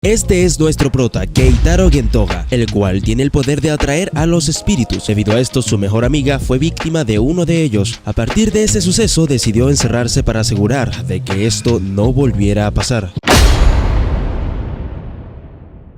Este es nuestro prota, Keitaro Gentoga, el cual tiene el poder de atraer a los espíritus. Debido a esto, su mejor amiga fue víctima de uno de ellos. A partir de ese suceso, decidió encerrarse para asegurar de que esto no volviera a pasar.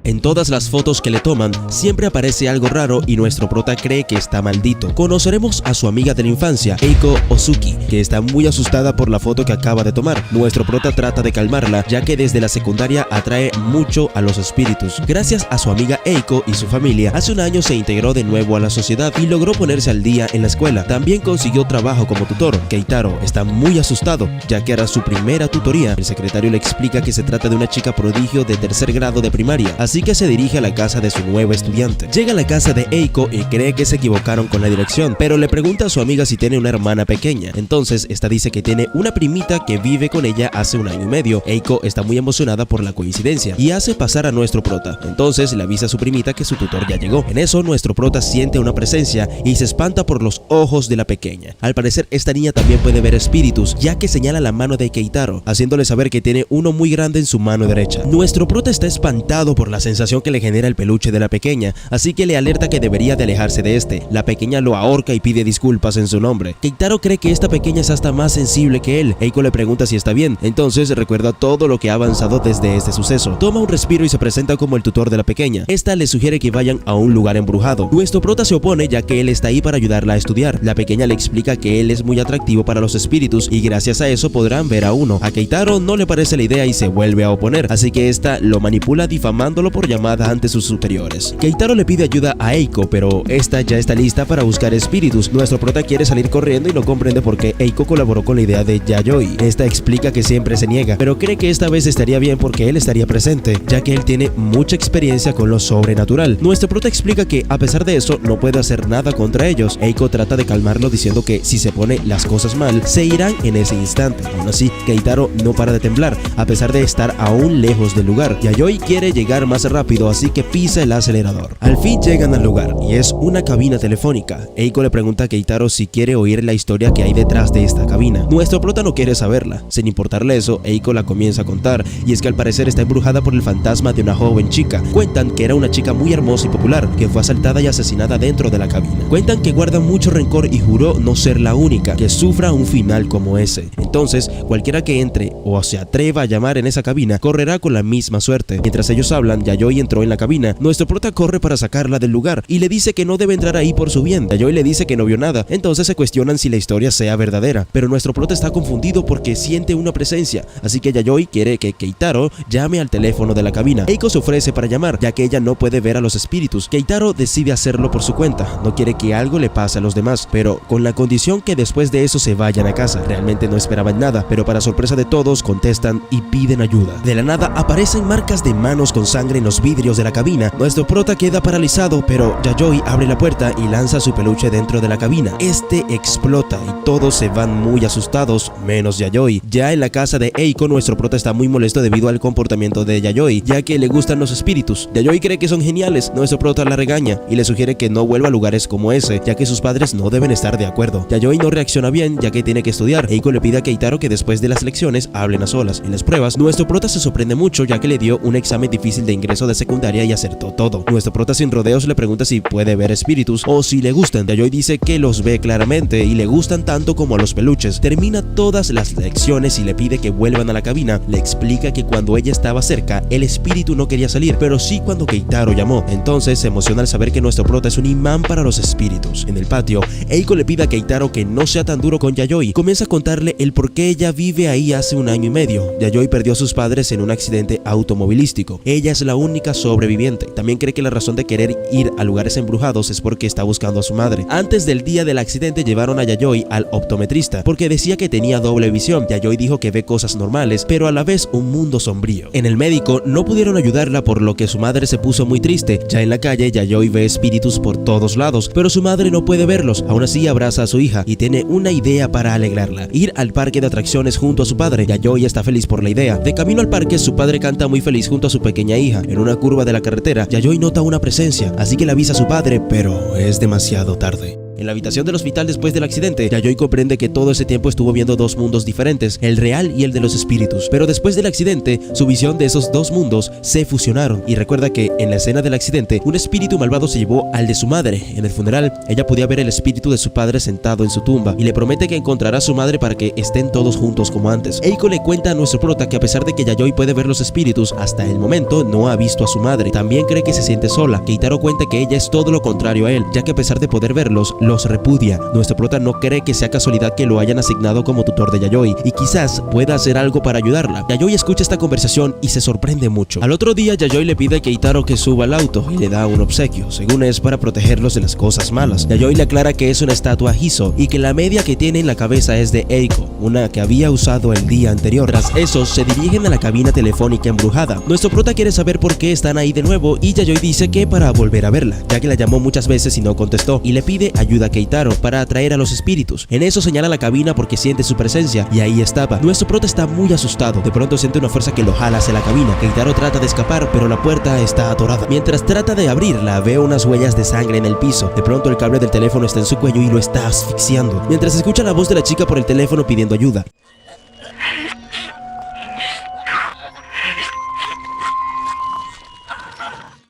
En todas las fotos que le toman, siempre aparece algo raro y nuestro prota cree que está maldito. Conoceremos a su amiga de la infancia, Eiko Ozuki, que está muy asustada por la foto que acaba de tomar. Nuestro prota trata de calmarla, ya que desde la secundaria atrae mucho a los espíritus. Gracias a su amiga Eiko y su familia, hace un año se integró de nuevo a la sociedad y logró ponerse al día en la escuela. También consiguió trabajo como tutor. Keitaro está muy asustado, ya que era su primera tutoría. El secretario le explica que se trata de una chica prodigio de tercer grado de primaria, así que se dirige a la casa de su nuevo estudiante. Llega a la casa de Eiko y cree que se equivocaron con la dirección, pero le pregunta a su amiga si tiene una hermana pequeña. Entonces, esta dice que tiene una primita que vive con ella hace un año y medio. Eiko está muy emocionada por la coincidencia y hace pasar a nuestro prota. Entonces, le avisa a su primita que su tutor ya llegó. En eso, nuestro prota siente una presencia y se espanta por los ojos de la pequeña. Al parecer, esta niña también puede ver espíritus, ya que señala la mano de Keitaro, haciéndole saber que tiene uno muy grande en su mano derecha. Nuestro prota está espantado por la sensación que le genera el peluche de la pequeña, así que le alerta que debería de alejarse de este. La pequeña lo ahorca y pide disculpas en su nombre. Keitaro cree que esta pequeña es hasta más sensible que él. Eiko le pregunta si está bien, entonces recuerda todo lo que ha avanzado desde este suceso. Toma un respiro y se presenta como el tutor de la pequeña. Esta le sugiere que vayan a un lugar embrujado. Nuestro prota se opone, ya que él está ahí para ayudarla a estudiar. La pequeña le explica que él es muy atractivo para los espíritus y gracias a eso podrán ver a uno. A Keitaro no le parece la idea y se vuelve a oponer, así que esta lo manipula difamándolo por llamada ante sus superiores. Keitaro le pide ayuda a Eiko, pero esta ya está lista para buscar espíritus. Nuestro prota quiere salir corriendo y no comprende por qué Eiko colaboró con la idea de Yayoi. Esta explica que siempre se niega, pero cree que esta vez estaría bien porque él estaría presente, ya que él tiene mucha experiencia con lo sobrenatural. Nuestro prota explica que a pesar de eso no puede hacer nada contra ellos. Eiko trata de calmarlo diciendo que si se pone las cosas mal, se irán en ese instante. Aún así, Keitaro no para de temblar, a pesar de estar aún lejos del lugar. Yayoi quiere llegar más rápido, así que pisa el acelerador. Al fin llegan al lugar y es una cabina telefónica. Eiko le pregunta a Keitaro si quiere oír la historia que hay detrás de esta cabina. Nuestro prota no quiere saberla. Sin importarle eso, Eiko la comienza a contar, y es que al parecer está embrujada por el fantasma de una joven chica. Cuentan que era una chica muy hermosa y popular, que fue asaltada y asesinada dentro de la cabina. Cuentan que guarda mucho rencor y juró no ser la única que sufra un final como ese. Entonces, cualquiera que entre o se atreva a llamar en esa cabina, correrá con la misma suerte. Mientras ellos hablan, Yayoi entró en la cabina. Nuestro prota corre para sacarla del lugar y le dice que no debe entrar ahí por su bien. Yayoi le dice que no vio nada, entonces se cuestionan si la historia sea verdadera, pero nuestro prota está confundido porque siente una presencia, así que Yayoi quiere que Keitaro llame al teléfono de la cabina. Eiko se ofrece para llamar, ya que ella no puede ver a los espíritus. Keitaro decide hacerlo por su cuenta, no quiere que algo le pase a los demás, pero con la condición que después de eso se vayan a casa. Realmente no esperaban nada, pero para sorpresa de todos, contestan y piden ayuda. De la nada aparecen marcas de manos con sangre en los vidrios de la cabina. Nuestro prota queda paralizado, pero Yayoi abre la puerta y lanza su peluche dentro de la cabina. Este explota y todos se van muy asustados, menos Yayoi. Ya en la casa de Eiko, nuestro prota está muy molesto debido al comportamiento de Yayoi, ya que le gustan los espíritus. Yayoi cree que son geniales. Nuestro prota la regaña y le sugiere que no vuelva a lugares como ese, ya que sus padres no deben estar de acuerdo. Yayoi no reacciona bien, ya que tiene que estudiar. Eiko le pide a Keitaro que después de las lecciones hablen a solas. En las pruebas, nuestro prota se sorprende mucho, ya que le dio un examen difícil de ingreso de secundaria y acertó todo. Nuestro prota sin rodeos le pregunta si puede ver espíritus o si le gustan. Yayoi dice que los ve claramente y le gustan tanto como a los peluches. Termina todas las lecciones y le pide que vuelvan a la cabina. Le explica que cuando ella estaba cerca, el espíritu no quería salir, pero sí cuando Keitaro llamó. Entonces se emociona al saber que nuestro prota es un imán para los espíritus. En el patio, Eiko le pide a Keitaro que no sea tan duro con Yayoi. Comienza a contarle el por qué ella vive ahí hace un año y medio. Yayoi perdió a sus padres en un accidente automovilístico. Ella es la única sobreviviente. También cree que la razón de querer ir a lugares embrujados es porque está buscando a su madre. Antes del día del accidente llevaron a Yayoi al optometrista porque decía que tenía doble visión. Yayoi dijo que ve cosas normales, pero a la vez un mundo sombrío. En el médico no pudieron ayudarla, por lo que su madre se puso muy triste. Ya en la calle, Yayoi ve espíritus por todos lados, pero su madre no puede verlos. Aún así abraza a su hija y tiene una idea para alegrarla: ir al parque de atracciones junto a su padre. Yayoi está feliz por la idea. De camino al parque, su padre canta muy feliz junto a su pequeña hija. En una curva de la carretera, Yayoi nota una presencia, así que le avisa a su padre, pero es demasiado tarde. En la habitación del hospital después del accidente, Yayoi comprende que todo ese tiempo estuvo viendo dos mundos diferentes, el real y el de los espíritus. Pero después del accidente, su visión de esos dos mundos se fusionaron y recuerda que en la escena del accidente, un espíritu malvado se llevó al de su madre. En el funeral, ella podía ver el espíritu de su padre sentado en su tumba y le promete que encontrará a su madre para que estén todos juntos como antes. Eiko le cuenta a nuestro prota que a pesar de que Yayoi puede ver los espíritus, hasta el momento no ha visto a su madre. También cree que se siente sola. Keitaro cuenta que ella es todo lo contrario a él, ya que a pesar de poder verlos, los repudia. Nuestro prota no cree que sea casualidad que lo hayan asignado como tutor de Yayoi y quizás pueda hacer algo para ayudarla. Yayoi escucha esta conversación y se sorprende mucho. Al otro día, Yayoi le pide a Keitaro que suba al auto y le da un obsequio, según es para protegerlos de las cosas malas. Yayoi le aclara que es una estatua Hiso y que la media que tiene en la cabeza es de Eiko, una que había usado el día anterior. Tras eso, se dirigen a la cabina telefónica embrujada. Nuestro prota quiere saber por qué están ahí de nuevo y Yayoi dice que para volver a verla, ya que la llamó muchas veces y no contestó, y le pide ayuda a Keitaro para atraer a los espíritus. En eso señala la cabina porque siente su presencia y ahí estaba. Nuestro prota está muy asustado. De pronto siente una fuerza que lo jala hacia la cabina. Keitaro trata de escapar, pero la puerta está atorada. Mientras trata de abrirla, ve unas huellas de sangre en el piso. De pronto el cable del teléfono está en su cuello y lo está asfixiando. Mientras escucha la voz de la chica por el teléfono pidiendo ayuda.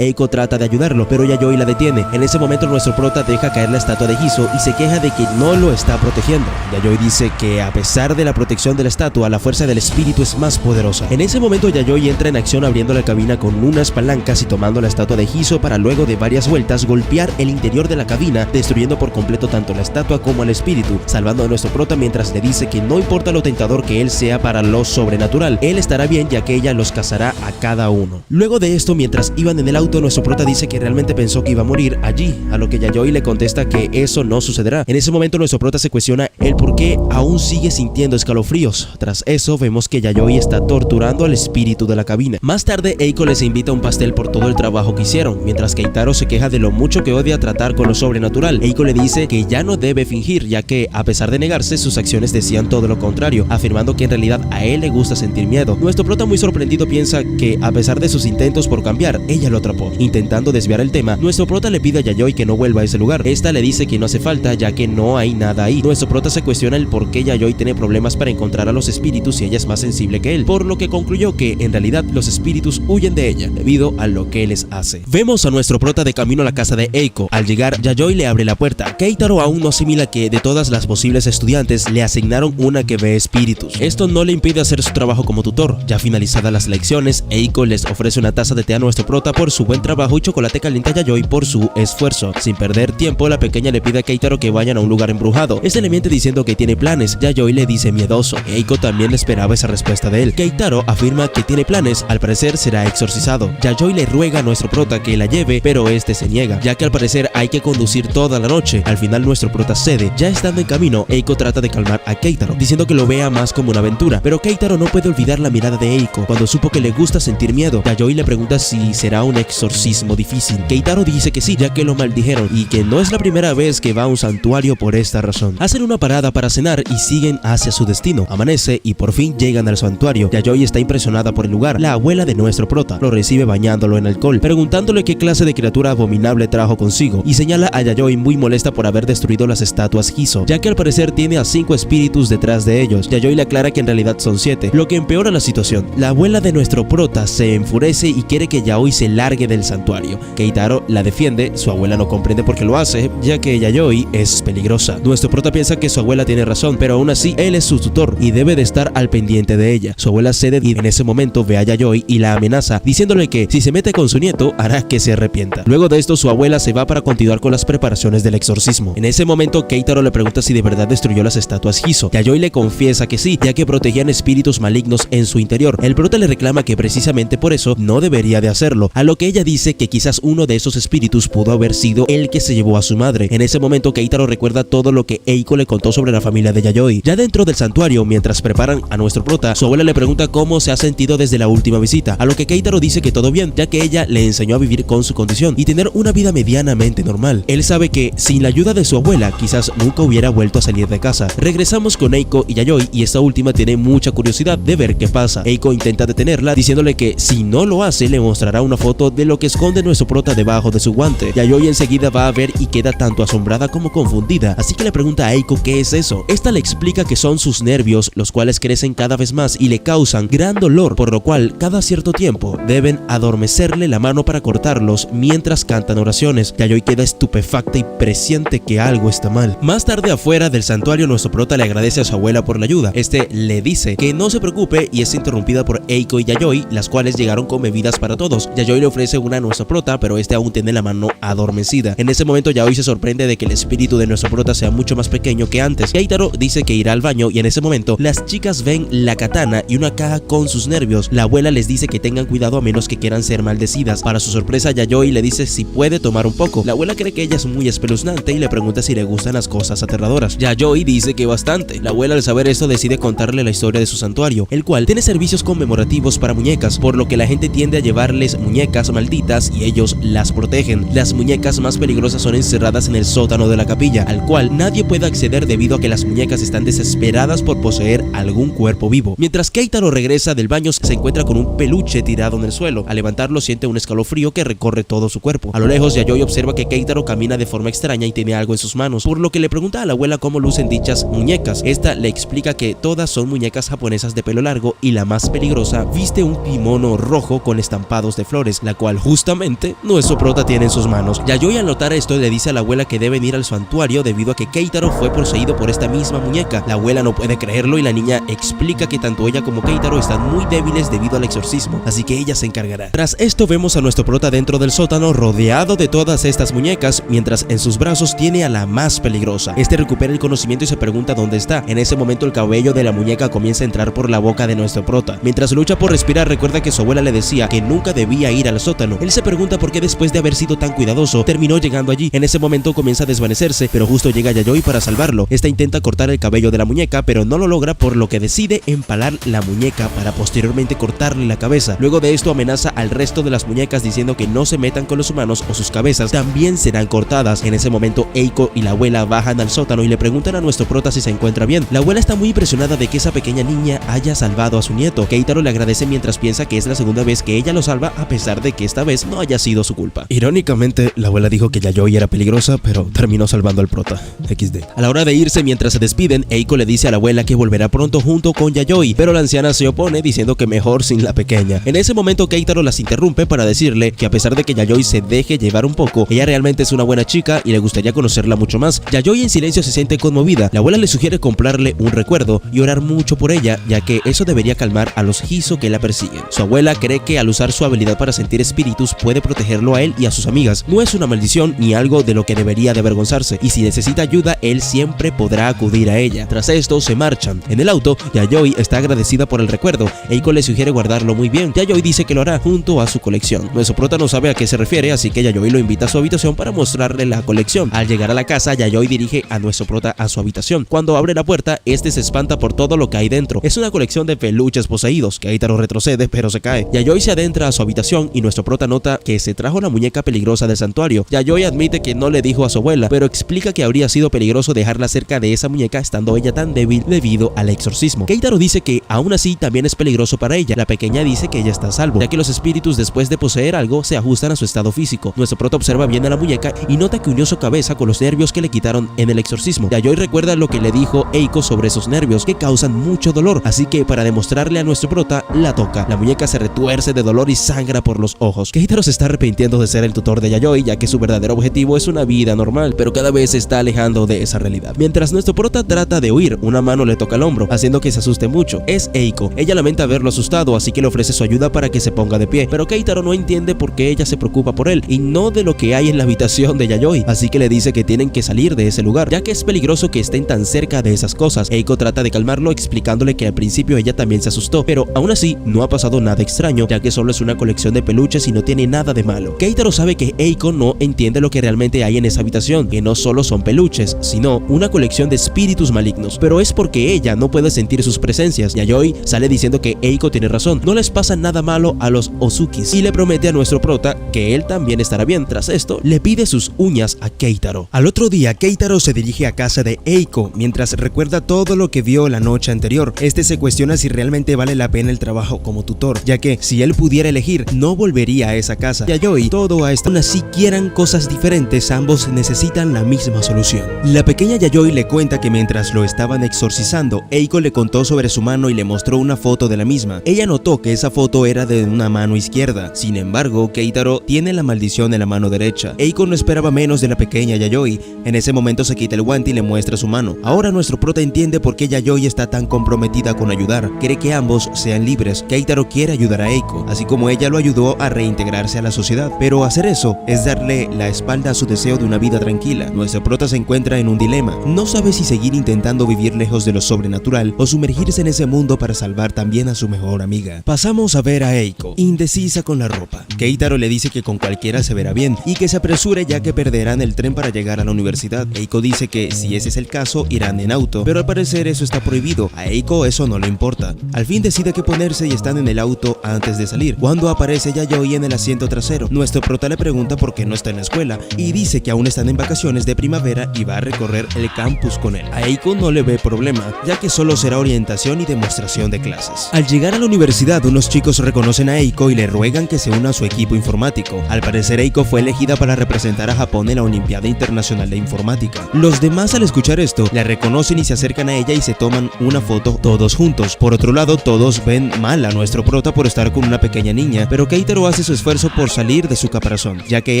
Eiko trata de ayudarlo, pero Yayoi la detiene. En ese momento nuestro prota deja caer la estatua de Hiso y se queja de que no lo está protegiendo. Yayoi dice que a pesar de la protección de la estatua, la fuerza del espíritu es más poderosa. En ese momento Yayoi entra en acción abriendo la cabina con unas palancas y tomando la estatua de Hiso para luego de varias vueltas golpear el interior de la cabina, destruyendo por completo tanto la estatua como al espíritu, salvando a nuestro prota mientras le dice que no importa lo tentador que él sea para lo sobrenatural, él estará bien ya que ella los cazará a cada uno. Luego de esto, mientras iban en el auto, nuestro prota dice que realmente pensó que iba a morir allí, a lo que Yayoi le contesta que eso no sucederá. En ese momento nuestro prota se cuestiona el por qué aún sigue sintiendo escalofríos. Tras eso vemos que Yayoi está torturando al espíritu de la cabina. Más tarde Eiko les invita a un pastel por todo el trabajo que hicieron, mientras que Keitaro se queja de lo mucho que odia tratar con lo sobrenatural. Eiko le dice que ya no debe fingir, ya que a pesar de negarse, sus acciones decían todo lo contrario, afirmando que en realidad a él le gusta sentir miedo. Nuestro prota, muy sorprendido, piensa que a pesar de sus intentos por cambiar, ella lo atrapó. Intentando desviar el tema, nuestro prota le pide a Yayoi que no vuelva a ese lugar. Esta le dice que no hace falta, ya que no hay nada ahí. Nuestro prota se cuestiona el por qué Yayoi tiene problemas para encontrar a los espíritus si ella es más sensible que él, por lo que concluyó que en realidad los espíritus huyen de ella debido a lo que les hace. Vemos a nuestro prota de camino a la casa de Eiko. Al llegar, Yayoi le abre la puerta. Keitaro aún no asimila que de todas las posibles estudiantes le asignaron una que ve espíritus. Esto no le impide hacer su trabajo como tutor. Ya finalizadas las lecciones, Eiko les ofrece una taza de té a nuestro prota por su buen trabajo y chocolate caliente a Yayoi por su esfuerzo. Sin perder tiempo, la pequeña le pide a Keitaro que vayan a un lugar embrujado. Este le miente diciendo que tiene planes. Yayoi le dice miedoso. Eiko también esperaba esa respuesta de él. Keitaro afirma que tiene planes, al parecer será exorcizado. Yayoi le ruega a nuestro prota que la lleve, pero este se niega, ya que al parecer hay que conducir toda la noche. Al final nuestro prota cede. Ya estando en camino, Eiko trata de calmar a Keitaro, diciendo que lo vea más como una aventura, pero Keitaro no puede olvidar la mirada de Eiko cuando supo que le gusta sentir miedo. Yayoi le pregunta si será un exorcismo difícil. Keitaro dice que sí, ya que lo maldijeron y que no es la primera vez que va a un santuario por esta razón. Hacen una parada para cenar y siguen hacia su destino. Amanece y por fin llegan al santuario. Yayoi está impresionada por el lugar. La abuela de nuestro prota lo recibe bañándolo en alcohol, preguntándole qué clase de criatura abominable trajo consigo, y señala a Yayoi muy molesta por haber destruido las estatuas Hiso, ya que al parecer tiene a 5 espíritus detrás de ellos. Yayoi le aclara que en realidad son 7, lo que empeora la situación. La abuela de nuestro prota se enfurece y quiere que Yayoi se largue del santuario. Keitaro la defiende. Su abuela no comprende por qué lo hace, ya que Yayoi es peligrosa. Nuestro prota piensa que su abuela tiene razón, pero aún así él es su tutor y debe de estar al pendiente de ella. Su abuela cede y en ese momento ve a Yayoi y la amenaza, diciéndole que si se mete con su nieto hará que se arrepienta. Luego de esto su abuela se va para continuar con las preparaciones del exorcismo. En ese momento Keitaro le pregunta si de verdad destruyó las estatuas Hiso. Yayoi le confiesa que sí, ya que protegían espíritus malignos en su interior. El prota le reclama que precisamente por eso no debería de hacerlo, a lo que ella dice que quizás uno de esos espíritus pudo haber sido el que se llevó a su madre. En ese momento Keitaro recuerda todo lo que Eiko le contó sobre la familia de Yayoi. Ya dentro del santuario, mientras preparan a nuestro prota, su abuela le pregunta cómo se ha sentido desde la última visita, a lo que Keitaro dice que todo bien, ya que ella le enseñó a vivir con su condición y tener una vida medianamente normal. Él sabe que sin la ayuda de su abuela quizás nunca hubiera vuelto a salir de casa. Regresamos con Eiko y Yayoi y esta última tiene mucha curiosidad de ver qué pasa. Eiko intenta detenerla diciéndole que si no lo hace le mostrará una foto de lo que esconde nuestro prota debajo de su guante. Yayoi enseguida va a ver y queda tanto asombrada como confundida, así que le pregunta a Eiko qué es eso. Esta le explica que son sus nervios, los cuales crecen cada vez más y le causan gran dolor, por lo cual cada cierto tiempo deben adormecerle la mano para cortarlos mientras cantan oraciones. Yayoi queda estupefacta y presiente que algo está mal. Más tarde, afuera del santuario, nuestro prota le agradece a su abuela por la ayuda. Este le dice que no se preocupe y es interrumpida por Eiko y Yayoi, las cuales llegaron con bebidas para todos. Yayoi le ofrece una a nuestro prota, pero este aún tiene la mano adormecida. En ese momento Yayoi se sorprende de que el espíritu de nuestro prota sea mucho más pequeño que antes. Keitaro dice que irá al baño y en ese momento las chicas ven la katana y una caja con sus nervios. La abuela les dice que tengan cuidado a menos que quieran ser maldecidas. Para su sorpresa, Yayoi le dice si puede tomar un poco. La abuela cree que ella es muy espeluznante y le pregunta si le gustan las cosas aterradoras. Yayoi dice que bastante. La abuela, al saber esto, decide contarle la historia de su santuario, el cual tiene servicios conmemorativos para muñecas, por lo que la gente tiende a llevarles muñecas malditas y ellos las protegen. Las muñecas más peligrosas son encerradas en el sótano de la capilla, al cual nadie puede acceder debido a que las muñecas están desesperadas por poseer algún cuerpo vivo. Mientras Keitaro regresa del baño, se encuentra con un peluche tirado en el suelo. Al levantarlo, siente un escalofrío que recorre todo su cuerpo. A lo lejos, Yayoi observa que Keitaro camina de forma extraña y tiene algo en sus manos, por lo que le pregunta a la abuela cómo lucen dichas muñecas. Esta le explica que todas son muñecas japonesas de pelo largo y la más peligrosa viste un kimono rojo con estampados de flores, la cual justamente nuestro prota tiene en sus manos. Yayoi, al notar esto, le dice a la abuela que deben ir al santuario debido a que Keitaro fue poseído por esta misma muñeca. La abuela no puede creerlo y la niña explica que tanto ella como Keitaro están muy débiles debido al exorcismo, así que ella se encargará. Tras esto, vemos a nuestro prota dentro del sótano rodeado de todas estas muñecas, mientras en sus brazos tiene a la más peligrosa. Este recupera el conocimiento y se pregunta dónde está. En ese momento, el cabello de la muñeca comienza a entrar por la boca de nuestro prota. Mientras lucha por respirar, recuerda que su abuela le decía que nunca debía ir al sótano. Él se pregunta por qué, después de haber sido tan cuidadoso, terminó llegando allí. En ese momento comienza a desvanecerse, pero justo llega Yayoi para salvarlo. Esta intenta cortar el cabello de la muñeca, pero no lo logra, por lo que decide empalar la muñeca para posteriormente cortarle la cabeza. Luego de esto, amenaza al resto de las muñecas diciendo que no se metan con los humanos o sus cabezas también serán cortadas. En ese momento, Eiko y la abuela bajan al sótano y le preguntan a nuestro prota si se encuentra bien. La abuela está muy impresionada de que esa pequeña niña haya salvado a su nieto. Keitaro le agradece mientras piensa que es la segunda vez que ella lo salva, a pesar de que esta vez no haya sido su culpa. Irónicamente, la abuela dijo que Yayoi era peligrosa, pero terminó salvando al prota. XD. A la hora de irse, mientras se despiden, Eiko le dice a la abuela que volverá pronto junto con Yayoi, pero la anciana se opone diciendo que mejor sin la pequeña. En ese momento, Keitaro las interrumpe para decirle que a pesar de que Yayoi se deje llevar un poco, ella realmente es una buena chica y le gustaría conocerla mucho más. Yayoi en silencio se siente conmovida. La abuela le sugiere comprarle un recuerdo y orar mucho por ella, ya que eso debería calmar a los Hiso que la persiguen. Su abuela cree que al usar su habilidad para sentir espíritus puede protegerlo a él y a sus amigas. No es una maldición ni algo de lo que debería de avergonzarse, y si necesita ayuda, él siempre podrá acudir a ella. Tras esto, se marchan. En el auto, Yayoi está agradecida por el recuerdo. Eiko le sugiere guardarlo muy bien. Yayoi dice que lo hará junto a su colección. Nuestro prota no sabe a qué se refiere, así que Yayoi lo invita a su habitación para mostrarle la colección. Al llegar a la casa, Yayoi dirige a nuestro prota a su habitación. Cuando abre la puerta, este se espanta por todo lo que hay dentro. Es una colección de peluches poseídos. Keitaro retrocede, pero se cae. Yayoi se adentra a su habitación y nuestro prota nota que se trajo la muñeca peligrosa del santuario. Yayoi admite que no le dijo a su abuela, pero explica que habría sido peligroso dejarla cerca de esa muñeca estando ella tan débil debido al exorcismo. Keitaro dice que aún así también es peligroso para ella. La pequeña dice que ella está a salvo, ya que los espíritus, después de poseer algo, se ajustan a su estado físico. Nuestro prota observa bien a la muñeca y nota que unió su cabeza con los nervios que le quitaron en el exorcismo. Yayoi recuerda lo que le dijo Eiko sobre esos nervios que causan mucho dolor, así que para demostrarle a nuestro prota, la toca. La muñeca se retuerce de dolor y sangra por los ojos. Keitaro se está arrepintiendo de ser el tutor de Yayoi, ya que su verdadero objetivo es una vida normal, pero cada vez se está alejando de esa realidad. Mientras nuestro prota trata de huir, una mano le toca el hombro, haciendo que se asuste mucho. Es Eiko. Ella lamenta haberlo asustado, así que le ofrece su ayuda para que se ponga de pie, pero Keitaro no entiende por qué ella se preocupa por él y no de lo que hay en la habitación de Yayoi, así que le dice que tienen que salir de ese lugar, ya que es peligroso que estén tan cerca de esas cosas. Eiko trata de calmarlo explicándole que al principio ella también se asustó, pero aún así no ha pasado nada extraño, ya que solo es una colección de peluches y no tiene nada de malo. Keitaro sabe que Eiko no entiende lo que realmente hay en esa habitación, que no solo son peluches, sino una colección de espíritus malignos, pero es porque ella no puede sentir sus presencias. Yayoi sale diciendo que Eiko tiene razón, no les pasa nada malo a los Ozukis, y le promete a nuestro prota que él también estará bien. Tras esto, le pide sus uñas a Keitaro. Al otro día, Keitaro se dirige a casa de Eiko mientras recuerda todo lo que vio la noche anterior. Este se cuestiona si realmente vale la pena el trabajo como tutor, ya que si él pudiera elegir, no volvería volvería a esa casa. Yayoi, todo a esta, aún así quieran cosas diferentes, ambos necesitan la misma solución. La pequeña Yayoi le cuenta que mientras lo estaban exorcizando, Eiko le contó sobre su mano y le mostró una foto de la misma. Ella notó que esa foto era de una mano izquierda. Sin embargo, Keitaro tiene la maldición en la mano derecha. Eiko no esperaba menos de la pequeña Yayoi. En ese momento se quita el guante y le muestra su mano. Ahora nuestro prota entiende por qué Yayoi está tan comprometida con ayudar. Quiere que ambos sean libres. Keitaro quiere ayudar a Eiko, así como ella lo ayudó a reintegrarse a la sociedad. Pero hacer eso es darle la espalda a su deseo de una vida tranquila. Nuestro prota se encuentra en un dilema. No sabe si seguir intentando vivir lejos de lo sobrenatural o sumergirse en ese mundo para salvar también a su mejor amiga. Pasamos a ver a Eiko, indecisa con la ropa. Keitaro le dice que con cualquiera se verá bien y que se apresure ya que perderán el tren para llegar a la universidad. Eiko dice que si ese es el caso irán en auto, pero al parecer eso está prohibido. A Eiko eso no le importa. Al fin decide qué ponerse y están en el auto antes de salir, cuando aparece Yayoi en el asiento trasero. Nuestro prota le pregunta por qué no está en la escuela y dice que aún están en vacaciones de primavera y va a recorrer el campus con él. A Eiko no le ve problema, ya que solo será orientación y demostración de clases. Al llegar a la universidad, unos chicos reconocen a Eiko y le ruegan que se una a su equipo informático. Al parecer, Eiko fue elegida para representar a Japón en la Olimpiada Internacional de Informática. Los demás, al escuchar esto, la reconocen y se acercan a ella y se toman una foto todos juntos. Por otro lado, todos ven mal a nuestro prota por estar con una pequeña niña, pero Keitaro hace su esfuerzo por salir de su caparazón, ya que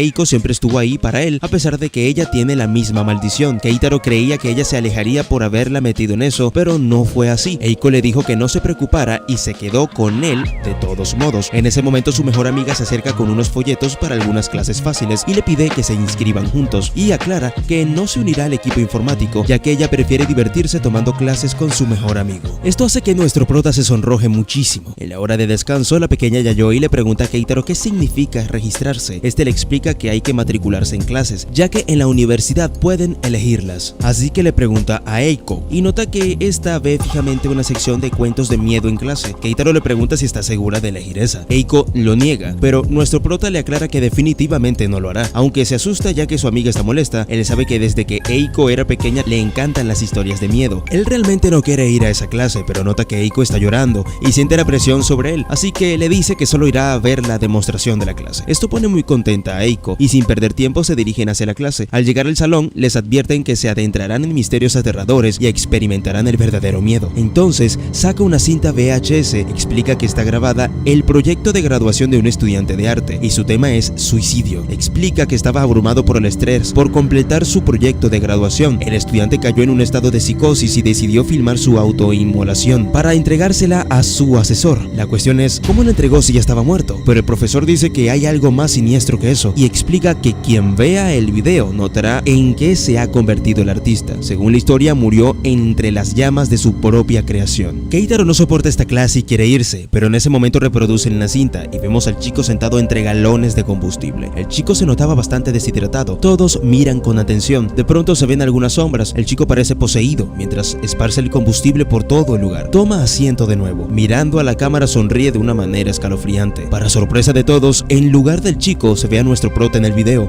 Eiko siempre estuvo ahí para él, a pesar de que ella tiene la misma maldición. Keitaro creía que ella se alejaría por haberla metido en eso, pero no fue así. Eiko le dijo que no se preocupara y se quedó con él de todos modos. En ese momento su mejor amiga se acerca con unos folletos para algunas clases fáciles y le pide que se inscriban juntos, y aclara que no se unirá al equipo informático, ya que ella prefiere divertirse tomando clases con su mejor amigo. Esto hace que nuestro prota se sonroje muchísimo. En la hora de descanso, la pequeña Yayoi le pregunta a Keitaro qué significa registrarse. Este le explica que hay que matricularse en clases, ya que en la universidad pueden elegirlas. Así que le pregunta a Eiko y nota que esta ve fijamente una sección de cuentos de miedo en clase. Keitaro le pregunta si está segura de elegir esa. Eiko lo niega, pero nuestro prota le aclara que definitivamente no lo hará. Aunque se asusta ya que su amiga está molesta, él sabe que desde que Eiko era pequeña le encantan las historias de miedo. Él realmente no quiere ir a esa clase, pero nota que Eiko está llorando y siente la presión sobre él, así que le dice que solo irá a ver la demostración de la clase. Esto pone muy contenta a Eiko y sin perder tiempo se dirigen hacia la clase. Al llegar al salón, les advierten que se adentrarán en misterios aterradores y experimentarán el verdadero miedo. Entonces saca una cinta VHS, explica que está grabada el proyecto de graduación de un estudiante de arte y su tema es suicidio. Explica que estaba abrumado por el estrés por completar su proyecto de graduación. El estudiante cayó en un estado de psicosis y decidió filmar su autoinmolación para entregársela a su asesor. La cuestión es, ¿cómo lo entregó si ya estaba muerto? Pero el profesor dice que hay algo más siniestro que eso y explica que quien vea el video notará en qué se ha convertido el artista. Según la historia, murió entre las llamas de su propia creación. Keitaro no soporta esta clase y quiere irse, pero en ese momento reproducen la cinta y vemos al chico sentado entre galones de combustible. El chico se notaba bastante deshidratado. Todos miran con atención. De pronto se ven algunas sombras. El chico parece poseído mientras esparce el combustible por todo el lugar. Toma asiento de nuevo. Mirando a la cámara sonríe de una manera escalofriante. Para sorpresa de todos, en lugar del chico se ve a nuestro prota en el video.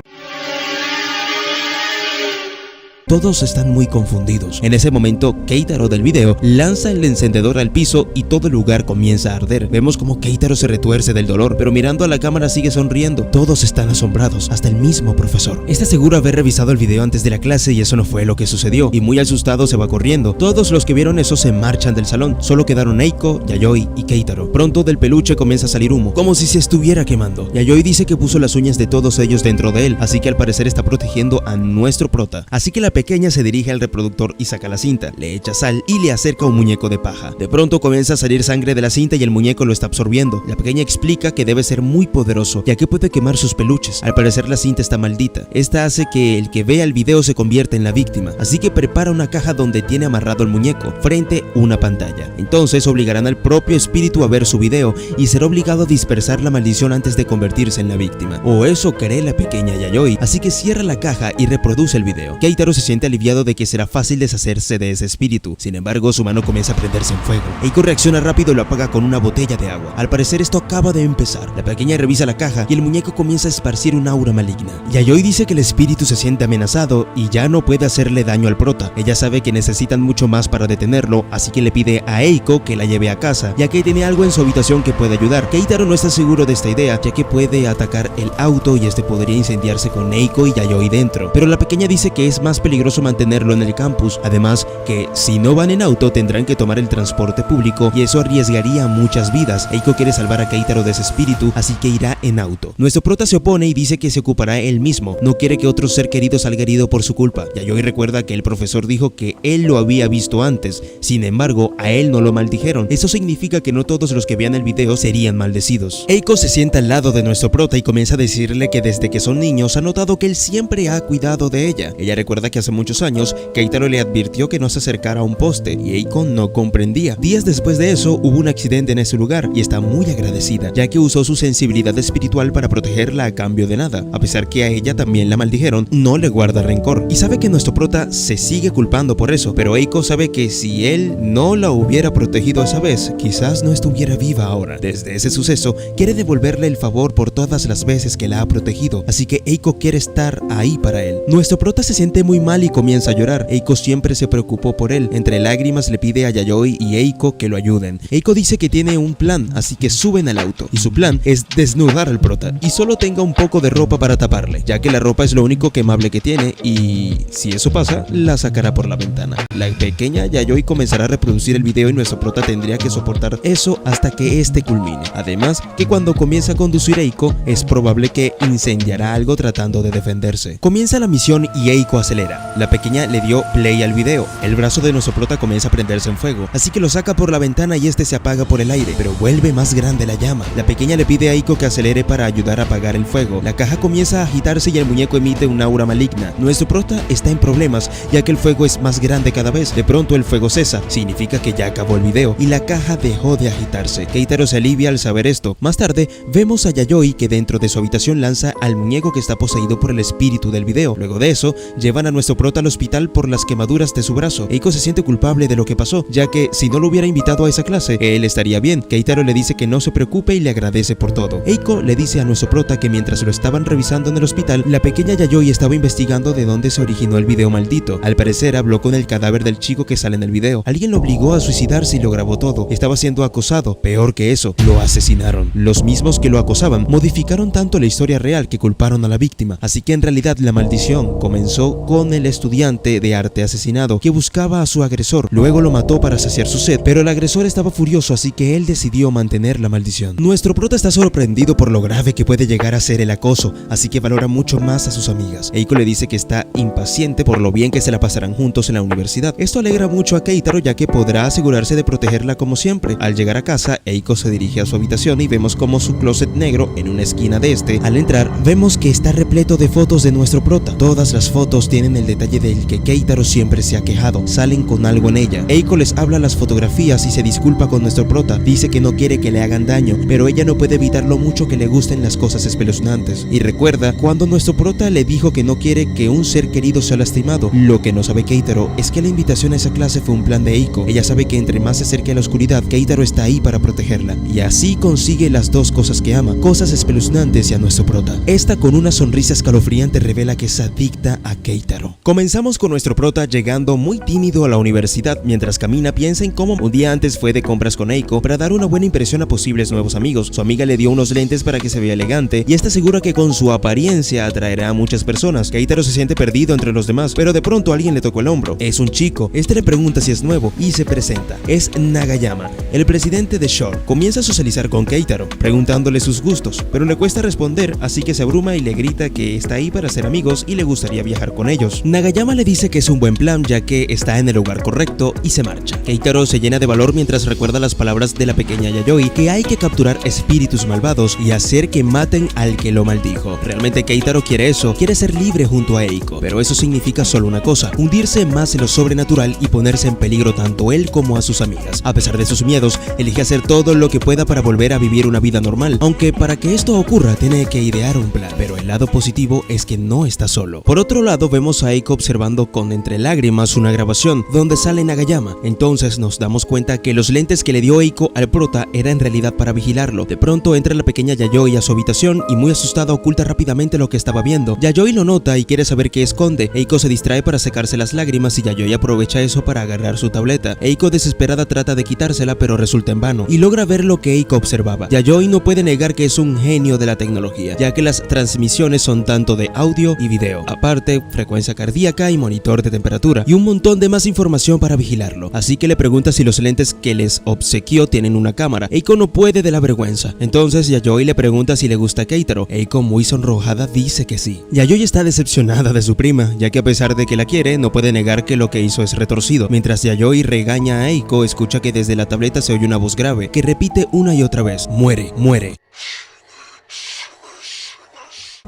Todos están muy confundidos. En ese momento, Keitaro del video lanza el encendedor al piso y todo el lugar comienza a arder. Vemos como Keitaro se retuerce del dolor, pero mirando a la cámara sigue sonriendo. Todos están asombrados, hasta el mismo profesor. Está seguro haber revisado el video antes de la clase y eso no fue lo que sucedió, y muy asustado se va corriendo. Todos los que vieron eso se marchan del salón. Solo quedaron Eiko, Yayoi y Keitaro. Pronto del peluche comienza a salir humo, como si se estuviera quemando. Yayoi dice que puso las uñas de todos ellos dentro de él, así que al parecer está protegiendo a nuestro prota. Así que la pequeña se dirige al reproductor y saca la cinta, le echa sal y le acerca un muñeco de paja. De pronto comienza a salir sangre de la cinta y el muñeco lo está absorbiendo. La pequeña explica que debe ser muy poderoso, ya que puede quemar sus peluches. Al parecer la cinta está maldita. Esta hace que el que vea el video se convierta en la víctima, así que prepara una caja donde tiene amarrado el muñeco, frente a una pantalla. Entonces obligarán al propio espíritu a ver su video y será obligado a dispersar la maldición antes de convertirse en la víctima. O eso cree la pequeña Yayoi, así que cierra la caja y reproduce el video. Keitaro se siente aliviado de que será fácil deshacerse de ese espíritu. Sin embargo, su mano comienza a prenderse en fuego. Eiko reacciona rápido y lo apaga con una botella de agua. Al parecer esto acaba de empezar. La pequeña revisa la caja y el muñeco comienza a esparcir un aura maligna. Yayoi dice que el espíritu se siente amenazado y ya no puede hacerle daño al prota. Ella sabe que necesitan mucho más para detenerlo, así que le pide a Eiko que la lleve a casa, ya que tiene algo en su habitación que puede ayudar. Keitaro no está seguro de esta idea, ya que puede atacar el auto y este podría incendiarse con Eiko y Yayoi dentro. Pero la pequeña dice que es más peligroso mantenerlo en el campus, además que si no van en auto tendrán que tomar el transporte público y eso arriesgaría muchas vidas. Eiko quiere salvar a Keitaro de ese espíritu, así que irá en auto. Nuestro prota se opone y dice que se ocupará él mismo, no quiere que otro ser querido salga herido por su culpa. Yayoi recuerda que el profesor dijo que él lo había visto antes, sin embargo a él no lo maldijeron. Eso significa que no todos los que vean el video serían maldecidos. Eiko se sienta al lado de nuestro prota y comienza a decirle que desde que son niños ha notado que él siempre ha cuidado de ella. Ella recuerda que hace muchos años Keitaro le advirtió que no se acercara a un poste y Eiko no comprendía. Días después de eso hubo un accidente en ese lugar y está muy agradecida, ya que usó su sensibilidad espiritual para protegerla a cambio de nada. A pesar que a ella también la maldijeron, no le guarda rencor y sabe que nuestro prota se sigue culpando por eso, pero Eiko sabe que si él no la hubiera protegido esa vez, quizás no estuviera viva ahora. Desde ese suceso quiere devolverle el favor por todas las veces que la ha protegido, así que Eiko quiere estar ahí para él. Nuestro prota se siente muy mal y comienza a llorar. Eiko siempre se preocupó por él. Entre lágrimas le pide a Yayoi y Eiko que lo ayuden. Eiko dice que tiene un plan, así que suben al auto y su plan es desnudar al prota y solo tenga un poco de ropa para taparle, ya que la ropa es lo único quemable que tiene y si eso pasa, la sacará por la ventana. La pequeña Yayoi comenzará a reproducir el video y nuestro prota tendría que soportar eso hasta que este culmine. Además, que cuando comienza a conducir Eiko, es probable que incendiará algo tratando de defenderse. Comienza la misión y Eiko acelera. La pequeña le dio play al video. El brazo de nuestro prota comienza a prenderse en fuego, así que lo saca por la ventana y este se apaga por el aire, pero vuelve más grande la llama. La pequeña le pide a Eiko que acelere para ayudar a apagar el fuego. La caja comienza a agitarse y el muñeco emite un aura maligna. Nuestro prota está en problemas, ya que el fuego es más grande cada vez. De pronto el fuego cesa, significa que ya acabó el video y la caja dejó de agitarse. Keitaro se alivia al saber esto. Más tarde vemos a Yayoi que dentro de su habitación lanza al muñeco que está poseído por el espíritu del video. Luego de eso llevan a nuestro prota al hospital por las quemaduras de su brazo. Eiko se siente culpable de lo que pasó, ya que si no lo hubiera invitado a esa clase, él estaría bien. Keitaro le dice que no se preocupe y le agradece por todo. Eiko le dice a nuestro prota que mientras lo estaban revisando en el hospital, la pequeña Yayoi estaba investigando de dónde se originó el video maldito. Al parecer habló con el cadáver del chico que sale en el video. Alguien lo obligó a suicidarse y lo grabó todo. Estaba siendo acosado. Peor que eso, lo asesinaron. Los mismos que lo acosaban modificaron tanto la historia real que culparon a la víctima. Así que en realidad la maldición comenzó con el estudiante de arte asesinado que buscaba a su agresor. Luego lo mató para saciar su sed, pero el agresor estaba furioso, así que él decidió mantener la maldición. Nuestro prota está sorprendido por lo grave que puede llegar a ser el acoso, así que valora mucho más a sus amigas. Eiko le dice que está impaciente por lo bien que se la pasarán juntos en la universidad. Esto alegra mucho a Keitaro, ya que podrá asegurarse de protegerla como siempre. Al llegar a casa, Eiko se dirige a su habitación y vemos como su closet negro en una esquina de este. Al entrar, vemos que está repleto de fotos de nuestro prota. Todas las fotos tienen el detalle del que Keitaro siempre se ha quejado. Salen con algo en ella. Eiko les habla las fotografías y se disculpa con nuestro prota. Dice que no quiere que le hagan daño, pero ella no puede evitar lo mucho que le gusten las cosas espeluznantes. Y recuerda cuando nuestro prota le dijo que no quiere que un ser querido sea lastimado. Lo que no sabe Keitaro es que la invitación a esa clase fue un plan de Eiko. Ella sabe que entre más se acerque a la oscuridad, Keitaro está ahí para protegerla. Y así consigue las dos cosas que ama, cosas espeluznantes y a nuestro prota. Esta con una sonrisa escalofriante revela que es adicta a Keitaro. Comenzamos con nuestro prota llegando muy tímido a la universidad. Mientras camina piensa en cómo un día antes fue de compras con Eiko para dar una buena impresión a posibles nuevos amigos. Su amiga le dio unos lentes para que se vea elegante y está segura que con su apariencia atraerá a muchas personas. Keitaro se siente perdido entre los demás, pero de pronto alguien le tocó el hombro. Es un chico. Este le pregunta si es nuevo y se presenta. Es Nagayama, el presidente de Shore. Comienza a socializar con Keitaro, preguntándole sus gustos, pero le cuesta responder, así que se abruma y le grita que está ahí para ser amigos y le gustaría viajar con ellos. Nagayama le dice que es un buen plan ya que está en el lugar correcto y se marcha. Keitaro se llena de valor mientras recuerda las palabras de la pequeña Yayoi, que hay que capturar espíritus malvados y hacer que maten al que lo maldijo. Realmente Keitaro quiere eso, quiere ser libre junto a Eiko, pero eso significa solo una cosa: hundirse más en lo sobrenatural y ponerse en peligro tanto él como a sus amigas. A pesar de sus miedos, elige hacer todo lo que pueda para volver a vivir una vida normal, aunque para que esto ocurra tiene que idear un plan, pero el lado positivo es que no está solo. Por otro lado, vemos a Eiko Eiko observando con entre lágrimas una grabación donde sale Nagayama. Entonces nos damos cuenta que los lentes que le dio Eiko al prota era en realidad para vigilarlo. De pronto entra la pequeña Yayoi a su habitación y muy asustada oculta rápidamente lo que estaba viendo. Yayoi lo nota y quiere saber qué esconde. Eiko se distrae para secarse las lágrimas y Yayoi aprovecha eso para agarrar su tableta. Eiko desesperada trata de quitársela pero resulta en vano y logra ver lo que Eiko observaba. Yayoi no puede negar que es un genio de la tecnología, ya que las transmisiones son tanto de audio y video, aparte frecuencia cardíaca y monitor de temperatura y un montón de más información para vigilarlo. Así que le pregunta si los lentes que les obsequió tienen una cámara. Eiko no puede de la vergüenza. Entonces Yayoi le pregunta si le gusta Keitaro. Eiko, muy sonrojada, dice que sí. Yayoi está decepcionada de su prima, ya que a pesar de que la quiere, no puede negar que lo que hizo es retorcido. Mientras Yayoi regaña a Eiko, escucha que desde la tableta se oye una voz grave que repite una y otra vez: muere, muere.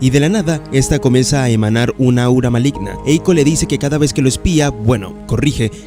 Y de la nada, esta comienza a emanar una aura maligna. Eiko le dice que cada vez que lo espía,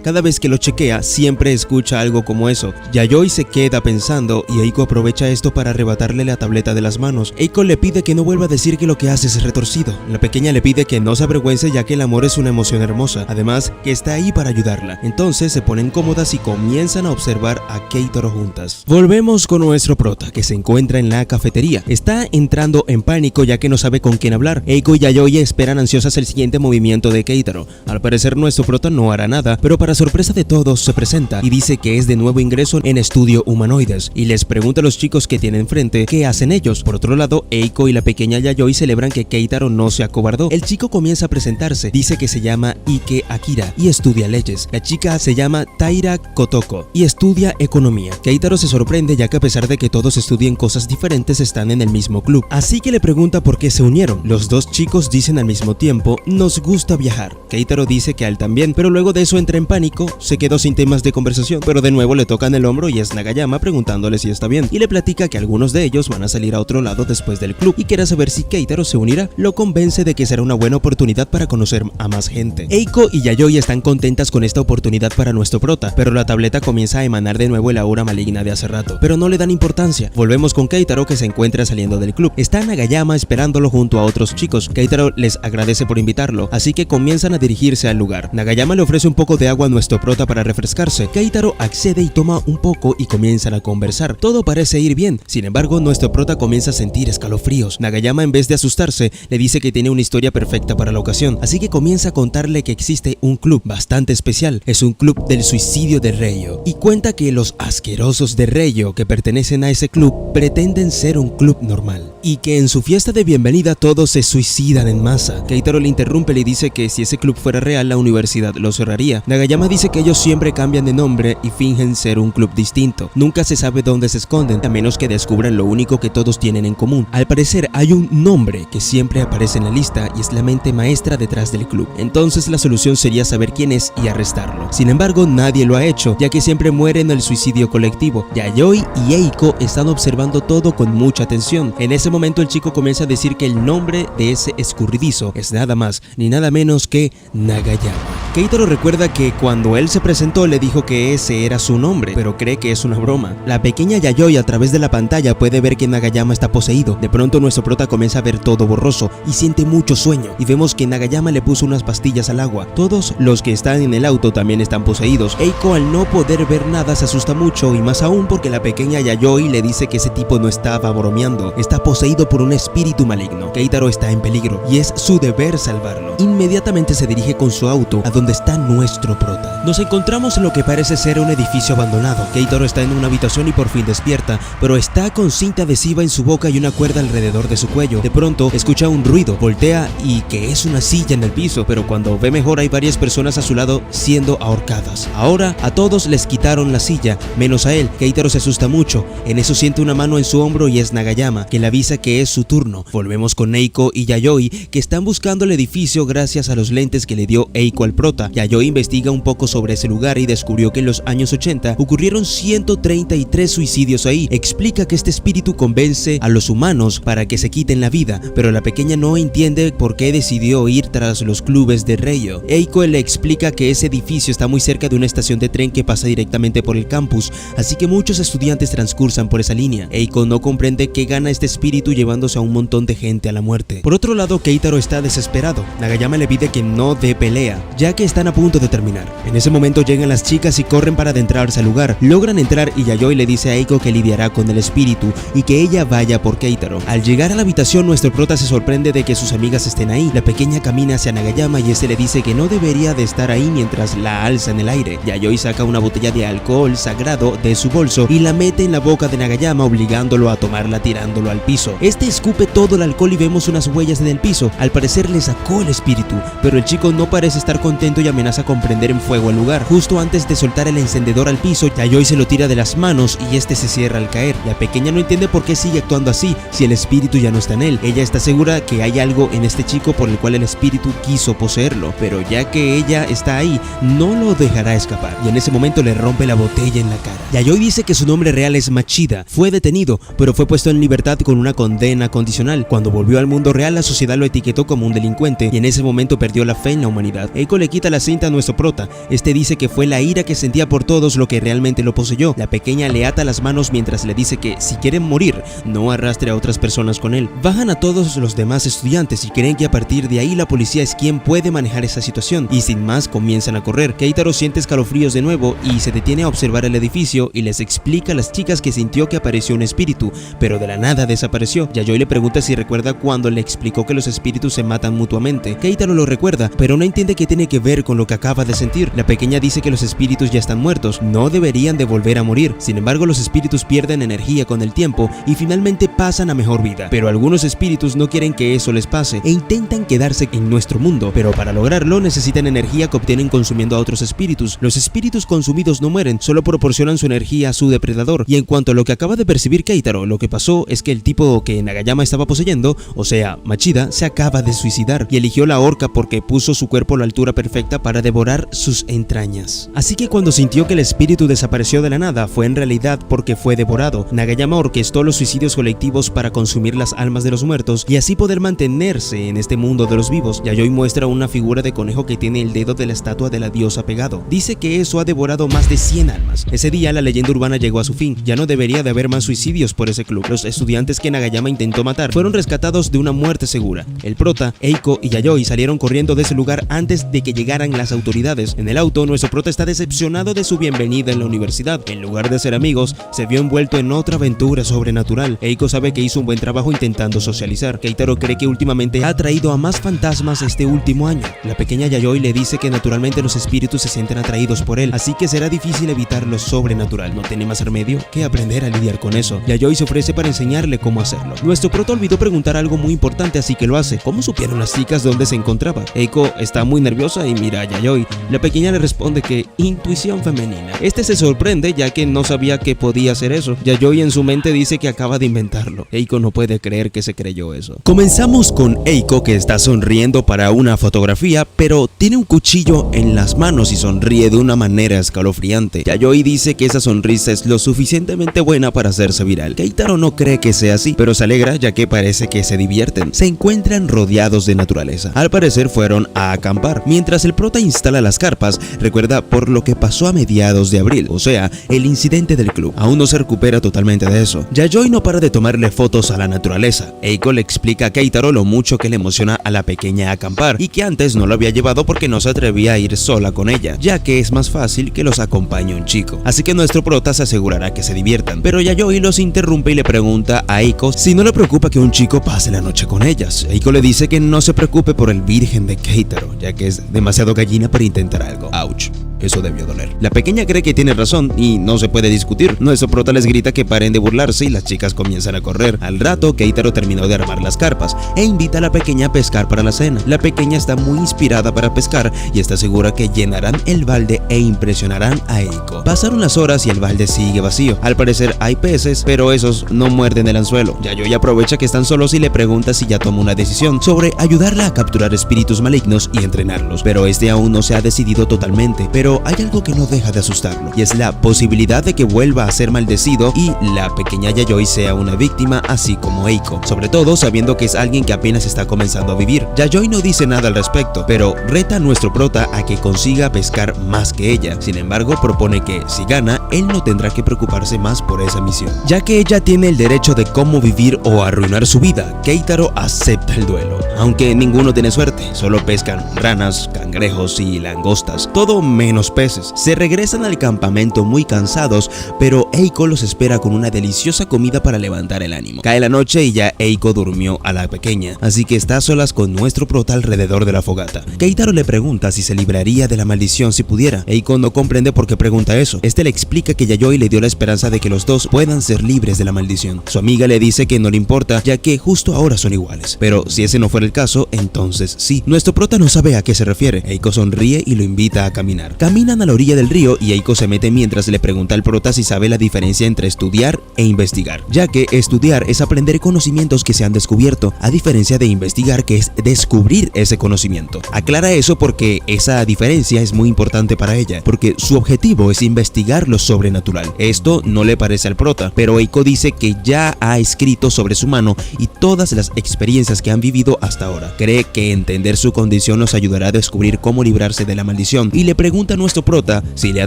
cada vez que lo chequea, siempre escucha algo como eso. Yayoi se queda pensando y Eiko aprovecha esto para arrebatarle la tableta de las manos. Eiko le pide que no vuelva a decir que lo que hace es retorcido. La pequeña le pide que no se avergüence, ya que el amor es una emoción hermosa, además que está ahí para ayudarla. Entonces se ponen cómodas y comienzan a observar a Keitaro juntas. Volvemos con nuestro prota, que se encuentra en la cafetería. Está entrando en pánico ya que no sabe con quién hablar. Eiko y Yayoi esperan ansiosas el siguiente movimiento de Keitaro. Al parecer nuestro prota no hará nada, pero para sorpresa de todos se presenta y dice que es de nuevo ingreso en Estudio Humanoides y les pregunta a los chicos que tienen frente qué hacen ellos. Por otro lado, Eiko y la pequeña Yayoi celebran que Keitaro no se acobardó. El chico comienza a presentarse, dice que se llama Ike Akira y estudia leyes. La chica se llama Taira Kotoko y estudia economía. Keitaro se sorprende ya que a pesar de que todos estudien cosas diferentes están en el mismo club, así que le pregunta por qué se unieron. Los dos chicos dicen al mismo tiempo: nos gusta viajar. Keitaro dice que a él también, pero luego de eso entra en pánico, se quedó sin temas de conversación, pero de nuevo le tocan el hombro y es Nagayama preguntándole si está bien y le platica que algunos de ellos van a salir a otro lado después del club y quiere saber si Keitaro se unirá. Lo convence de que será una buena oportunidad para conocer a más gente. Eiko y Yayoi están contentas con esta oportunidad para nuestro prota, pero la tableta comienza a emanar de nuevo el aura maligna de hace rato, pero no le dan importancia. Volvemos con Keitaro, que se encuentra saliendo del club. Está Nagayama esperándolo junto a otros chicos. Keitaro les agradece por invitarlo, así que comienzan a dirigirse al lugar. Nagayama le ofrece un poco de agua a nuestro prota para refrescarse. Keitaro accede y toma un poco y comienzan a conversar. Todo parece ir bien, sin embargo nuestro prota comienza a sentir escalofríos. Nagayama, en vez de asustarse, le dice que tiene una historia perfecta para la ocasión, así que comienza a contarle que existe un club bastante especial. Es un club del suicidio de Reio y cuenta que los asquerosos de Reio que pertenecen a ese club pretenden ser un club normal y que en su fiesta de bienvenida todos se suicidan en masa. Keitaro le interrumpe y le dice que si ese club fuera real, la universidad lo cerraría. Nagayama dice que ellos siempre cambian de nombre y fingen ser un club distinto. Nunca se sabe dónde se esconden, a menos que descubran lo único que todos tienen en común. Al parecer hay un nombre que siempre aparece en la lista y es la mente maestra detrás del club. Entonces la solución sería saber quién es y arrestarlo. Sin embargo, nadie lo ha hecho, ya que siempre muere en el suicidio colectivo. Yayoi y Eiko están observando todo con mucha atención. En ese momento el chico comienza a decir que el nombre de ese escurridizo es nada más ni nada menos que Nagayama. Keitaro recuerda que cuando él se presentó le dijo que ese era su nombre, pero cree que es una broma. La pequeña Yayoi a través de la pantalla puede ver que Nagayama está poseído. De pronto nuestro prota comienza a ver todo borroso y siente mucho sueño y vemos que Nagayama le puso unas pastillas al agua. Todos los que están en el auto también están poseídos. Eiko, al no poder ver nada, se asusta mucho y más aún porque la pequeña Yayoi le dice que ese tipo no estaba bromeando, está poseído por un espíritu maligno. Keitaro está en peligro y es su deber salvarlo. Inmediatamente se dirige con su auto a donde está nuestro prota. Nos encontramos en lo que parece ser un edificio abandonado. Keitaro está en una habitación y por fin despierta, pero está con cinta adhesiva en su boca y una cuerda alrededor de su cuello. De pronto escucha un ruido, voltea y que es una silla en el piso, pero cuando ve mejor hay varias personas a su lado siendo ahorcadas. Ahora a todos les quitaron la silla, menos a él. Keitaro se asusta mucho. En eso siente una mano en su hombro y es Nagayama, que le avisa que es su turno. Volvemos con Eiko y Yayoi, que están buscando el edificio gracias a los lentes que le dio Eiko al prota. prota. Yayoi investiga un poco sobre ese lugar y descubrió que en los años 80 ocurrieron 133 suicidios ahí. Explica que este espíritu convence a los humanos para que se quiten la vida, pero la pequeña no entiende por qué decidió ir tras los clubes de Reio. Eiko le explica que ese edificio está muy cerca de una estación de tren que pasa directamente por el campus, así que muchos estudiantes transcursan por esa línea. Eiko no comprende qué gana este espíritu llevándose a un montón de gente a la muerte. Por otro lado, Keitaro está desesperado. Nagayama le pide que no dé pelea, ya que están a punto de terminar. En ese momento llegan las chicas y corren para adentrarse al lugar. Logran entrar y Yayoi le dice a Eiko que lidiará con el espíritu y que ella vaya por Keitaro. Al llegar a la habitación, nuestro prota se sorprende de que sus amigas estén ahí. La pequeña camina hacia Nagayama y este le dice que no debería de estar ahí mientras la alza en el aire. Yayoi saca una botella de alcohol sagrado de su bolso y la mete en la boca de Nagayama, obligándolo a tomarla tirándolo al piso. Este escupe todo el alcohol y vemos unas huellas en el piso. Al parecer le sacó el espíritu, pero el chico no parece estar contento y amenaza con prender en fuego el lugar. Justo antes de soltar el encendedor al piso, Yayoi se lo tira de las manos y este se cierra al caer. La pequeña no entiende por qué sigue actuando así si el espíritu ya no está en él. Ella está segura que hay algo en este chico por el cual el espíritu quiso poseerlo, pero ya que ella está ahí, no lo dejará escapar, y en ese momento le rompe la botella en la cara. Yayoi dice que su nombre real es Machida. Fue detenido, pero fue puesto en libertad con una condena condicional. Cuando volvió al mundo real, la sociedad lo etiquetó como un delincuente y en ese momento perdió la fe en la humanidad. Eiko le quita la cinta a nuestro prota. Este dice que fue la ira que sentía por todos lo que realmente lo poseyó. La pequeña le ata las manos mientras le dice que si quieren morir, no arrastre a otras personas con él. Bajan a todos los demás estudiantes y creen que a partir de ahí la policía es quien puede manejar esa situación, y sin más comienzan a correr. Keitaro siente escalofríos de nuevo y se detiene a observar el edificio y les explica a las chicas que sintió que apareció un espíritu, pero de la nada desapareció. Yayoi le pregunta si recuerda cuando le explicó que los espíritus se matan mutuamente. Keitaro lo recuerda, pero no entiende qué tiene que ver con lo que acaba de sentir. La pequeña dice que los espíritus ya están muertos, no deberían de volver a morir. Sin embargo, los espíritus pierden energía con el tiempo y finalmente pasan a mejor vida, pero algunos espíritus no quieren que eso les pase e intentan quedarse en nuestro mundo, pero para lograrlo necesitan energía que obtienen consumiendo a otros espíritus. Los espíritus consumidos no mueren, solo proporcionan su energía a su depredador. Y en cuanto a lo que acaba de percibir Keitaro, lo que pasó es que el tipo que Nagayama estaba poseyendo, o sea, Machida, se acaba de suicidar y eligió la horca porque puso su cuerpo a la altura perfecta para devorar sus entrañas. Así que cuando sintió que el espíritu desapareció de la nada, fue en realidad porque fue devorado. Nagayama orquestó los suicidios colectivos para consumir las almas de los muertos y así poder mantenerse en este mundo de los vivos. Yayoi muestra una figura de conejo que tiene el dedo de la estatua de la diosa pegado. Dice que eso ha devorado más de 100 almas. Ese día la leyenda urbana llegó a su fin. Ya no debería de haber más suicidios por ese club. Los estudiantes que Nagayama intentó matar fueron rescatados de una muerte segura. El prota, Eiko y Yayoi salieron corriendo de ese lugar antes de que llegaran las autoridades. En el auto, nuestro prota está decepcionado de su bienvenida en la universidad. En lugar de ser amigos, se vio envuelto en otra aventura sobrenatural. Eiko sabe que hizo un buen trabajo intentando socializar. Keitaro cree que últimamente ha atraído a más fantasmas este último año. La pequeña Yayoi le dice que naturalmente los espíritus se sienten atraídos por él, así que será difícil evitar lo sobrenatural. No tiene más remedio que aprender a lidiar con eso. Yayoi se ofrece para enseñarle cómo hacerlo. Nuestro prota olvidó preguntar algo muy importante, así que lo hace. ¿Cómo supieron las chicas dónde se encontraba? Eiko está muy nerviosa y mira a Yayoi. La pequeña le responde que intuición femenina. Este se sorprende ya que no sabía que podía hacer eso. Yayoi en su mente dice que acaba de inventarlo. Eiko no puede creer que se creyó eso. Comenzamos con Eiko, que está sonriendo para una fotografía, pero tiene un cuchillo en las manos y sonríe de una manera escalofriante. Yayoi dice que esa sonrisa es lo suficientemente buena para hacerse viral. Keitaro no cree que sea así, pero se alegra ya que parece que se divierten. Se encuentran rodeados de naturaleza. Al parecer fueron a acampar. Mientras el prota instala las carpas, recuerda por lo que pasó a mediados de abril, o sea, el incidente del club. Aún no se recupera totalmente de eso. Yayoi no para de tomarle fotos a la naturaleza. Eiko le explica a Keitaro lo mucho que le emociona a la pequeña acampar y que antes no lo había llevado porque no se atrevía a ir sola con ella, ya que es más fácil que los acompañe un chico. Así que nuestro prota se asegurará que se diviertan. Pero Yayoi los interrumpe y le pregunta a Eiko si no le preocupa que un chico pase la noche con ellas. Eiko le dice que no se preocupe por el virgen de Keitaro, ya que es demasiado gallina para intentar algo. Ouch. eso debió doler. La pequeña cree que tiene razón y no se puede discutir. Nuestro prota les grita que paren de burlarse y las chicas comienzan a correr. Al rato, Keitaro terminó de armar las carpas e invita a la pequeña a pescar para la cena. La pequeña está muy inspirada para pescar y está segura que llenarán el balde e impresionarán a Eiko. Pasaron las horas y el balde sigue vacío. Al parecer hay peces, pero esos no muerden el anzuelo. Yayoi aprovecha que están solos y le pregunta si ya tomó una decisión sobre ayudarla a capturar espíritus malignos y entrenarlos, pero este aún no se ha decidido totalmente. Pero hay algo que no deja de asustarlo, y es la posibilidad de que vuelva a ser maldecido y la pequeña Yayoi sea una víctima, así como Eiko, sobre todo sabiendo que es alguien que apenas está comenzando a vivir. Yayoi no dice nada al respecto, pero reta a nuestro prota a que consiga pescar más que ella. Sin embargo, propone que si gana, él no tendrá que preocuparse más por esa misión, ya que ella tiene el derecho de cómo vivir o arruinar su vida. Keitaro acepta el duelo, aunque ninguno tiene suerte, solo pescan ranas, cangrejos y langostas, todo menos peces. Se regresan al campamento muy cansados, pero Eiko los espera con una deliciosa comida para levantar el ánimo. Cae la noche y ya Eiko durmió a la pequeña, así que está a solas con nuestro prota alrededor de la fogata. Keitaro le pregunta si se libraría de la maldición si pudiera. Eiko no comprende por qué pregunta eso. Este le explica que Yayoi le dio la esperanza de que los dos puedan ser libres de la maldición. Su amiga le dice que no le importa, ya que justo ahora son iguales. Pero si ese no fuera el caso, entonces sí. Nuestro prota no sabe a qué se refiere. Eiko sonríe y lo invita a caminar. Caminan a la orilla del río y Eiko se mete mientras le pregunta al prota si sabe la diferencia entre estudiar e investigar, ya que estudiar es aprender conocimientos que se han descubierto, a diferencia de investigar, que es descubrir ese conocimiento. Aclara eso porque esa diferencia es muy importante para ella, porque su objetivo es investigar lo sobrenatural. Esto no le parece al prota, pero Eiko dice que ya ha escrito sobre su mano y todas las experiencias que han vivido hasta ahora. Cree que entender su condición nos ayudará a descubrir cómo librarse de la maldición, y le pregunta a nuestro prota si le ha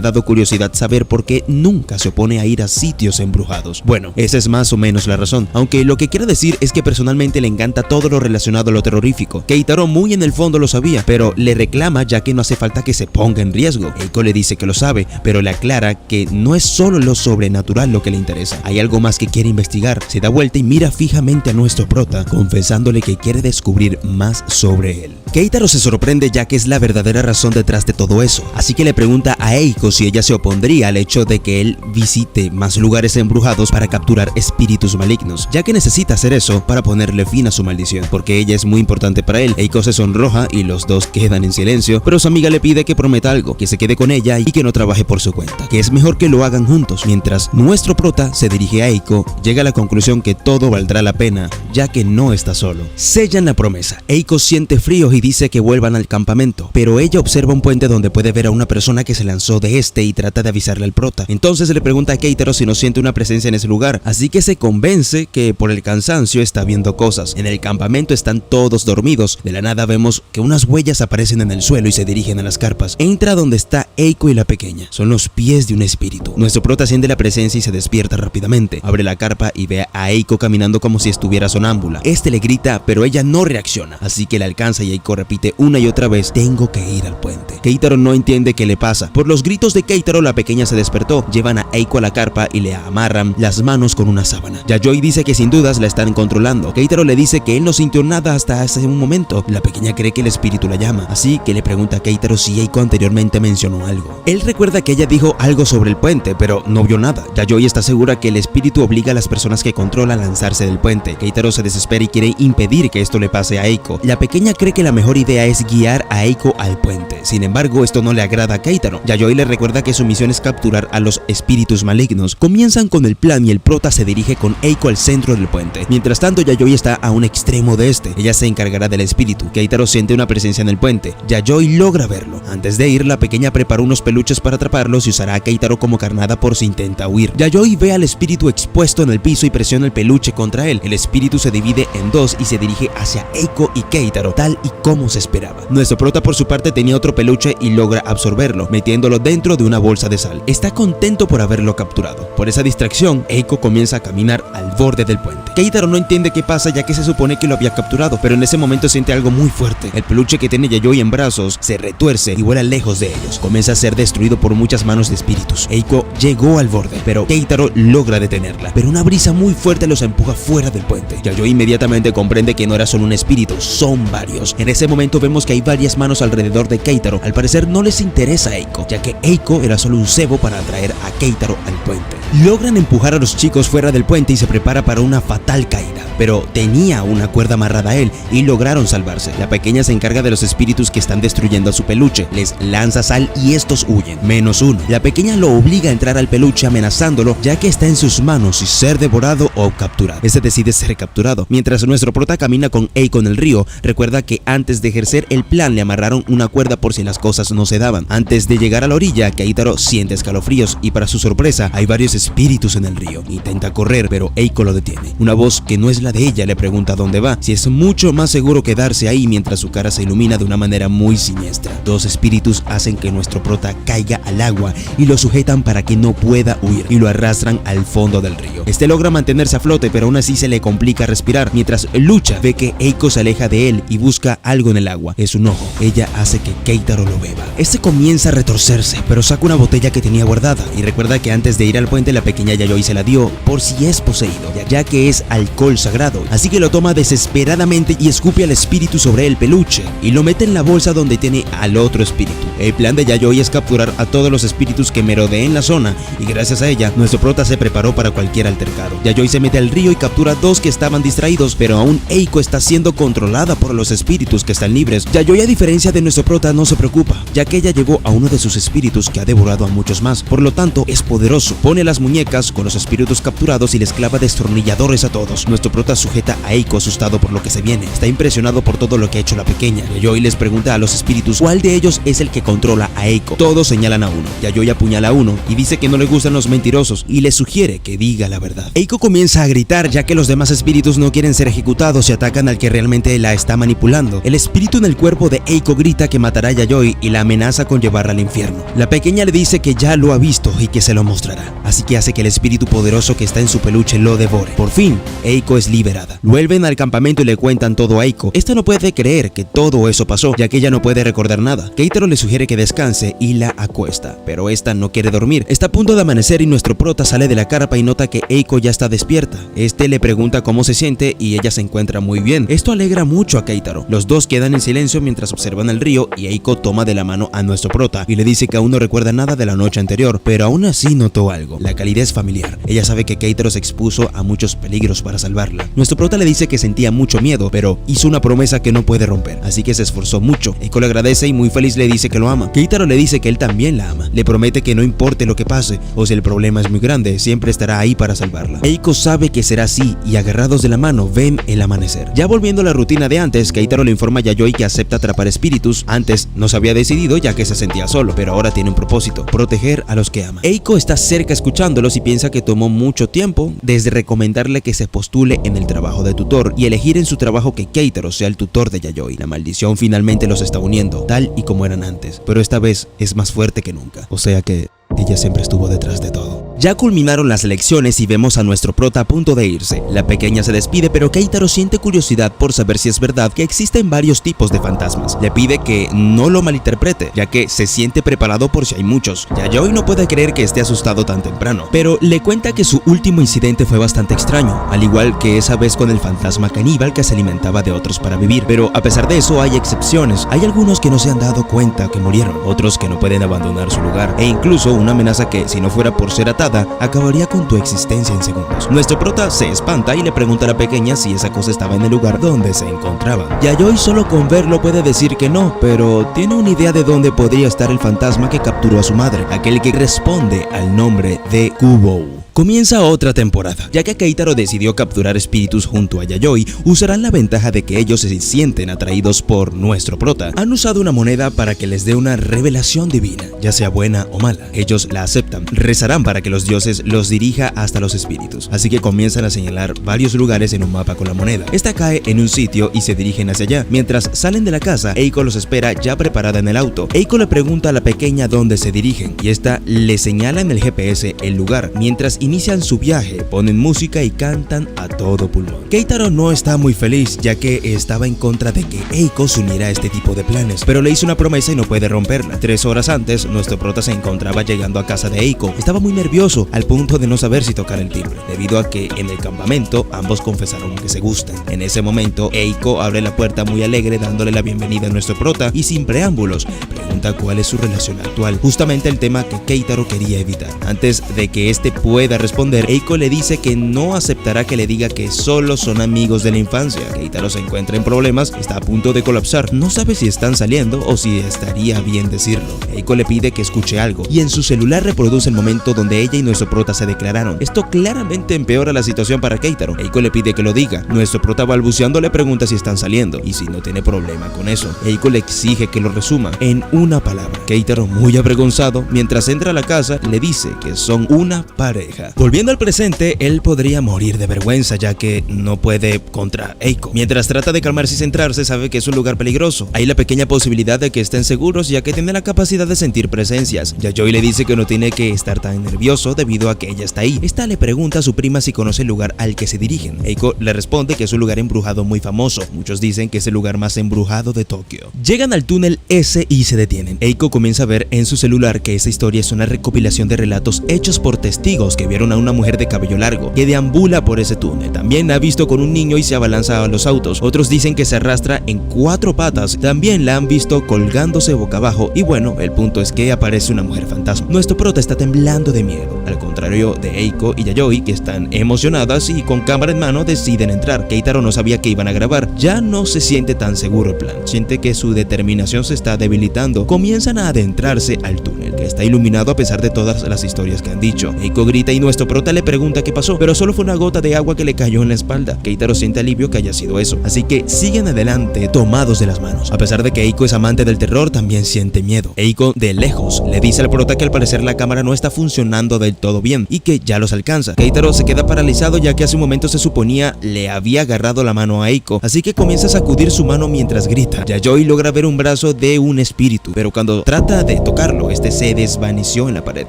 dado curiosidad saber por qué nunca se opone a ir a sitios embrujados. Bueno, esa es más o menos la razón, aunque lo que quiere decir es que personalmente le encanta todo lo relacionado a lo terrorífico. Keitaro muy en el fondo lo sabía, pero le reclama ya que no hace falta que se ponga en riesgo. Eiko le dice que lo sabe, pero le aclara que no es solo lo sobrenatural lo que le interesa. Hay algo más que quiere investigar. Se da vuelta y mira fijamente a nuestro prota, confesándole que quiere descubrir más sobre él. Keitaro se sorprende ya que es la verdadera razón detrás de todo eso, así que le pregunta a Eiko si ella se opondría al hecho de que él visite más lugares embrujados para capturar espíritus malignos, ya que necesita hacer eso para ponerle fin a su maldición, porque ella es muy importante para él. Eiko se sonroja y los dos quedan en silencio, pero su amiga le pide que prometa algo, que se quede con ella y que no trabaje por su cuenta, que es mejor que lo hagan juntos. Mientras nuestro prota se dirige a Eiko, llega a la conclusión que todo valdrá la pena, ya que no está solo. Sellan la promesa. Eiko siente frío y dice que vuelvan al campamento, pero ella observa un puente donde puede ver a una persona que se lanzó de este y trata de avisarle al prota. Entonces le pregunta a Keitaro si no siente una presencia en ese lugar, así que se convence que por el cansancio está viendo cosas. En el campamento están todos dormidos. De la nada vemos que unas huellas aparecen en el suelo y se dirigen a las carpas. Entra donde está Eiko y la pequeña. Son los pies de un espíritu. Nuestro prota siente la presencia y se despierta rápidamente. Abre la carpa y ve a Eiko caminando como si estuviera sonámbula. Este le grita, pero ella no reacciona, así que la alcanza y Eiko repite una y otra vez: tengo que ir al puente. Keitaro no entiende qué le pasa. Por los gritos de Keitaro, la pequeña se despertó. Llevan a Eiko a la carpa y le amarran las manos con una sábana. Yayoi dice que sin dudas la están controlando. Keitaro le dice que él no sintió nada hasta hace un momento. La pequeña cree que el espíritu la llama, así que le pregunta a Keitaro si Eiko anteriormente mencionó algo. Él recuerda que ella dijo algo sobre el puente, pero no vio nada. Yayoi está segura que el espíritu obliga a las personas que controla a lanzarse del puente. Keitaro se desespera y quiere impedir que esto le pase a Eiko. La pequeña cree que la mejor idea es guiar a Eiko al puente. Sin embargo, esto no le agrada a Keitaro. Yayoi le recuerda que su misión es capturar a los espíritus malignos. Comienzan con el plan y el prota se dirige con Eiko al centro del puente. Mientras tanto, Yayoi está a un extremo de este. Ella se encargará del espíritu. Keitaro siente una presencia en el puente. Yayoi logra verlo. Antes de ir, la pequeña prepara unos peluches para atraparlos y usará a Keitaro como carnada por si intenta huir. Yayoi ve al espíritu expuesto en el piso y presiona el peluche contra él. El espíritu se divide en dos y se dirige hacia Eiko y Keitaro, tal y como se esperaba. Nuestro prota por su parte tenía otro peluche y logra absorberlo, metiéndolo dentro de una bolsa de sal. Está contento por haberlo capturado. Por esa distracción, Eiko comienza a caminar al borde del puente. Keitaro no entiende qué pasa ya que se supone que lo había capturado, pero en ese momento siente algo muy fuerte. El peluche que tiene Yayoi en brazos se retuerce y vuela lejos de ellos. Comienza a ser destruido por muchas manos de espíritus. Eiko llegó al borde, pero Keitaro logra detenerla, pero una brisa muy fuerte los empuja fuera del puente. Yayoi inmediatamente comprende que no era solo un espíritu espíritus, son varios. En ese momento vemos que hay varias manos alrededor de Keitaro. Al parecer no les interesa a Eiko, ya que Eiko era solo un cebo para atraer a Keitaro al puente. Logran empujar a los chicos fuera del puente y se prepara para una fatal caída, pero tenía una cuerda amarrada a él y lograron salvarse. La pequeña se encarga de los espíritus que están destruyendo a su peluche, les lanza sal y estos huyen, menos uno. La pequeña lo obliga a entrar al peluche amenazándolo, ya que está en sus manos y ser devorado o capturado. Este decide ser capturado. Mientras nuestro prota camina con Eiko en el río, recuerda que antes de ejercer el plan le amarraron una cuerda por si las cosas no se daban. Antes de llegar a la orilla, Keitaro siente escalofríos y para su sorpresa hay varios espíritus en el río. Intenta correr, pero Eiko lo detiene. Una voz que no es la de ella le pregunta dónde va, si es mucho más seguro quedarse ahí, mientras su cara se ilumina de una manera muy siniestra. Dos espíritus hacen que nuestro prota caiga al agua y lo sujetan para que no pueda huir y lo arrastran al fondo del río. Este logra mantenerse a flote, pero aún así se le complica respirar. Mientras lucha, ve que Eiko se aleja de él y busca algo en el agua. Es un ojo. Ella hace que Keitaro lo beba. Este comienza a retorcerse, pero saca una botella que tenía guardada y recuerda que antes de ir al puente la pequeña Yayoi se la dio por si es poseído, ya que es alcohol sagrado. Así que lo toma desesperadamente y escupe al espíritu sobre el peluche y lo mete en la bolsa donde tiene al otro espíritu. El plan de Yayoi es capturar a todos los espíritus que merodeen la zona y gracias a ella, nuestro prota se preparó para cualquier altercado. Yayoi se mete al río y captura a dos que estaban distraídos, pero aún Eiko está siendo controlada por los espíritus que están libres. Yayoi, a diferencia de nuestro prota, no se preocupa, ya que ella llevó a uno de sus espíritus que ha devorado a muchos más, por lo tanto es poderoso. Pone las muñecas con los espíritus capturados y les clava destornilladores a todos. Nuestro prota sujeta a Eiko asustado por lo que se viene. Está impresionado por todo lo que ha hecho la pequeña. Yayoi les pregunta a los espíritus cuál de ellos es el que controla a Eiko. Todos señalan a uno. Yayoi apuñala a uno y dice que no le gustan los mentirosos y le sugiere que diga la verdad. Eiko comienza a gritar ya que los demás espíritus no quieren ser ejecutados y atacan al que realmente la está manipulando. El espíritu en el cuerpo de Eiko grita que matará a Yayoi y la amenaza con llevarla al infierno. La pequeña le dice que ya lo ha visto y que se lo mostrará, así que hace que el espíritu poderoso que está en su peluche lo devore. Por fin, Eiko es liberada. Vuelven al campamento y le cuentan todo a Eiko. Esta no puede creer que todo eso pasó, ya que ella no puede recordar nada. Keitaro le sugiere que descanse y la acuesta, pero esta no quiere dormir. Está a punto de amanecer y nuestro prota sale de la carpa y nota que Eiko ya está despierta. Este le pregunta cómo se siente y ella se encuentra muy bien. Esto alegra mucho a Keitaro. Los dos quedan en silencio mientras observan el río y Eiko toma de la mano a nuestro prota y le dice que aún no recuerda nada de la noche anterior, pero aún así notó algo: la calidez familiar. Ella sabe que Keitaro se expuso a muchos peligros para salvarla. Nuestro prota le dice que sentía mucho miedo, pero hizo una promesa que no puede romper, así que se esforzó mucho. Eiko le agradece y muy feliz le dice que lo ama. Keitaro le dice que él también la ama. Le promete que no importe lo que pase o si el problema es muy grande, siempre estará ahí para salvarla. Eiko sabe que será así y agarrados de la mano ven el amanecer. Ya volviendo a la rutina de antes, Keitaro le informa a Yayoi que acepta atrapar espíritus. Antes no se había decidido ya que se sentía solo, pero ahora tiene un propósito: proteger a los que ama. Eiko está cerca escuchándolos y piensa que tomó mucho tiempo desde recomendarle que se postule en el trabajo de tutor y elegir en su trabajo que Keitaro sea el tutor de Yayoi. La maldición finalmente los está uniendo, tal y como eran antes, pero esta vez es más fuerte que nunca. O sea que ella siempre estuvo detrás de todo. Ya culminaron las lecciones y vemos a nuestro prota a punto de irse. La pequeña se despide, pero Keitaro siente curiosidad por saber si es verdad que existen varios tipos de fantasmas. Le pide que no lo malinterprete, ya que se siente preparado por si hay muchos. Yayoi no puede creer que esté asustado tan temprano, pero le cuenta que su último incidente fue bastante extraño, al igual que esa vez con el fantasma caníbal que se alimentaba de otros para vivir. Pero a pesar de eso hay excepciones. Hay algunos que no se han dado cuenta que murieron, otros que no pueden abandonar su lugar, e incluso una amenaza que, si no fuera por ser atada, acabaría con tu existencia en segundos. Nuestro prota se espanta y le pregunta a la pequeña si esa cosa estaba en el lugar donde se encontraba. Yayoi solo con verlo puede decir que no, pero tiene una idea de dónde podría estar el fantasma que capturó a su madre, aquel que responde al nombre de Kubou. Comienza otra temporada. Ya que Keitaro decidió capturar espíritus junto a Yayoi, usarán la ventaja de que ellos se sienten atraídos por nuestro prota. Han usado una moneda para que les dé una revelación divina, ya sea buena o mala. Ellos la aceptan. Rezarán para que los dioses los dirija hasta los espíritus. Así que comienzan a señalar varios lugares en un mapa con la moneda. Esta cae en un sitio y se dirigen hacia allá. Mientras salen de la casa, Eiko los espera ya preparada en el auto. Eiko le pregunta a la pequeña dónde se dirigen y esta le señala en el GPS el lugar. Mientras inician su viaje, ponen música y cantan a todo pulmón. Keitaro no está muy feliz, ya que estaba en contra de que Eiko se uniera a este tipo de planes, pero le hizo una promesa y no puede romperla. 3 horas antes, nuestro prota se encontraba llegando a casa de Eiko. Estaba muy nervioso nervioso al punto de no saber si tocar el timbre, debido a que en el campamento ambos confesaron que se gustan. En ese momento, Eiko abre la puerta muy alegre dándole la bienvenida a nuestro prota y sin preámbulos pregunta cuál es su relación actual, justamente el tema que Keitaro quería evitar. Antes de que este pueda responder, Eiko le dice que no aceptará que le diga que solo son amigos de la infancia. Keitaro se encuentra en problemas, está a punto de colapsar, no sabe si están saliendo o si estaría bien decirlo. Eiko le pide que escuche algo y en su celular reproduce el momento donde ella y nuestro prota se declararon. Esto claramente empeora la situación para Keitaro. Eiko le pide que lo diga. Nuestro prota balbuceando le pregunta si están saliendo y si no tiene problema con eso. Eiko le exige que lo resuma en una palabra. Keitaro, muy avergonzado, mientras entra a la casa, le dice que son una pareja. Volviendo al presente, él podría morir de vergüenza ya que no puede contra Eiko. Mientras trata de calmarse y centrarse, sabe que es un lugar peligroso. Hay la pequeña posibilidad de que estén seguros ya que tiene la capacidad de sentir presencias. Yayoi le dice que no tiene que estar tan nervioso debido a que ella está ahí. Esta le pregunta a su prima si conoce el lugar al que se dirigen. Eiko le responde que es un lugar embrujado muy famoso. Muchos dicen que es el lugar más embrujado de Tokio. Llegan al túnel S y se detienen. Eiko comienza a ver en su celular que esta historia es una recopilación de relatos hechos por testigos que vieron a una mujer de cabello largo que deambula por ese túnel. También la ha visto con un niño y se abalanza a los autos. Otros dicen que se arrastra en 4 patas. También la han visto colgándose boca abajo. Y bueno, el punto es que aparece una mujer fantasma. Nuestro prota está temblando de miedo, al contrario de Eiko y Yayoi, que están emocionadas y con cámara en mano deciden entrar. Keitaro no sabía que iban a grabar. Ya no se siente tan seguro el plan. Siente que su determinación se está debilitando. Comienzan a adentrarse al túnel, que está iluminado a pesar de todas las historias que han dicho. Eiko grita y nuestro prota le pregunta qué pasó, pero solo fue una gota de agua que le cayó en la espalda. Keitaro siente alivio que haya sido eso, así que siguen adelante tomados de las manos. A pesar de que Eiko es amante del terror, también siente miedo. Eiko de lejos le dice al prota que al parecer la cámara no está funcionando del todo bien y que ya los alcanza. Keitaro se queda paralizado ya que hace un momento se suponía le había agarrado la mano a Eiko, así que comienza a sacudir su mano mientras grita. Yayoi logra ver un brazo de un espíritu, pero cuando trata de tocarlo, este se desvaneció en la pared,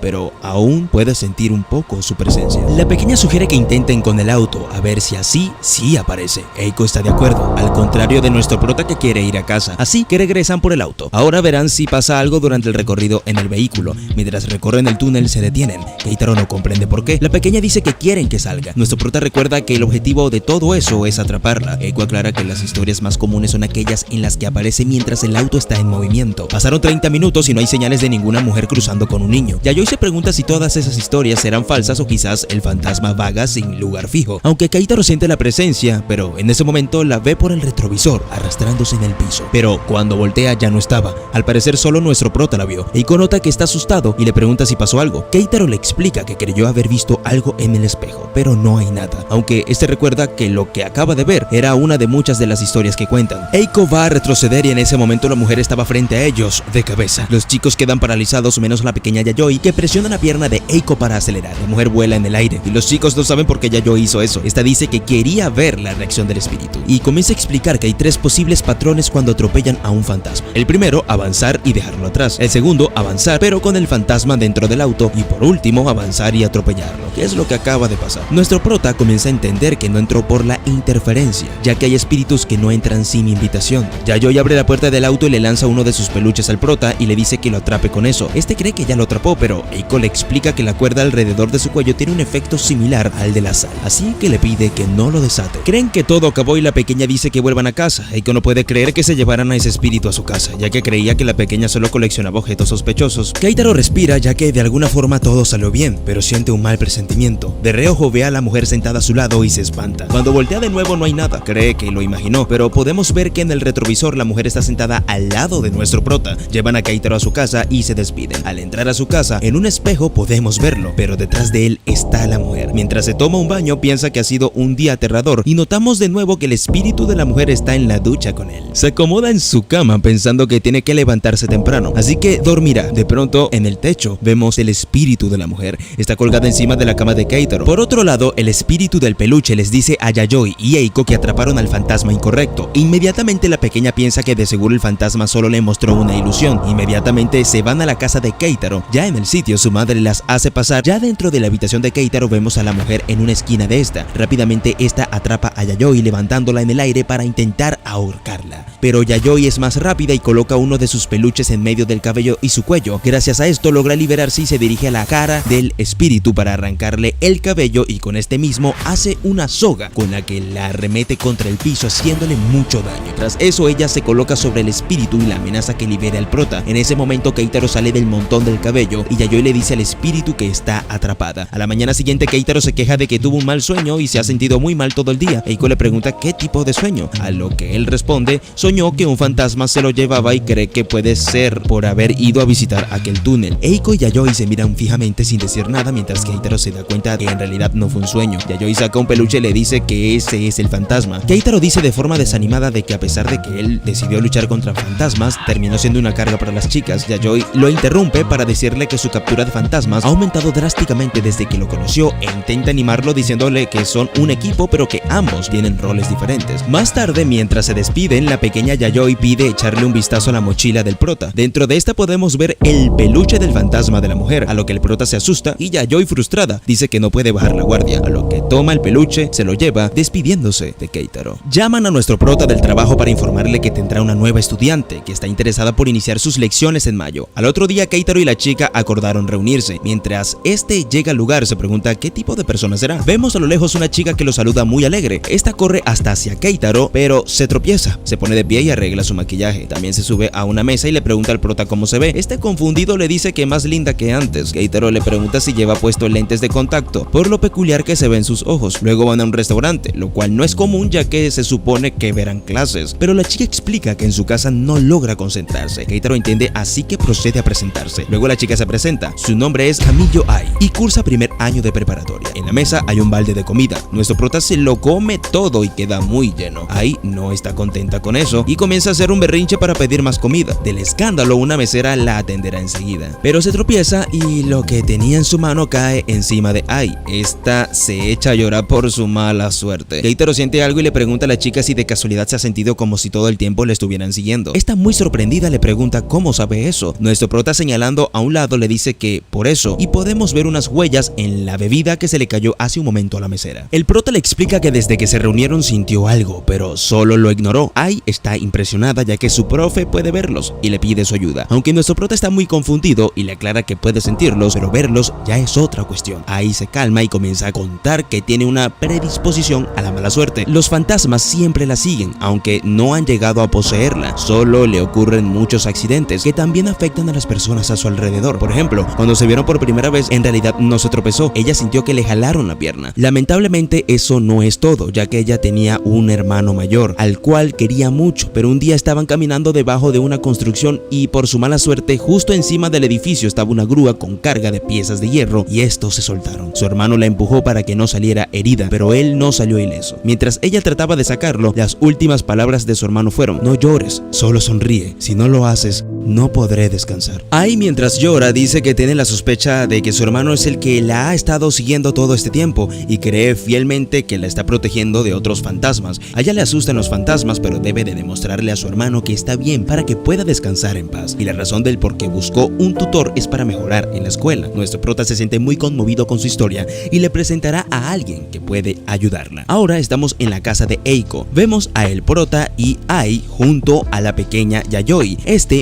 pero aún puede sentir un poco su presencia. La pequeña sugiere que intenten con el auto, a ver si así sí aparece. Eiko está de acuerdo, al contrario de nuestro prota que quiere ir a casa, así que regresan por el auto. Ahora verán si pasa algo durante el recorrido en el vehículo. Mientras recorren el túnel se detienen. Keitaro no comprende por qué. La pequeña dice que quieren que salga. Nuestro prota recuerda que el objetivo de todo eso es atraparla. Eiko aclara que las historias más comunes son aquellas en las que aparece mientras el auto está en movimiento. Pasaron 30 minutos y no hay señales de ninguna mujer cruzando con un niño. Yayoi se pregunta si todas esas historias serán falsas o quizás el fantasma vaga sin lugar fijo. Aunque Keitaro siente la presencia, pero en ese momento la ve por el retrovisor, arrastrándose en el piso. Pero cuando voltea ya no estaba. Al parecer solo nuestro prota la vio. Eiko nota que está asustado y le pregunta si pasó algo. Keitaro le explica que creyó haber visto algo en el espejo, pero no hay nada. Aunque este recuerda que lo que acaba de ver era una de muchas de las historias que cuentan. Eiko va a retroceder y en ese momento la mujer estaba frente a ellos, de cabeza. Los chicos quedan paralizados menos la pequeña Yayoi, que presiona la pierna de Eiko para acelerar. La mujer vuela en el aire y los chicos no saben por qué Yayoi hizo eso. Esta dice que quería ver la reacción del espíritu y comienza a explicar que hay 3 posibles patrones cuando atropellan a un fantasma. El primero, avanzar y dejarlo atrás. El segundo, avanzar pero con el fantasma dentro del auto. Y por último, avanzar y atropellarlo, que es lo que acaba de pasar. Nuestro prota comienza a entender que no entró por la interferencia, ya que hay espíritus que no entran sin invitación. Yayoi abre la puerta del auto y le lanza uno de sus peluches al prota y le dice que lo atrape con eso. Este cree que ya lo atrapó, pero Eiko le explica que la cuerda alrededor de su cuello tiene un efecto similar al de la sal, así que le pide que no lo desate. Creen que todo acabó y la pequeña dice que vuelvan a casa. Eiko no puede creer que se llevaran a ese espíritu a su casa, ya que creía que la pequeña solo coleccionaba objetos sospechosos. Keitaro respira ya que de alguna forma todo salió bien, pero siente un mal presentimiento. De reojo ve a la mujer sentada a su lado y se espanta. Cuando voltea de nuevo no hay nada. Cree que lo imaginó, pero podemos ver que en el retrovisor la mujer está sentada al lado de nuestro prota. Llevan a Keitaro a su casa y se despiden. Al entrar a su casa, en un espejo podemos verlo, pero detrás de él está la mujer. Mientras se toma un baño, piensa que ha sido un día aterrador y notamos de nuevo que el espíritu de la mujer está en la ducha con él. Se acomoda en su cama pensando que tiene que levantarse temprano, así que dormirá. De pronto, en el techo, vemos el espíritu de la mujer. Está colgada encima de la cama de Keitaro. Por otro lado, el espíritu del peluche les dice a Yayoi y Eiko que atraparon al fantasma incorrecto. Inmediatamente la pequeña piensa que de seguro el fantasma solo le mostró una ilusión. Inmediatamente se van a la casa de Keitaro. Ya en el sitio, su madre las hace pasar. Ya dentro de la habitación de Keitaro vemos a la mujer en una esquina de esta. Rápidamente esta atrapa a Yayoi levantándola en el aire para intentar ahorcarla. Pero Yayoi es más rápida y coloca uno de sus peluches en medio del cabello y su cuello. Gracias a esto logra liberarse y se dirige a la cara del espíritu para arrancarle el cabello y con este mismo hace una soga con la que la arremete contra el piso haciéndole mucho daño. Tras eso ella se coloca sobre el espíritu y la amenaza que libere al prota. En ese momento Keitaro sale del montón del cabello y Yayoi le dice al espíritu que está atrapada. A la mañana siguiente Keitaro se queja de que tuvo un mal sueño y se ha sentido muy mal todo el día. Eiko le pregunta qué tipo de sueño, a lo que él responde: soñó que un fantasma se lo llevaba y cree que puede ser por haber ido a visitar aquel túnel. Eiko y Yayoi se miran fijamente sin decir nada mientras Keitaro se da cuenta que en realidad no fue un sueño. Yayoi saca un peluche y le dice que ese es el fantasma. Keitaro dice de forma desanimada de que a pesar de que él decidió luchar contra fantasmas, terminó siendo una carga para las chicas. Yayoi lo interrumpe para decirle que su captura de fantasmas ha aumentado drásticamente desde que lo conoció e intenta animarlo diciéndole que son un equipo pero que ambos tienen roles diferentes. Más tarde, mientras se despiden, la pequeña Yayoi pide echarle un vistazo a la mochila del prota. Dentro de esta podemos ver el peluche del fantasma de la mujer, a lo que el prota se asusta y Yayoi, frustrada, dice que no puede bajar la guardia, a lo que toma el peluche, se lo lleva, despidiéndose de Keitaro. Llaman a nuestro prota del trabajo para informarle que tendrá una nueva estudiante que está interesada por iniciar sus lecciones en mayo. Al otro día Keitaro y la chica acordaron reunirse. Mientras este llega al lugar se pregunta qué tipo de persona será. Vemos a lo lejos una chica que lo saluda muy alegre. Esta corre hasta hacia Keitaro pero se tropieza, se pone de pie y arregla su maquillaje. También se sube a una mesa y le pregunta al prota cómo se ve. Este confundido le dice que más linda que antes. Keitaro le pregunta si lleva puesto lentes de contacto por lo peculiar que se ven sus ojos. Luego van a un restaurante, lo cual no es común ya que se supone que verán clases, pero la chica explica que en su casa no logra concentrarse. Keitaro entiende, así que procede a presentarse. Luego la chica se presenta, su nombre es Kamiyo Ai y cursa primer año de preparatoria. En la mesa hay un balde de comida. Nuestro prota se lo come todo y queda muy lleno. Ai no está contenta con eso y comienza a hacer un berrinche para pedir más comida. Del escándalo, una mesera la atenderá enseguida, pero se tropieza y lo que tenía en su mano cae encima de Ai. Esta se echa a llorar por su mala suerte. Keitaro siente algo y le pregunta a la chica si de casualidad se ha sentido como si todo el tiempo le estuvieran siguiendo. Esta, muy sorprendida, le pregunta cómo sabe eso. Nuestro prota, señalando a un lado, le dice que por eso, y podemos ver unas huellas en la bebida que se le cayó hace un momento a la mesera. El prota le explica que desde que se reunieron sintió algo, pero solo lo ignoró. Ai está impresionada ya que su profe puede verlos y le pide su ayuda, aunque nuestro prota está muy confundido y le aclara que puede sentirlos, pero verlos ya es otra cuestión. Ai se calma y comienza a contar que tiene una predisposición a la mala suerte. Los fantasmas siempre la siguen, aunque no han llegado a poseerla. Solo le ocurren muchos accidentes que también afectan a las personas a su alrededor. Por ejemplo, cuando se vieron por primera vez, en realidad no se tropezó, ella sintió que le jalaron la pierna. Lamentablemente eso no es todo, ya que ella tenía un hermano mayor, al cual quería mucho, pero un día estaban caminando debajo de una construcción y por su mala suerte, justo encima del edificio estaba una grúa con carga de piezas de hierro y estos se soltaron. Su hermano la empujó para que no saliera herida, pero él no salió ileso. Mientras ella trataba de sacarlo, las últimas palabras de su hermano fueron: no llores, solo sonríe, si no lo haces, no podré descansar. Ai, mientras llora, dice que tiene la sospecha de que su hermano es el que la ha estado siguiendo todo este tiempo y cree fielmente que la está protegiendo de otros fantasmas. A ella le asustan los fantasmas, pero debe de demostrarle a su hermano que está bien para que pueda descansar en paz. Y la razón del por qué buscó un tutor es para mejorar en la escuela. Nuestro prota se siente muy conmovido con su historia y le presentará a alguien que puede ayudarla. Ahora estamos en la casa de Eiko. Vemos a el prota y Ai junto a la pequeña Yayoi.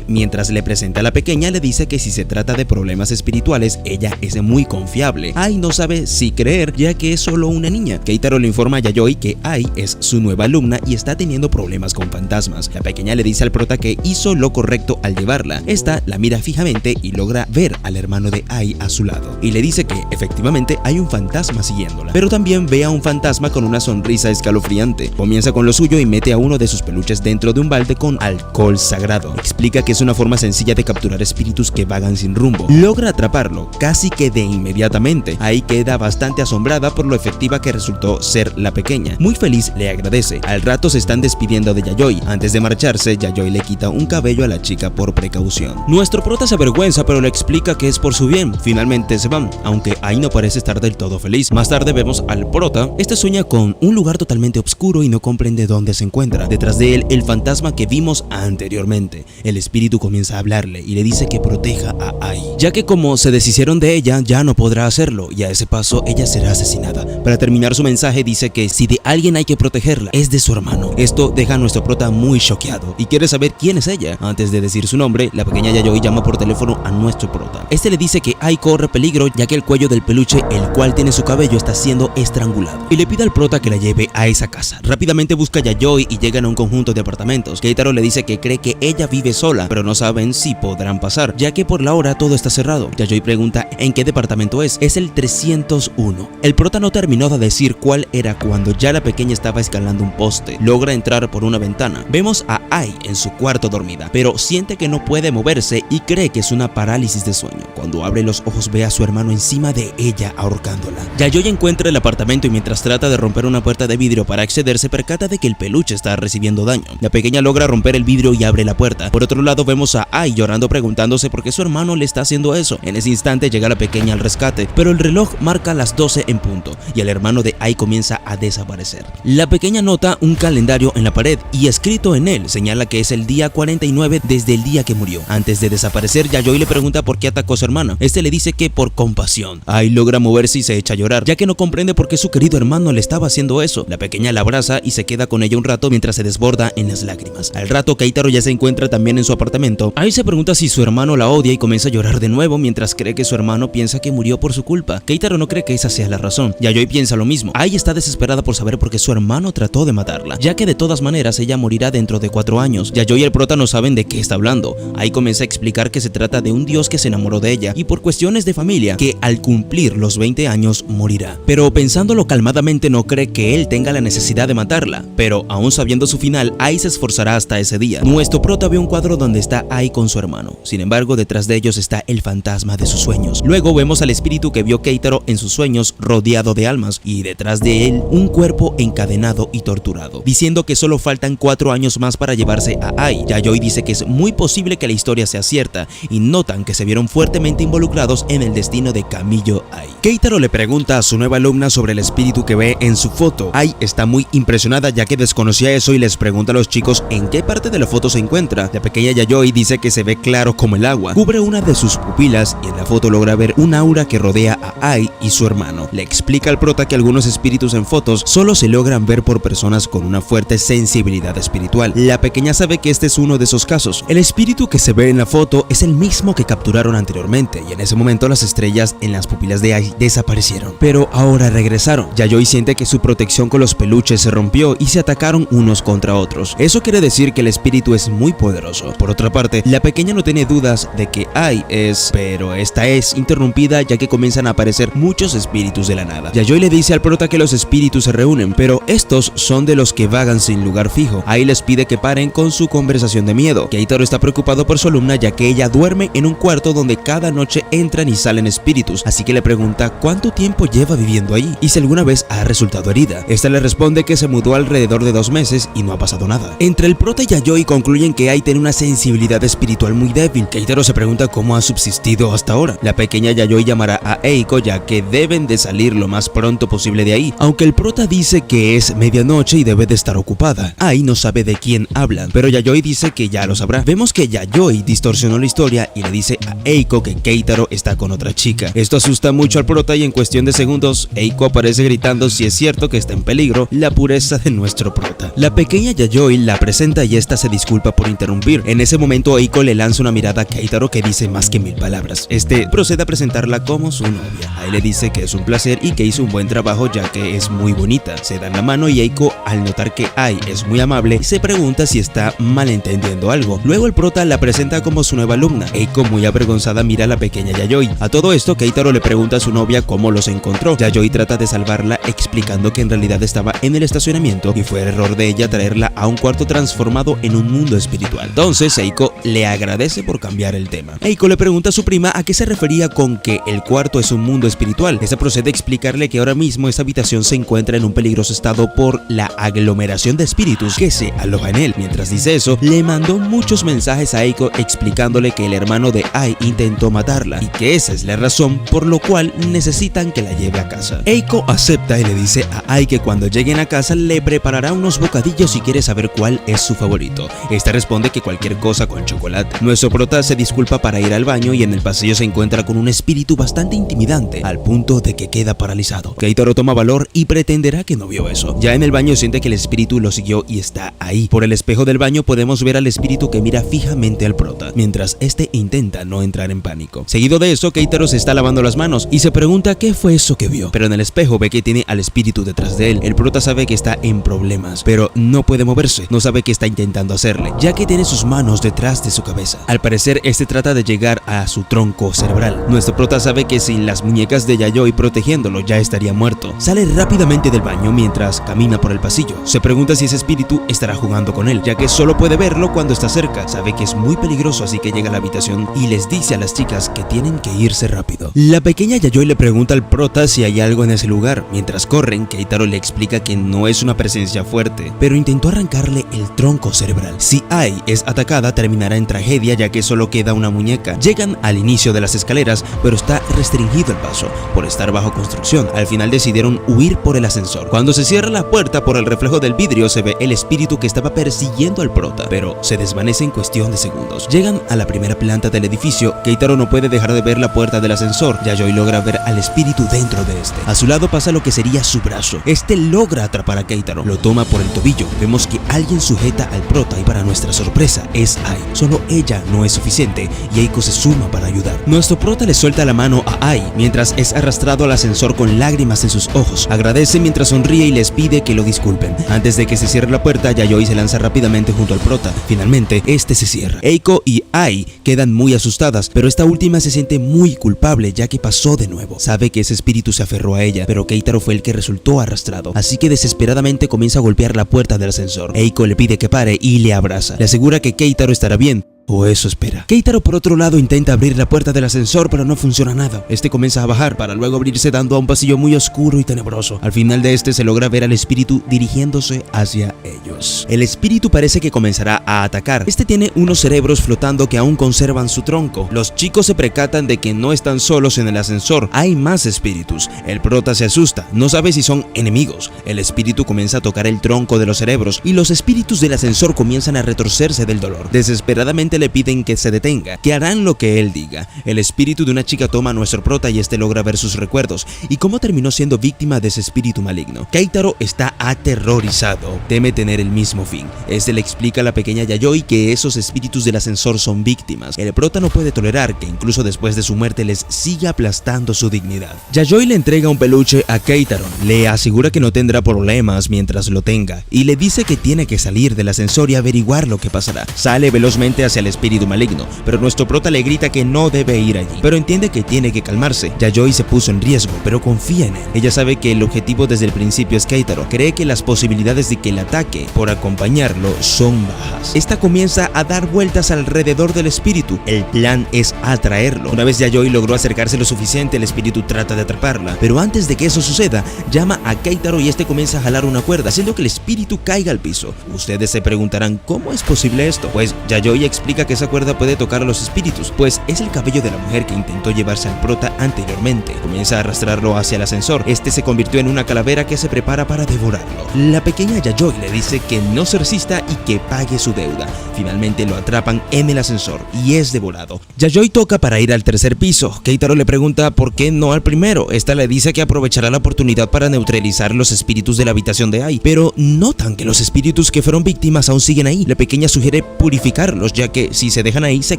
Mientras le presenta a la pequeña, le dice que si se trata de problemas espirituales, ella es muy confiable. Ai no sabe si creer, ya que es solo una niña. Keitaro le informa a Yayoi que Ai es su nueva alumna y está teniendo problemas con fantasmas. La pequeña le dice al prota que hizo lo correcto al llevarla. Esta la mira fijamente y logra ver al hermano de Ai a su lado, y le dice que efectivamente hay un fantasma siguiéndola, pero también ve a un fantasma con una sonrisa escalofriante. Comienza con lo suyo y mete a uno de sus peluches dentro de un balde con alcohol sagrado. Explica que es una forma sencilla de capturar espíritus que vagan sin rumbo. Logra atraparlo casi que de inmediatamente. Ai queda bastante asombrada por lo efectiva que resultó ser la pequeña. Muy feliz, le agradece. Al rato se están despidiendo de Yayoi. Antes de marcharse, Yayoi le quita un cabello a la chica por precaución. Nuestro prota se avergüenza, pero le explica que es por su bien. Finalmente se van, aunque Ai no parece estar del todo feliz. Más tarde vemos al prota. Este sueña con un lugar totalmente oscuro y no comprende dónde se encuentra. Detrás de él, el fantasma que vimos anteriormente. El espíritu comienza a hablarle y le dice que proteja a Ai, ya que como se deshicieron de ella ya no podrá hacerlo y a ese paso ella será asesinada. Para terminar su mensaje dice que si de alguien hay que protegerla es de su hermano. Esto deja a nuestro prota muy choqueado y quiere saber quién es ella. Antes de decir su nombre, la pequeña Yayoi llama por teléfono a nuestro prota. Este le dice que Ai corre peligro ya que el cuello del peluche, el cual tiene su cabello, está siendo estrangulado y le pide al prota que la lleve a esa casa. Rápidamente busca a Yayoi y llegan a un conjunto de apartamentos. Keitaro le dice que cree que ella vive sola, pero no saben si podrán pasar, ya que por la hora todo está cerrado. Yayoi pregunta en qué departamento es el 301. El prota no terminó de decir cuál era cuando ya la pequeña estaba escalando un poste. Logra entrar por una ventana. Vemos a Ai en su cuarto dormida, pero siente que no puede moverse y cree que es una parálisis de sueño. Cuando abre los ojos ve a su hermano encima de ella ahorcándola. Yayoi encuentra el apartamento y mientras trata de romper una puerta de vidrio para acceder se percata de que el peluche está recibiendo daño. La pequeña logra romper el vidrio y abre la puerta. Por otro lado vemos a Ai llorando preguntándose por qué su hermano le está haciendo eso. En ese instante llega la pequeña al rescate, pero el reloj marca las 12 en punto y el hermano de Ai comienza a desaparecer. La pequeña nota un calendario en la pared y escrito en él señala que es el día 49 desde el día que murió. Antes de desaparecer, Yayoi le pregunta por qué atacó a su hermana. Este le dice que por compasión. Ai logra moverse y se echa a llorar, ya que no comprende por qué su querido hermano le estaba haciendo eso. La pequeña la abraza y se queda con ella un rato mientras se desborda en las lágrimas. Al rato, Keitaro ya se encuentra también en su apartamento. Ai se pregunta si su hermano la odia y comienza a llorar de nuevo mientras cree que su hermano piensa que murió por su culpa. Keitaro no cree que esa sea la razón. Yayoi piensa lo mismo. Ai está desesperada por saber por qué su hermano trató de matarla, ya que de todas maneras ella morirá dentro de 4 años. Yayoi y el prota no saben de qué está hablando. Ai comienza a explicar que se trata de un dios que se enamoró de ella y por cuestiones de familia que al cumplir los 20 años morirá. Pero pensándolo calmadamente no cree que él tenga la necesidad de matarla, pero aún sabiendo su final, Ai se esforzará hasta ese día. Nuestro prota ve un cuadro donde está Ai con su hermano. Sin embargo, detrás de ellos está el fantasma de sus sueños. Luego vemos al espíritu que vio Keitaro en sus sueños rodeado de almas y detrás de él un cuerpo encadenado y torturado, diciendo que solo faltan 4 años más para llevarse a Ai. Yayoi dice que es muy posible que la historia sea cierta y notan que se vieron fuertemente involucrados en el destino de Kamiyo Ai. Keitaro le pregunta a su nueva alumna sobre el espíritu que ve en su foto. Ai está muy impresionada ya que desconocía eso y les pregunta a los chicos en qué parte de la foto se encuentra. La pequeña Yayoi dice que se ve claro como el agua. Cubre una de sus pupilas y en la foto logra ver un aura que rodea a Ai y su hermano. Le explica al prota que algunos espíritus en fotos solo se logran ver por personas con una fuerte sensibilidad espiritual. La pequeña sabe que este es uno de esos casos. El espíritu que se ve en la foto es el mismo que capturaron anteriormente y en ese momento las estrellas en las pupilas de Ai desaparecieron, pero ahora regresaron. Yayoi siente que su protección con los peluches se rompió y se atacaron unos contra otros. Eso quiere decir que el espíritu es muy poderoso. Por otra parte, la pequeña no tiene dudas de que Ai es, pero esta es interrumpida ya que comienzan a aparecer muchos espíritus de la nada. Yayoi le dice al prota que los espíritus se reúnen, pero estos son de los que vagan sin lugar fijo. Ai les pide que paren con su conversación de miedo. Keitaro está preocupado por su alumna ya que ella duerme en un cuarto donde cada noche entran y salen espíritus, así que le pregunta cuánto tiempo lleva viviendo ahí y si alguna vez ha resultado herida. Esta le responde que se mudó alrededor de 2 meses y no ha pasado nada. Entre el prota y Yayoi concluyen que Ai tiene una sensibilidad espiritual muy débil. Keitaro se pregunta cómo ha subsistido hasta ahora. La pequeña Yayoi llamará a Eiko ya que deben de salir lo más pronto posible de ahí, aunque el prota dice que es medianoche y debe de estar ocupada. Ai no sabe de quién hablan, pero Yayoi dice que ya lo sabrá. Vemos que Yayoi distorsionó la historia y le dice a Eiko que Keitaro está con otra chica. Esto asusta mucho al prota y en cuestión de segundos Eiko aparece gritando si es cierto que está en peligro la pureza de nuestro prota. La pequeña Yayoi la presenta y esta se disculpa por interrumpir. En ese momento Eiko le lanza una mirada a Keitaro que dice más que 1000 palabras. Este procede a presentarla como su novia. Ai le dice que es un placer y que hizo un buen trabajo ya que es muy bonita. Se dan la mano y Eiko, al notar que Ai es muy amable, se pregunta si está malentendiendo algo. Luego el prota la presenta como su nueva alumna. Eiko, muy avergonzada, mira a la pequeña Yayoi. A todo esto, Keitaro le pregunta a su novia cómo los encontró. Yayoi trata de salvarla explicando que en realidad estaba en el estacionamiento y fue error de ella traerla a un cuarto transformado en un mundo espiritual. Entonces Eiko le agradece por cambiar el tema. Eiko le pregunta a su prima a qué se refería con que el cuarto es un mundo espiritual. Esta procede a explicarle que ahora mismo esta habitación se encuentra en un peligroso estado por la aglomeración de espíritus que se aloja en él. Mientras dice eso, le mandó muchos mensajes a Eiko explicándole que el hermano de Ai intentó matarla y que esa es la razón por lo cual necesitan que la lleve a casa. Eiko acepta y le dice a Ai que cuando lleguen a casa le preparará unos bocadillos y quiere saber cuál es su favorito. Esta responde que cualquier cosa con chocolate chocolate. Nuestro prota se disculpa para ir al baño y en el pasillo se encuentra con un espíritu bastante intimidante, al punto de que queda paralizado. Keitaro toma valor y pretenderá que no vio eso. Ya en el baño siente que el espíritu lo siguió y está ahí. Por el espejo del baño podemos ver al espíritu que mira fijamente al prota, mientras este intenta no entrar en pánico. Seguido de eso, Keitaro se está lavando las manos y se pregunta qué fue eso que vio, pero en el espejo ve que tiene al espíritu detrás de él. El prota sabe que está en problemas, pero no puede moverse, no sabe qué está intentando hacerle, ya que tiene sus manos detrás de su cabeza. Al parecer, este trata de llegar a su tronco cerebral. Nuestro prota sabe que sin las muñecas de Yayoi protegiéndolo ya estaría muerto. Sale rápidamente del baño mientras camina por el pasillo. Se pregunta si ese espíritu estará jugando con él, ya que solo puede verlo cuando está cerca. Sabe que es muy peligroso, así que llega a la habitación y les dice a las chicas que tienen que irse rápido. La pequeña Yayoi le pregunta al prota si hay algo en ese lugar. Mientras corren, Keitaro le explica que no es una presencia fuerte, pero intentó arrancarle el tronco cerebral. Si Ai es atacada, terminará en tragedia, ya que solo queda una muñeca. Llegan al inicio de las escaleras, pero está restringido el paso por estar bajo construcción. Al final decidieron huir por el ascensor. Cuando se cierra la puerta, por el reflejo del vidrio se ve el espíritu que estaba persiguiendo al prota, pero se desvanece en cuestión de segundos. Llegan a la primera planta del edificio. Keitaro no puede dejar de ver la puerta del ascensor. Yayoi logra ver al espíritu dentro de este. A su lado pasa lo que sería su brazo. Este logra atrapar a Keitaro, lo toma por el tobillo. Vemos que alguien sujeta al prota y para nuestra sorpresa es Ai. Solo ella no es suficiente y Eiko se suma para ayudar. Nuestro prota le suelta la mano a Ai mientras es arrastrado al ascensor con lágrimas en sus ojos. Agradece mientras sonríe y les pide que lo disculpen. Antes de que se cierre la puerta, Yayoi se lanza rápidamente junto al prota. Finalmente, este se cierra. Eiko y Ai quedan muy asustadas, pero esta última se siente muy culpable ya que pasó de nuevo. Sabe que ese espíritu se aferró a ella, pero Keitaro fue el que resultó arrastrado, así que desesperadamente comienza a golpear la puerta del ascensor. Eiko le pide que pare y le abraza. Le asegura que Keitaro estará bien, o eso espera. Keitaro por otro lado intenta abrir la puerta del ascensor, pero no funciona nada. Este comienza a bajar para luego abrirse dando a un pasillo muy oscuro y tenebroso. Al final de este se logra ver al espíritu dirigiéndose hacia ellos. El espíritu parece que comenzará a atacar. Este tiene unos cerebros flotando que aún conservan su tronco. Los chicos se percatan de que no están solos en el ascensor. Hay más espíritus. El prota se asusta, no sabe si son enemigos. El espíritu comienza a tocar el tronco de los cerebros y los espíritus del ascensor comienzan a retorcerse del dolor. Desesperadamente le piden que se detenga, que harán lo que él diga. El espíritu de una chica toma a nuestro prota y este logra ver sus recuerdos y cómo terminó siendo víctima de ese espíritu maligno. Keitaro está aterrorizado, teme tener el mismo fin. Este le explica a la pequeña Yayoi que esos espíritus del ascensor son víctimas. El prota no puede tolerar que incluso después de su muerte les siga aplastando su dignidad. Yayoi le entrega un peluche a Keitaro, le asegura que no tendrá problemas mientras lo tenga y le dice que tiene que salir del ascensor y averiguar lo que pasará. Sale velozmente hacia el espíritu maligno, pero nuestro prota le grita que no debe ir allí, pero entiende que tiene que calmarse. Yayoi se puso en riesgo, pero confía en él. Ella sabe que el objetivo desde el principio es Keitaro. Cree que las posibilidades de que el ataque por acompañarlo son bajas. Esta comienza a dar vueltas alrededor del espíritu. El plan es atraerlo. Una vez Yayoi logró acercarse lo suficiente, el espíritu trata de atraparla, pero antes de que eso suceda, llama a Keitaro y este comienza a jalar una cuerda, haciendo que el espíritu caiga al piso. Ustedes se preguntarán, ¿cómo es posible esto? Pues Yayoi explica que esa cuerda puede tocar a los espíritus, pues es el cabello de la mujer que intentó llevarse al prota anteriormente. Comienza a arrastrarlo hacia el ascensor. Este se convirtió en una calavera que se prepara para devorarlo. La pequeña Yayoi le dice que no se resista y que pague su deuda. Finalmente lo atrapan en el ascensor y es devorado. Yayoi toca para ir al tercer piso. Keitaro le pregunta por qué no al primero. Esta le dice que aprovechará la oportunidad para neutralizar los espíritus de la habitación de Ai, pero notan que los espíritus que fueron víctimas aún siguen ahí. La pequeña sugiere purificarlos, ya que si se dejan ahí se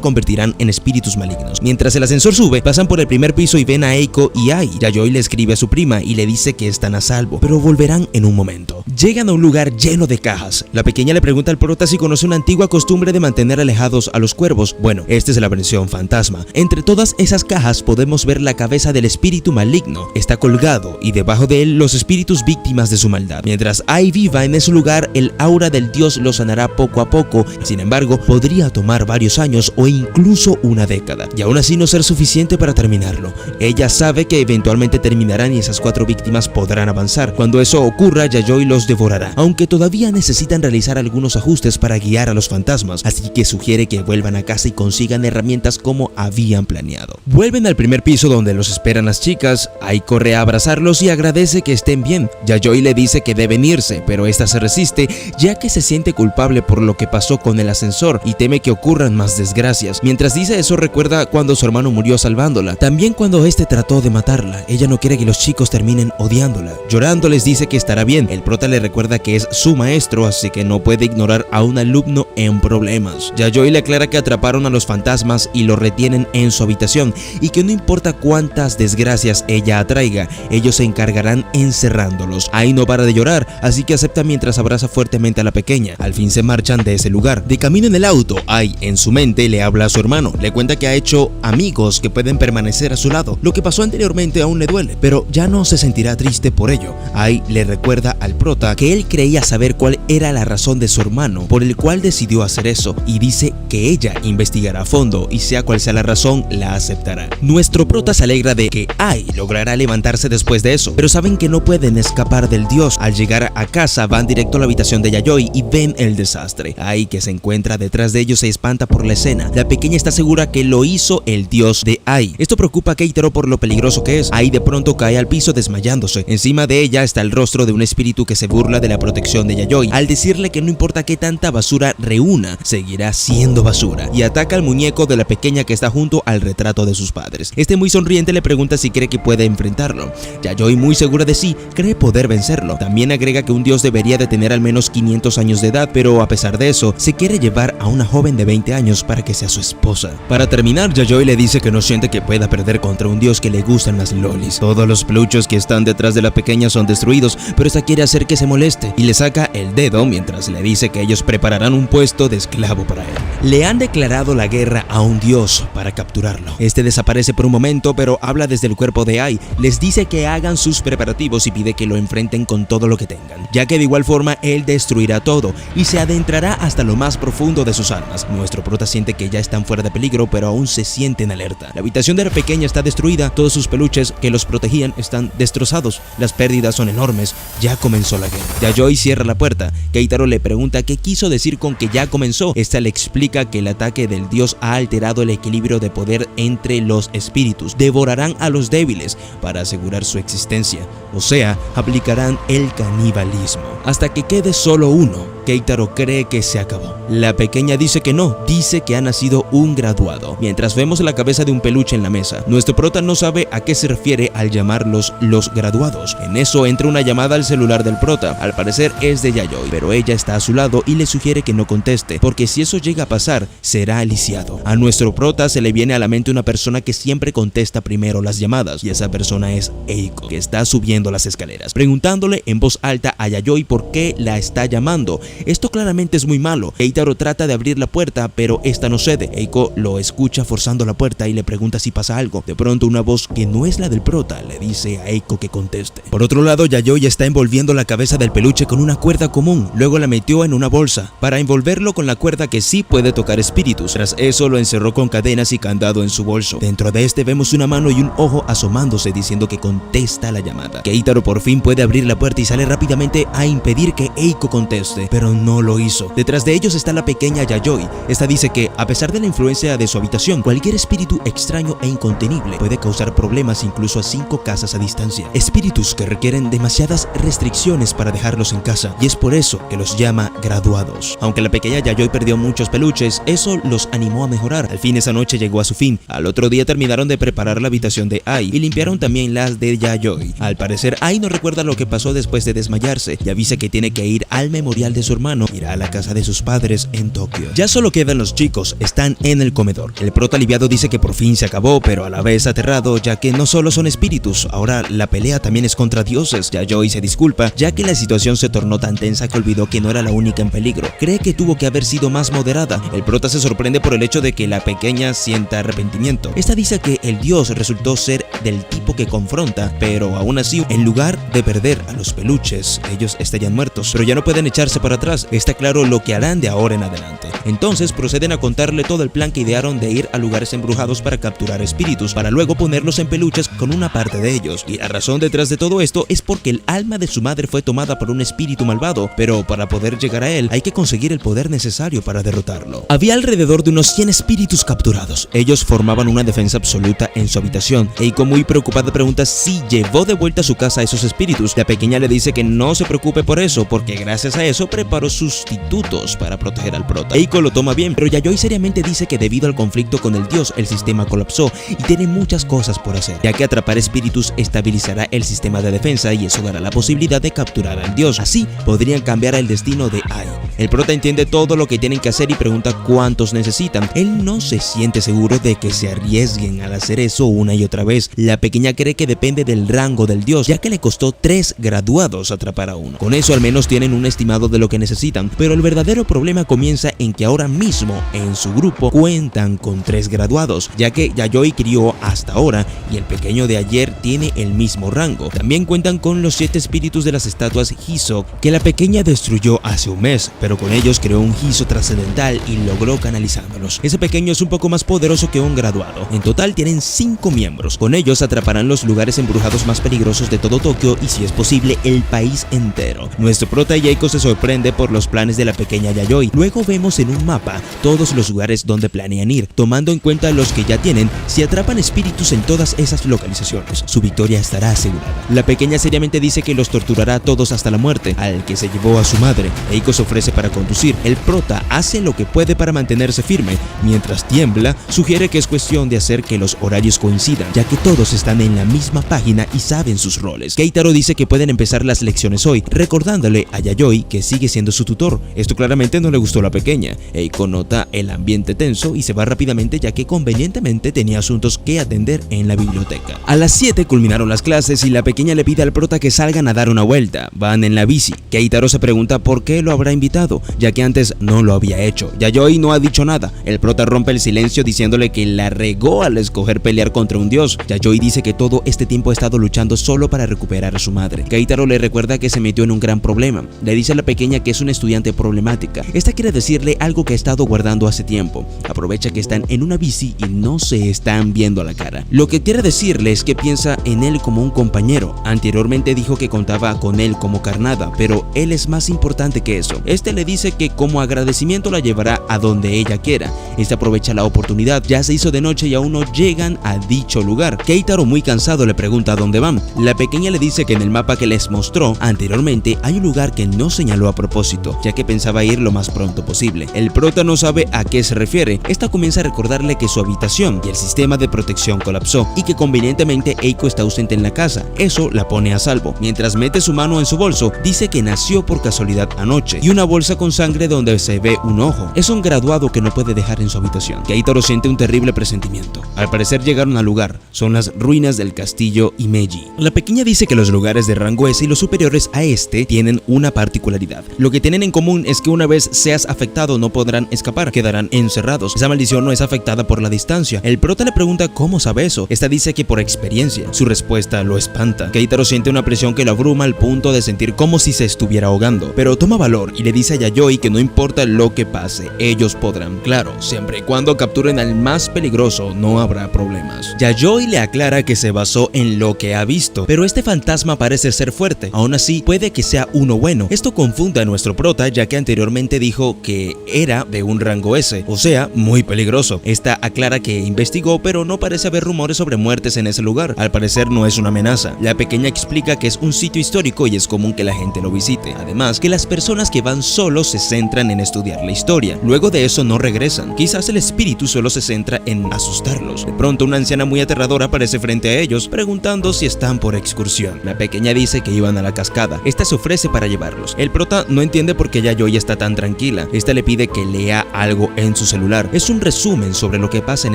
convertirán en espíritus malignos. Mientras el ascensor sube, pasan por el primer piso y ven a Eiko y Ai. Yayoi le escribe a su prima y le dice que están a salvo, pero volverán en un momento. Llegan a un lugar lleno de cajas. La pequeña le pregunta al prota si conoce una antigua costumbre de mantener alejados a los cuervos. Bueno, esta es la versión fantasma. Entre todas esas cajas podemos ver la cabeza del espíritu maligno. Está colgado y debajo de él los espíritus víctimas de su maldad. Mientras Ai viva en ese lugar, el aura del dios lo sanará poco a poco. Sin embargo, podría tomar varios años o incluso una década, y aún así no ser suficiente para terminarlo. Ella sabe que eventualmente terminarán y esas 4 víctimas podrán avanzar. Cuando eso ocurra, Yayoi los devorará, aunque todavía necesitan realizar algunos ajustes para guiar a los fantasmas, así que sugiere que vuelvan a casa y consigan herramientas como habían planeado. Vuelven al primer piso donde los esperan las chicas. Ai corre a abrazarlos y agradece que estén bien. Yayoi le dice que deben irse, pero esta se resiste ya que se siente culpable por lo que pasó con el ascensor y teme que ocurra ocurran más desgracias. Mientras dice eso, recuerda cuando su hermano murió salvándola. También cuando este trató de matarla. Ella no quiere que los chicos terminen odiándola. Llorando les dice que estará bien. El prota le recuerda que es su maestro, así que no puede ignorar a un alumno en problemas. Yayoi le aclara que atraparon a los fantasmas y lo retienen en su habitación, y que no importa cuántas desgracias ella atraiga, ellos se encargarán encerrándolos. Ai no para de llorar, así que acepta mientras abraza fuertemente a la pequeña. Al fin se marchan de ese lugar. De camino en el auto, Ai en su mente le habla a su hermano. Le cuenta que ha hecho amigos que pueden permanecer a su lado. Lo que pasó anteriormente aún le duele, pero ya no se sentirá triste por ello. Ai le recuerda al prota que él creía saber cuál era la razón de su hermano por el cual decidió hacer eso, y dice que ella investigará a fondo y sea cual sea la razón, la aceptará. Nuestro prota se alegra de que Ai logrará levantarse después de eso, pero saben que no pueden escapar del dios. Al llegar a casa van directo a la habitación de Yayoi y ven el desastre. Ai, que se encuentra detrás de ellos, se espanta por la escena. La pequeña está segura que lo hizo el dios de Ai. Esto preocupa a Keitaro por lo peligroso que es. Ai de pronto cae al piso desmayándose. Encima de ella está el rostro de un espíritu que se burla de la protección de Yayoi, al decirle que no importa qué tanta basura reúna, seguirá siendo basura, y ataca al muñeco de la pequeña que está junto al retrato de sus padres. Este, muy sonriente, le pregunta si cree que puede enfrentarlo. Yayoi, muy segura de sí, cree poder vencerlo. También agrega que un dios debería de tener al menos 500 años de edad, pero a pesar de eso, se quiere llevar a una joven de 20 años para que sea su esposa. Para terminar, Yayoi le dice que no siente que pueda perder contra un dios que le gustan las lolis. Todos los peluches que están detrás de la pequeña son destruidos, pero esta quiere hacer que se moleste y le saca el dedo mientras le dice que ellos prepararán un puesto de esclavo para él. Le han declarado la guerra a un dios para capturarlo. Este desaparece por un momento, pero habla desde el cuerpo de Ai. Les dice que hagan sus preparativos y pide que lo enfrenten con todo lo que tengan, ya que de igual forma él destruirá todo y se adentrará hasta lo más profundo de sus almas. Nuestro prota siente que ya están fuera de peligro, pero aún se siente en alerta. La habitación de la pequeña está destruida, todos sus peluches que los protegían están destrozados, las pérdidas son enormes, ya comenzó la guerra. Yayoi cierra la puerta. Keitaro le pregunta qué quiso decir con que ya comenzó. Esta le explica que el ataque del dios ha alterado el equilibrio de poder entre los espíritus. Devorarán a los débiles para asegurar su existencia, o sea, aplicarán el canibalismo hasta que quede solo uno. Keitaro cree que se acabó. La pequeña dice que no, dice que ha nacido un graduado. Mientras vemos la cabeza de un peluche en la mesa, nuestro prota no sabe a qué se refiere al llamarlos los graduados. En eso entra una llamada al celular del prota. Al parecer es de Yayoi, pero ella está a su lado y le sugiere que no conteste, porque si eso llega a pasar, será aliciado. A nuestro prota se le viene a la mente una persona que siempre contesta primero las llamadas, y esa persona es Eiko, que está subiendo las escaleras, preguntándole en voz alta a Yayoi por qué la está llamando. Esto claramente es muy malo. Keitaro trata de abrir la puerta, pero esta no cede. Eiko lo escucha forzando la puerta y le pregunta si pasa algo. De pronto una voz que no es la del prota le dice a Eiko que conteste. Por otro lado, Yayoi está envolviendo la cabeza del peluche con una cuerda común, luego la metió en una bolsa para envolverlo con la cuerda que sí puede tocar espíritus. Tras eso lo encerró con cadenas y candado en su bolso. Dentro de este vemos una mano y un ojo asomándose diciendo que contesta la llamada. Keitaro por fin puede abrir la puerta y sale rápidamente a impedir que Eiko conteste, pero no lo hizo. Detrás de ellos está la pequeña Yayoi. Esta dice que, a pesar de la influencia de su habitación, cualquier espíritu extraño e incontenible puede causar problemas incluso a 5 casas a distancia. Espíritus que requieren demasiadas restricciones para dejarlos en casa, y es por eso que los llama graduados. Aunque la pequeña Yayoi perdió muchos peluches, eso los animó a mejorar. Al fin esa noche llegó a su fin. Al otro día terminaron de preparar la habitación de Ai y limpiaron también las de Yayoi. Al parecer Ai no recuerda lo que pasó después de desmayarse y avisa que tiene que ir al memorial de su hermano. Irá a la casa de sus padres en Tokio. Ya solo quedan los chicos, están en el comedor. El prota aliviado dice que por fin se acabó, pero a la vez aterrado, ya que no solo son espíritus, ahora la pelea también es contra dioses. Yayoi se disculpa, ya que la situación se tornó tan tensa que olvidó que no era la única en peligro. Cree que tuvo que haber sido más moderada. El prota se sorprende por el hecho de que la pequeña sienta arrepentimiento. Esta dice que el dios resultó ser del tipo que confronta, pero aún así, en lugar de perder a los peluches, ellos estarían muertos, pero ya no pueden echarse para atrás. Está claro lo que harán de ahora en adelante. Entonces proceden a contarle todo el plan que idearon de ir a lugares embrujados para capturar espíritus, para luego ponerlos en peluches con una parte de ellos. Y la razón detrás de todo esto es porque el alma de su madre fue tomada por un espíritu malvado, pero para poder llegar a él hay que conseguir el poder necesario para derrotarlo. hacerlo. Había alrededor de unos 100 espíritus capturados. Ellos formaban una defensa absoluta en su habitación. Eiko, muy preocupada, pregunta si llevó de vuelta a su casa a esos espíritus. La pequeña le dice que no se preocupe por eso, porque gracias a eso preparó sustitutos para proteger al prota. Eiko lo toma bien, pero Yayoi seriamente dice que debido al conflicto con el dios, el sistema colapsó y tiene muchas cosas por hacer, ya que atrapar espíritus estabilizará el sistema de defensa y eso dará la posibilidad de capturar al dios. Así podrían cambiar el destino de Ai. El prota entiende todo lo que tienen que hacer y pregunta cuántos necesitan. Él no se siente seguro de que se arriesguen al hacer eso una y otra vez. La pequeña cree que depende del rango del dios, ya que le costó 3 graduados atrapar a uno. Con eso al menos tienen un estimado de lo que necesitan, pero el verdadero problema comienza en que ahora mismo en su grupo cuentan con 3 graduados, ya que Yayoi crió hasta ahora y el pequeño de ayer tiene el mismo rango. También cuentan con los 7 espíritus de las estatuas Hisok que la pequeña destruyó hace un mes, pero con ellos creó un Hiso trascendental y logró canalizándolos. Ese pequeño es un poco más poderoso que un graduado. En total tienen 5 miembros. Con ellos atraparán los lugares embrujados más peligrosos de todo Tokio y si es posible el país entero. Nuestro prota Eiko se sorprende por los planes de la pequeña Yayoi. Luego vemos en un mapa todos los lugares donde planean ir, tomando en cuenta los que ya tienen. Si atrapan espíritus en todas esas localizaciones, su victoria estará asegurada. La pequeña seriamente dice que los torturará a todos hasta la muerte, al que se llevó a su madre. Eiko se ofrece para conducir. El prota hace lo que puede para mantenerse firme. Mientras tiembla, sugiere que es cuestión de hacer que los horarios coincidan, ya que todos están en la misma página y saben sus roles. Keitaro dice que pueden empezar las lecciones hoy, recordándole a Yayoi que sigue siendo su tutor. Esto claramente no le gustó a la pequeña. Eiko nota el ambiente tenso y se va rápidamente, ya que convenientemente tenía asuntos que atender en la biblioteca. A las 7 culminaron las clases y la pequeña le pide al prota que salgan a dar una vuelta. Van en la bici. Keitaro se pregunta por qué lo habrá invitado, ya que antes no lo había hecho. Yayoi no ha dicho nada. El prota rompe el silencio diciéndole que la regó al escoger pelear contra un dios. Yayoi dice que todo este tiempo ha estado luchando solo para recuperar a su madre. Keitaro le recuerda que se metió en un gran problema. Le dice a la pequeña que es una estudiante problemática. Esta quiere decirle algo que ha estado guardando hace tiempo. Aprovecha que están en una bici y no se están viendo a la cara. Lo que quiere decirle es que piensa en él como un compañero. Anteriormente dijo que contaba con él como carnada, pero él es más importante que eso. Este le dice que como agradecimiento la llevará a donde ella quiera. Este aprovecha la oportunidad. Ya se hizo de noche y aún no llegan a dicho lugar. Keitaro, muy cansado, le pregunta a dónde van. La pequeña le dice que en el mapa que les mostró anteriormente hay un lugar que no señaló a propósito, ya que pensaba ir lo más pronto posible. El prota no sabe a qué se refiere. Esta comienza a recordarle que su habitación y el sistema de protección colapsó y que convenientemente Eiko está ausente en la casa. Eso la pone a salvo. Mientras mete su mano en su bolso, dice que nació por casualidad anoche y una bolsa con sangre donde se ve un ojo. Es un graduado que no puede dejar en su habitación. Keitaro siente un terrible presentimiento. Al parecer llegaron al lugar. Son las ruinas del castillo Imeji. La pequeña dice que los lugares de rango S y los superiores a este tienen una particularidad. Lo que tienen en común es que una vez seas afectado no podrán escapar, quedarán encerrados. Esa maldición no es afectada por la distancia. El prota le pregunta cómo sabe eso. Esta dice que por experiencia. Su respuesta lo espanta. Keitaro siente una presión que lo abruma al punto de sentir como si se estuviera ahogando, pero toma valor y le dice a Yayoi que no importa lo que pase, ellos podrán. Claro, siempre y cuando capturen al más peligroso no habrá problemas. Yayoi le aclara que se basó en lo que ha visto, pero este fantasma parece ser fuerte. Aún así, puede que sea uno bueno. Esto confunde a nuestro prota, ya que anteriormente dijo que era de un rango S, o sea, muy peligroso. Esta aclara que investigó, pero no parece haber rumores sobre muertes en ese lugar. Al parecer no es una amenaza. La pequeña explica que es un sitio histórico y es común que la gente lo visite. Además, que las personas que van solos se centran en estudiar la historia. Luego de eso no regresan. Quizás el espíritu solo se centra en asustarlos. De pronto una anciana muy aterradora aparece frente a ellos, preguntando si están por excursión. La pequeña dice que iban a la cascada. Esta se ofrece para llevarlos. El prota no entiende por qué Yayoi está tan tranquila. Esta le pide que lea algo en su celular. Es un resumen sobre lo que pasa en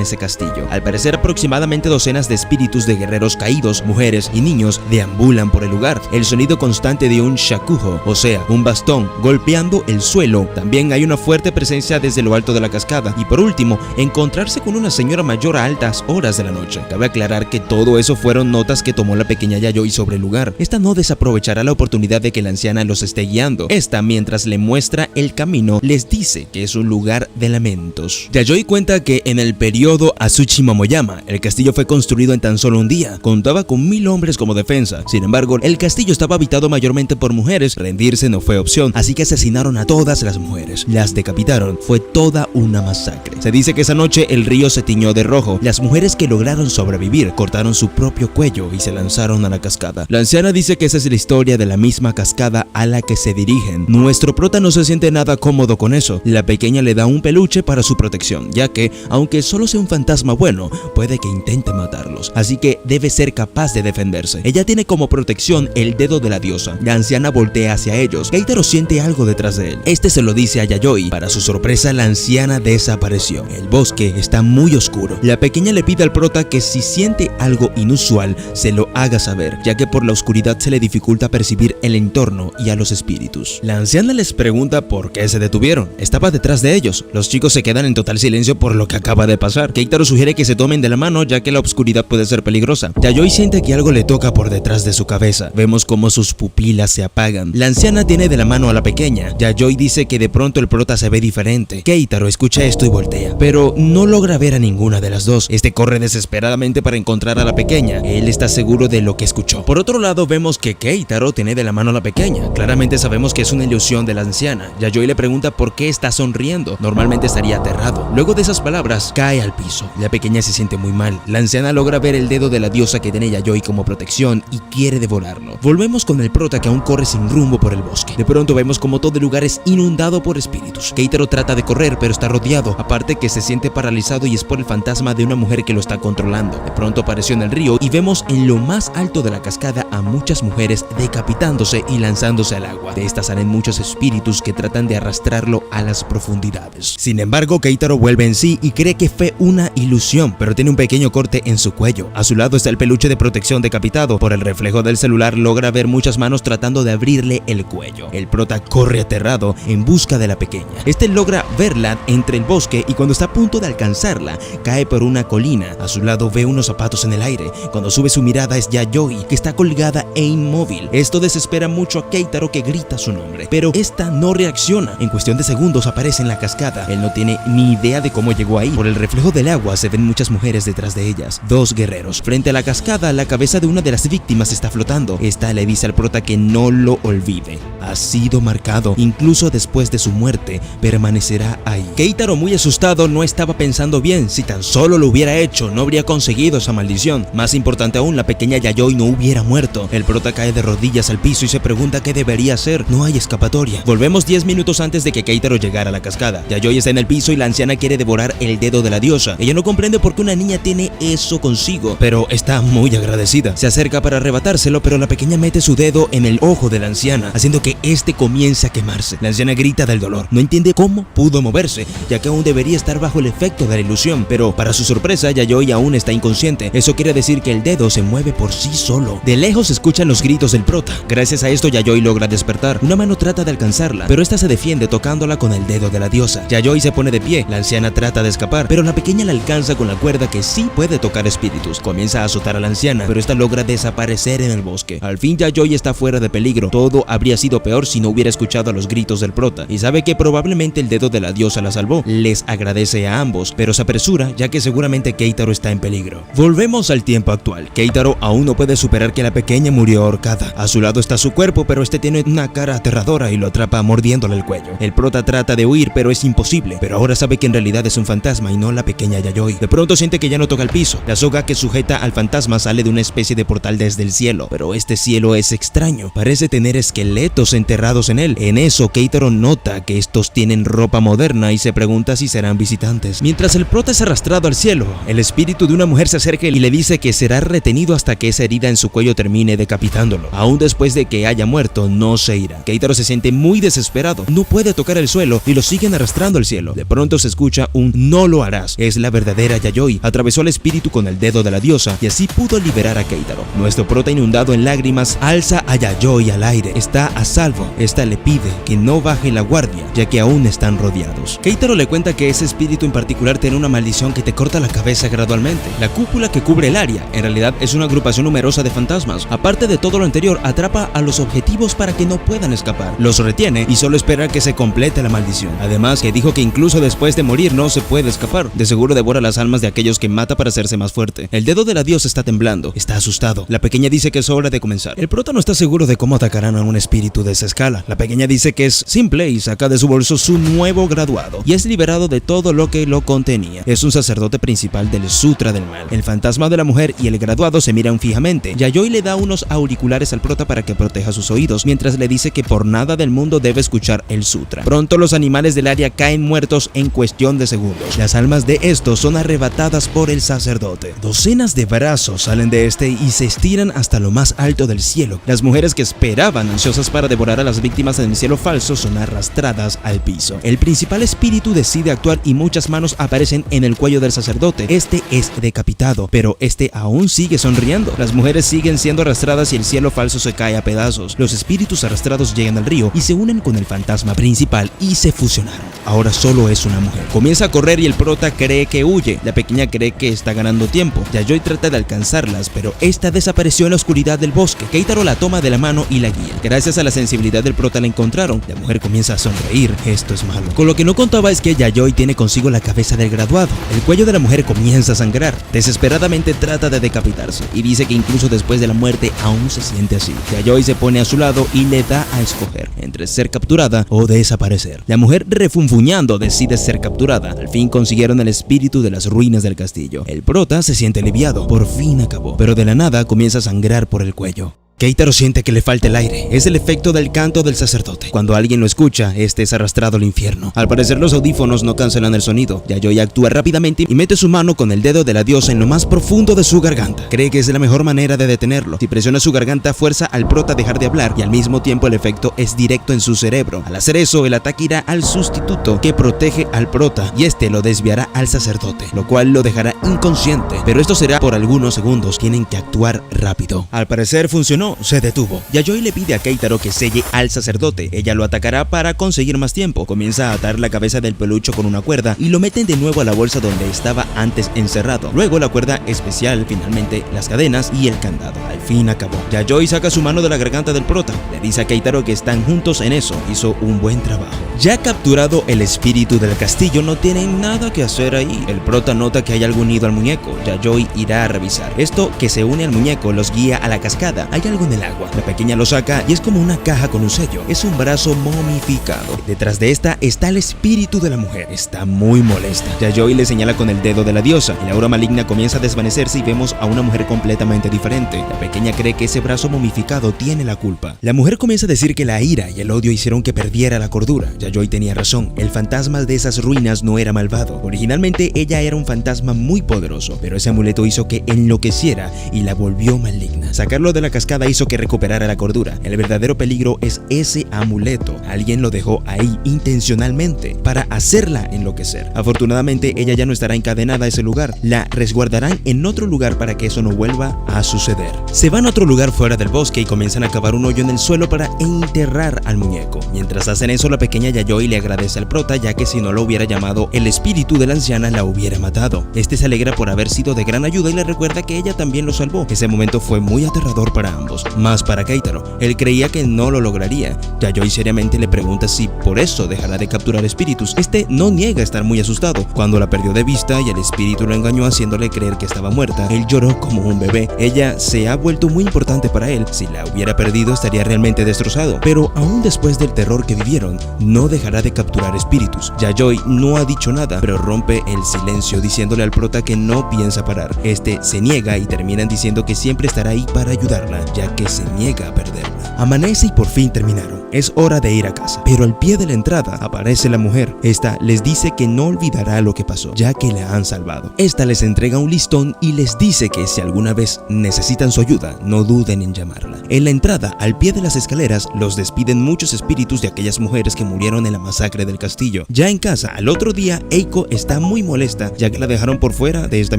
ese castillo. Al parecer, aproximadamente docenas de espíritus de guerreros caídos, mujeres y niños deambulan por el lugar. El sonido constante de un shakujo, o sea, un bastón, golpeando el suelo. También hay una fuerte presencia desde lo alto de la cascada. Y por último, encontrarse con una señora mayor a altas horas de la noche. Cabe aclarar que todo eso fueron notas que tomó la pequeña Yayoi sobre el lugar. Esta no desaprovechará la oportunidad de que la anciana los esté guiando. Esta, mientras le muestra el camino, les dice que es un lugar de lamentos. Yayoi cuenta que en el periodo Asuchi Momoyama, el castillo fue construido en tan solo un día. Contaba con 1000 hombres como defensa. Sin embargo, el castillo estaba habitado mayormente por mujeres. Rendirse no fue opción, así que asesinaron asesinaron a todas las mujeres, las decapitaron. Fue toda una masacre. Se dice que esa noche el río se tiñó de rojo. Las mujeres que lograron sobrevivir cortaron su propio cuello y se lanzaron a la cascada. La anciana dice que esa es la historia de la misma cascada a la que se dirigen. Nuestro prota no se siente nada cómodo con eso. La pequeña le da un peluche para su protección, ya que, aunque solo sea un fantasma bueno, puede que intente matarlos, así que debe ser capaz de defenderse. Ella tiene como protección el dedo de la diosa. La anciana voltea hacia ellos. Keitaro siente algo detrás de él. Este se lo dice a Yayoi. Para su sorpresa, la anciana desapareció. El bosque está muy oscuro. La pequeña le pide al prota que si siente algo inusual, se lo haga saber, ya que por la oscuridad se le dificulta percibir el entorno y a los espíritus. La anciana les pregunta por qué se detuvieron. Estaba detrás de ellos. Los chicos se quedan en total silencio por lo que acaba de pasar. Keitaro sugiere que se tomen de la mano, ya que la oscuridad puede ser peligrosa. Yayoi siente que algo le toca por detrás de su cabeza. Vemos cómo sus pupilas se apagan. La anciana tiene de la mano a la pequeña. Yayoi dice que de pronto el prota se ve diferente. Keitaro escucha esto y voltea, pero no logra ver a ninguna de las dos. Este corre desesperadamente para encontrar a la pequeña. Él está seguro de lo que escuchó. Por otro lado, vemos que Keitaro tiene de la mano a la pequeña. Claramente sabemos que es una ilusión de la anciana. Yayoi le pregunta por qué está sonriendo. Normalmente estaría aterrado. Luego de esas palabras, cae al piso. La pequeña se siente muy mal. La anciana logra ver el dedo de la diosa que tiene Yayoi como protección y quiere devorarlo. Volvemos con el prota que aún corre sin rumbo por el bosque. De pronto vemos como todo el lugar es inundado por espíritus. Keitaro trata de correr, pero está rodeado. Aparte que se siente paralizado y es por el fantasma de una mujer que lo está controlando. De pronto apareció en el río y vemos en lo más alto de la cascada a muchas mujeres decapitándose y lanzándose al agua. De estas salen muchos espíritus que tratan de arrastrarlo a las profundidades. Sin embargo, Keitaro vuelve en sí y cree que fue una ilusión, pero tiene un pequeño corte en su cuello. A su lado está el peluche de protección decapitado. Por el reflejo del celular logra ver muchas manos tratando de abrirle el cuello. El prota corre aterrado en busca de la pequeña. Este logra verla entre el bosque y cuando está a punto de alcanzarla, cae por una colina. A su lado ve unos zapatos en el aire. Cuando sube su mirada es Yayoi, que está colgada e inmóvil. Esto desespera mucho a Keitaro, que grita su nombre, pero esta no reacciona. En cuestión de segundos aparece en la cascada. Él no tiene ni idea de cómo llegó ahí. Por el reflejo del agua se ven muchas mujeres detrás de ellas. Dos guerreros. Frente a la cascada, la cabeza de una de las víctimas está flotando. Esta le dice al prota que no lo olvide. Ha sido marcado. Incluso después de su muerte, permanecerá ahí. Keitaro, muy asustado, no estaba pensando bien. Si tan solo lo hubiera hecho, no habría conseguido esa maldición. Más importante aún, la pequeña Yayoi no hubiera muerto. El prota cae de rodillas al piso y se pregunta qué debería hacer. No hay escapatoria. Volvemos 10 minutos antes de que Keitaro llegara a la cascada. Yayoi está en el piso y la anciana quiere devorar el dedo de la diosa. Ella no comprende por qué una niña tiene eso consigo, pero está muy agradecida. Se acerca para arrebatárselo, pero la pequeña mete su dedo en el ojo de la anciana, haciendo que este comience a quemarse. La anciana grita del dolor. No entiende cómo pudo moverse, ya que aún debería estar bajo el efecto de la ilusión, pero para su sorpresa, Yayoi aún está inconsciente. Eso quiere decir que el dedo se mueve por sí solo. De lejos se escuchan los gritos del prota. Gracias a esto, Yayoi logra despertar. Una mano trata de alcanzarla, pero esta se defiende tocándola con el dedo de la diosa. Yayoi se pone de pie. La anciana trata de escapar, pero la pequeña la alcanza con la cuerda que sí puede tocar espíritus. Comienza a azotar a la anciana, pero esta logra desaparecer en el bosque. Al fin, Yayoi está fuera de peligro. Todo habría sido peor si no hubiera escuchado los gritos del prota, y sabe que probablemente el dedo de la diosa la salvó. Les agradece a ambos, pero se apresura, ya que seguramente Keitaro está en peligro. Volvemos al tiempo actual. Keitaro aún no puede superar que la pequeña murió ahorcada. A su lado está su cuerpo, pero este tiene una cara aterradora y lo atrapa mordiéndole el cuello. El prota trata de huir, pero es imposible. Pero ahora sabe que en realidad es un fantasma y no la pequeña Yayoi. De pronto siente que ya no toca el piso. La soga que sujeta al fantasma sale de una especie de portal desde el cielo, pero este cielo es extraño. Parece tener esqueletos enterrados en él. En eso, Keitaro nota que estos tienen ropa moderna y se pregunta si serán visitantes. Mientras el prota es arrastrado al cielo, el espíritu de una mujer se acerca y le dice que será retenido hasta que esa herida en su cuello termine decapitándolo. Aún después de que haya muerto, no se irá. Keitaro se siente muy desesperado. No puede tocar el suelo y lo siguen arrastrando al cielo. De pronto se escucha un "no lo harás". Es la verdadera Yayoi. Atravesó al espíritu con el dedo de la diosa y así pudo liberar a Keitaro. Nuestro prota, inundado en lágrimas, alza a Yayoi al aire. Está a salvo. Esta le pide que no baje la guardia, ya que aún están rodeados. Keitaro le cuenta que ese espíritu en particular tiene una maldición que te corta la cabeza gradualmente. La cúpula que cubre el área en realidad es una agrupación numerosa de fantasmas. Aparte de todo lo anterior, atrapa a los objetivos para que no puedan escapar. Los retiene y solo espera que se complete la maldición. Además, que dijo que incluso después de morir no se puede escapar. De seguro devora las almas de aquellos que mata para hacerse más fuerte. El dedo de la diosa está temblando. Está asustado. La pequeña dice que es hora de comenzar. El prota no está seguro de cómo atacarán a un espíritu de esa escala. La pequeña dice dice que es simple y saca de su bolso su nuevo graduado y es liberado de todo lo que lo contenía. Es un sacerdote principal del Sutra del Mal. El fantasma de la mujer y el graduado se miran fijamente. Yayoi le da unos auriculares al prota para que proteja sus oídos, mientras le dice que por nada del mundo debe escuchar el sutra. Pronto los animales del área caen muertos en cuestión de segundos. Las almas de estos son arrebatadas por el sacerdote. Docenas de brazos salen de este y se estiran hasta lo más alto del cielo. Las mujeres que esperaban ansiosas para devorar a las víctimas en el cielo falso son arrastradas al piso. El principal espíritu decide actuar y muchas manos aparecen en el cuello del sacerdote. Este es decapitado, pero este aún sigue sonriendo. Las mujeres siguen siendo arrastradas y el cielo falso se cae a pedazos. Los espíritus arrastrados llegan al río y se unen con el fantasma principal y se fusionaron. Ahora solo es una mujer. Comienza a correr y el prota cree que huye. La pequeña cree que está ganando tiempo. Yayoi trata de alcanzarlas, pero esta desapareció en la oscuridad del bosque. Keitaro la toma de la mano y la guía. Gracias a la sensibilidad del prota la encontraron. La mujer comienza a sonreír. Esto es malo. Con lo que no contaba es que Yayoi tiene consigo la cabeza del graduado. El cuello de la mujer comienza a sangrar. Desesperadamente trata de decapitarse y dice que incluso después de la muerte aún se siente así. Yayoi se pone a su lado y le da a escoger entre ser capturada o desaparecer. La mujer, refunfuñando, decide ser capturada. Al fin consiguieron el espíritu de las ruinas del castillo. El prota se siente aliviado. Por fin acabó. Pero de la nada comienza a sangrar por el cuello. Keitaro siente que le falta el aire. Es el efecto del canto del sacerdote. Cuando alguien lo escucha, este es arrastrado al infierno. Al parecer los audífonos no cancelan el sonido. Yayoi actúa rápidamente y mete su mano con el dedo de la diosa en lo más profundo de su garganta. Cree que es la mejor manera de detenerlo. Si presiona su garganta, fuerza al prota a dejar de hablar y al mismo tiempo el efecto es directo en su cerebro. Al hacer eso, el ataque irá al sustituto que protege al prota y este lo desviará al sacerdote, lo cual lo dejará inconsciente. Pero esto será por algunos segundos. Tienen que actuar rápido. Al parecer funcionó. Se detuvo. Yayoi le pide a Keitaro que selle al sacerdote. Ella lo atacará para conseguir más tiempo. Comienza a atar la cabeza del pelucho con una cuerda y lo meten de nuevo a la bolsa donde estaba antes encerrado. Luego la cuerda especial, finalmente las cadenas y el candado. Al fin acabó. Yayoi saca su mano de la garganta del prota. Le dice a Keitaro que están juntos en eso. Hizo un buen trabajo. Ya capturado el espíritu del castillo, no tienen nada que hacer ahí. El prota nota que hay algo unido al muñeco. Yayoi irá a revisar. Esto que se une al muñeco los guía a la cascada. Hay algo en el agua. La pequeña lo saca y es como una caja con un sello. Es un brazo momificado. Detrás de esta está el espíritu de la mujer. Está muy molesta. Yayoi le señala con el dedo de la diosa. El aura maligna comienza a desvanecerse y vemos a una mujer completamente diferente. La pequeña cree que ese brazo momificado tiene la culpa. La mujer comienza a decir que la ira y el odio hicieron que perdiera la cordura. Yayoi tenía razón. El fantasma de esas ruinas no era malvado. Originalmente ella era un fantasma muy poderoso, pero ese amuleto hizo que enloqueciera y la volvió maligna. Sacarlo de la cascada hizo que recuperara la cordura. El verdadero peligro es ese amuleto. Alguien lo dejó ahí intencionalmente para hacerla enloquecer. Afortunadamente ella ya no estará encadenada a ese lugar. La resguardarán en otro lugar para que eso no vuelva a suceder. Se van a otro lugar fuera del bosque y comienzan a cavar un hoyo en el suelo para enterrar al muñeco. Mientras hacen eso, la pequeña Yayoi le agradece al prota, ya que si no lo hubiera llamado, el espíritu de la anciana la hubiera matado. Este se alegra por haber sido de gran ayuda y le recuerda que ella también lo salvó. Ese momento fue muy aterrador para ambos. Más para Keitaro. Él creía que no lo lograría. Yayoi seriamente le pregunta si por eso dejará de capturar espíritus. Este no niega estar muy asustado. Cuando la perdió de vista y el espíritu lo engañó haciéndole creer que estaba muerta, él lloró como un bebé. Ella se ha vuelto muy importante para él. Si la hubiera perdido estaría realmente destrozado. Pero aún después del terror que vivieron, no dejará de capturar espíritus. Yayoi no ha dicho nada, pero rompe el silencio diciéndole al prota que no piensa parar. Este se niega y terminan diciendo que siempre estará ahí para ayudarla, ya que se niega a perderla. Amanece y por fin terminaron. Es hora de ir a casa. Pero al pie de la entrada aparece la mujer. Esta les dice que no olvidará lo que pasó, ya que la han salvado. Esta les entrega un listón y les dice que si alguna vez necesitan su ayuda, no duden en llamarla. En la entrada, al pie de las escaleras, los despiden muchos espíritus de aquellas mujeres que murieron en la masacre del castillo. Ya en casa, al otro día, Eiko está muy molesta, ya que la dejaron por fuera de esta